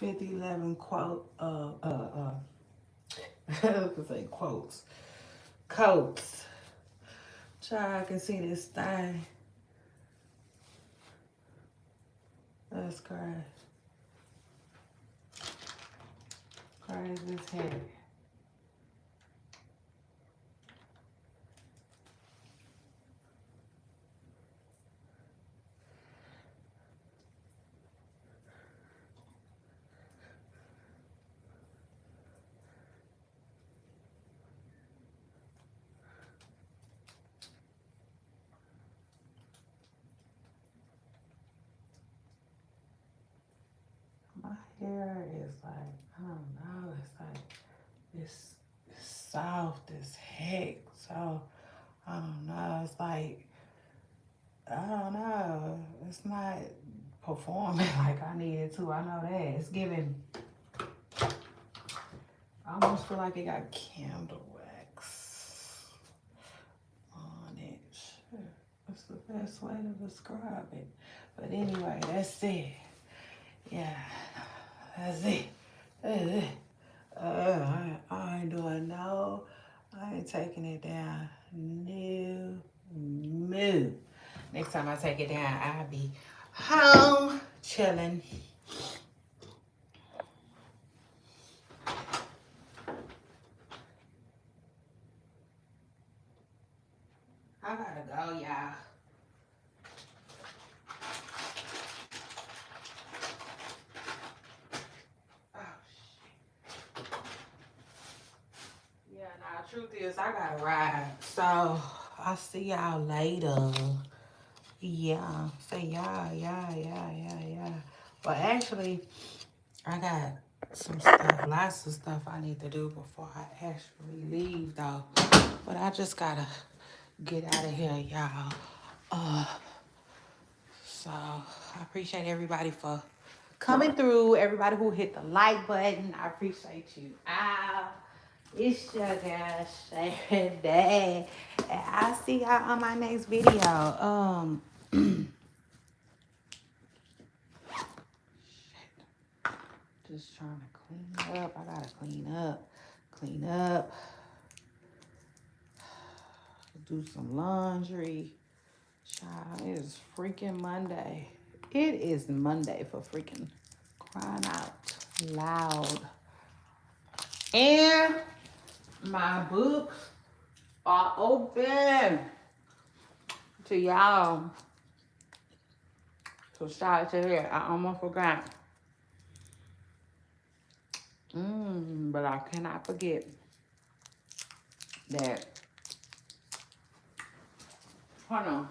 5011 quote, I was gonna say quotes, coats. Child, I can see this thing. That's crazy. Crazy as heck. My hair is like, I don't know, it's like, it's soft as heck. So, I don't know, it's like, I don't know, it's not performing like I needed to. I know that. It's giving, I almost feel like it got candle wax on it. Shit, what's the best way to describe it? But anyway, that's it. Yeah, that's it. That's it. I ain't doing no, I ain't taking it down. No, moo. Next time I take it down, I'll be home chilling. I gotta go, y'all. Oh, yeah, nah, truth is, I gotta ride. So, I'll see y'all later. Yeah, say yeah. But actually, I got some stuff, lots of stuff I need to do before I actually leave, though. But I just gotta get out of here, y'all. So I appreciate everybody for coming through. Everybody who hit the like button, I appreciate you. It's your girl Saturday, and I'll see y'all on my next video. Just trying to clean up. I gotta clean up, do some laundry. Child, it is freaking Monday. It is Monday for freaking crying out loud. And my books are open to y'all. So shout out to here. I almost forgot. But I cannot forget that. Hold on.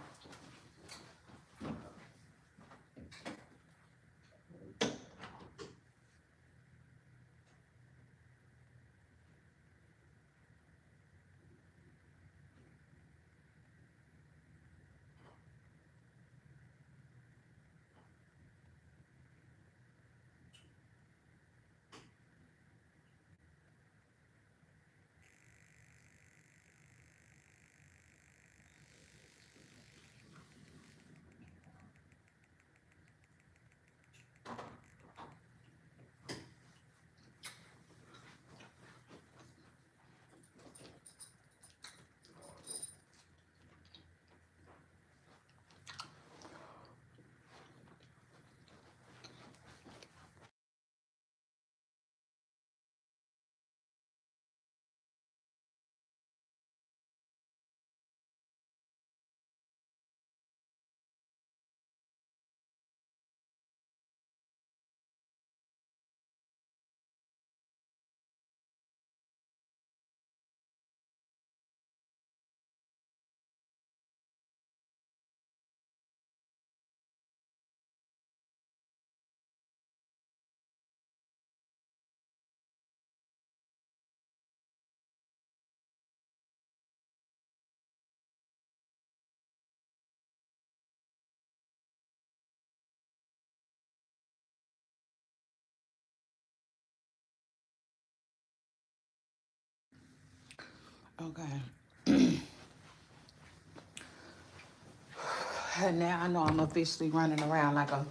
Okay. And now I know I'm officially running around like a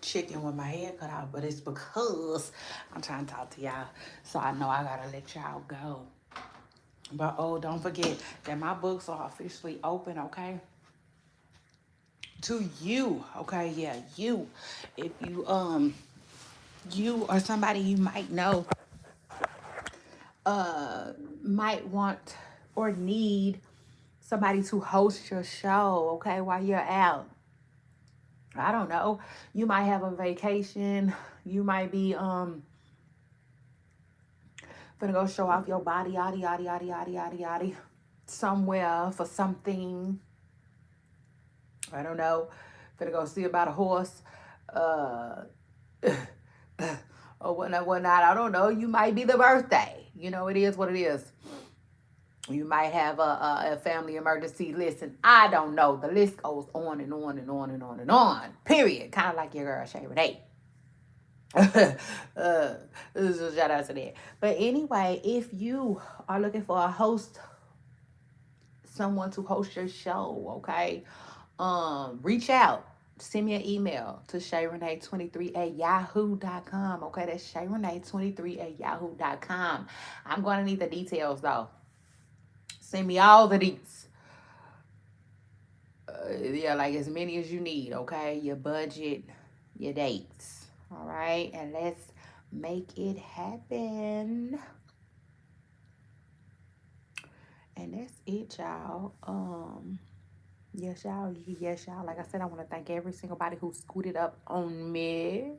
chicken with my head cut off, but it's because I'm trying to talk to y'all. So I know I gotta let y'all go. But oh, don't forget that my books are officially open, okay? To you, okay? Yeah, you. If you or somebody you might know uh might want or need somebody to host your show, okay, while you're out. I don't know. You might have a vacation. You might be gonna go show off your body, yada yada yada yada yada yada, somewhere for something. I don't know. Gonna go see about a horse, uh, or whatnot, whatnot. I don't know. You might be the birthday. You know, it is what it is. You might have a family emergency. Listen, I don't know. The list goes on and on and on and on and on. Period. Kind of like your girl Shay Renee. uh, so shout out to that. But anyway, if you are looking for a host, someone to host your show, okay, reach out. Send me an email to ShayRenee23 at yahoo.com. Okay, that's ShayRenee23 at yahoo.com. I'm going to need the details though. Send me all the deets. Yeah, like as many as you need, okay? Your budget, your dates. All right, and let's make it happen. And that's it, y'all. Yes, y'all. Yes, y'all. Like I said, I want to thank every single body who scooted up on me.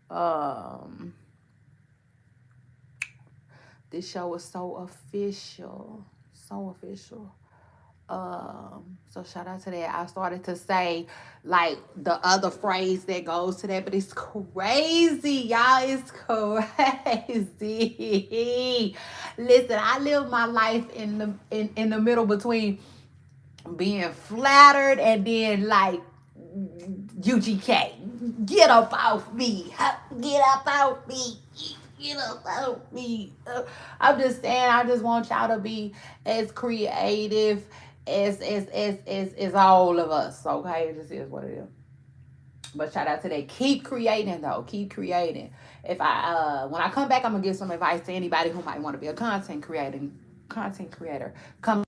Um, this show was so official, so official. So shout out to that. I started to say like the other phrase that goes to that, but it's crazy, y'all. It's crazy. Listen, I live my life in the middle between being flattered and then like UGK. Get up off me. Get up off me. Get up off me. I'm just saying, I just want y'all to be as creative as all of us. Okay, it just is what it is. But shout out to that. Keep creating though. Keep creating. If I when I come back, I'm gonna give some advice to anybody who might want to be a content creator. Come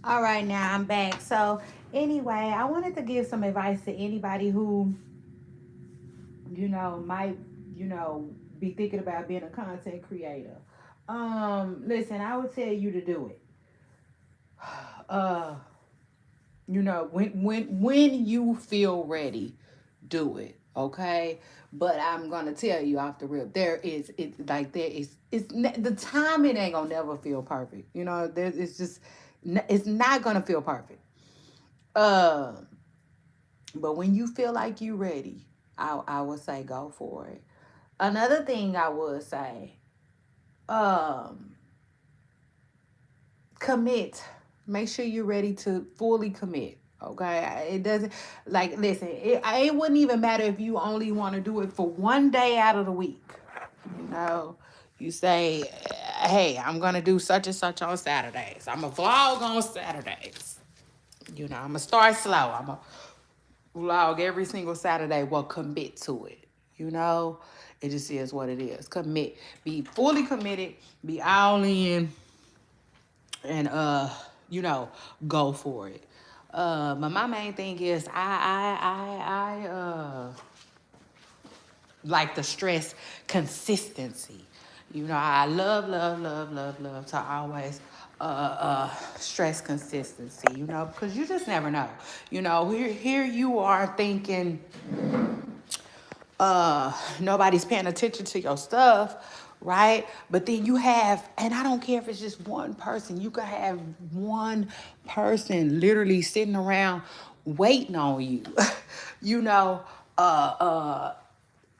All right, now I'm back. So, anyway, I wanted to give some advice to anybody who, might, you know, be thinking about being a content creator. Listen, I would tell you to do it. Uh, when you feel ready, do it. Okay. But I'm gonna tell you off the rip, the timing ain't gonna never feel perfect. It's just it's not gonna feel perfect. Uh, but when you feel like you ready, I would say go for it. Another thing I would say, um, commit. Make sure you're ready to fully commit. Okay, it doesn't like listen. It wouldn't even matter if you only want to do it for one day out of the week. You know, you say, "Hey, I'm gonna do such and such on Saturdays. I'm a vlog on Saturdays. I'm gonna start slow. I'm gonna vlog every single Saturday." Well, commit to it. You know, it just is what it is. Commit. Be fully committed. Be all in and you know go for it. But my main thing is I like the stress consistency. I love to always stress consistency, because you just never know. Here you are thinking nobody's paying attention to your stuff, right? But then you have, and I don't care if it's just one person, you could have one person literally sitting around waiting on you, you know, uh, uh,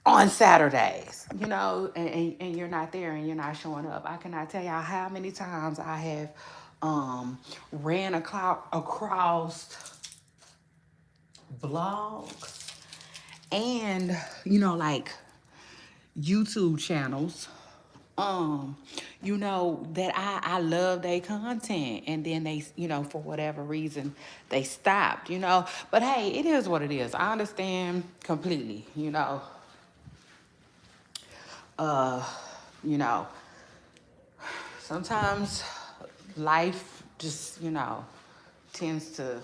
on Saturdays, and you're not there and you're not showing up. I cannot tell y'all how many times I have ran across vlogs and, like YouTube channels, that I love their content, and then they, for whatever reason they stopped, but hey, it is what it is. I understand completely. uh you know Sometimes life just, tends to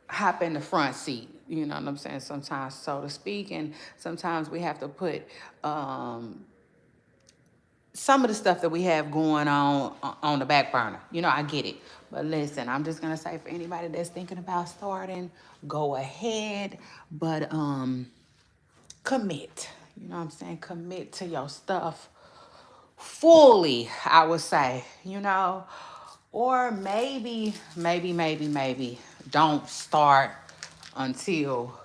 hop in the front seat, you know what I'm saying, sometimes, so to speak, and sometimes we have to put some of the stuff that we have going on the back burner. I get it. But listen, I'm just gonna say, for anybody that's thinking about starting, go ahead. But commit. You know what I'm saying? Commit to your stuff fully, I would say, Or maybe don't start until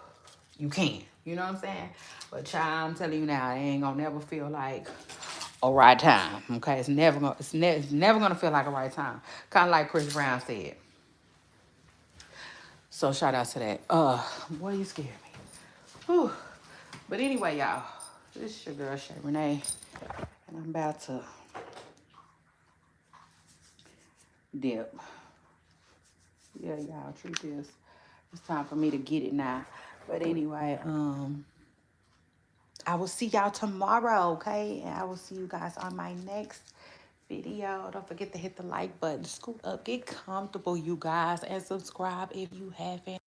you can. You know what I'm saying? But child, I'm telling you now, it ain't gonna never feel like a right time. Okay, it's never gonna feel like a right time. Kind of like Chris Brown said. So shout out to that. Boy, you scared me. Whew. But anyway, y'all, this is your girl Shay Renee, and I'm about to dip. Yeah, y'all, treat this. It's time for me to get it now. But anyway, I will see y'all tomorrow, okay? And I will see you guys on my next video. Don't forget to hit the like button. Scoot up, get comfortable, you guys, and subscribe if you haven't.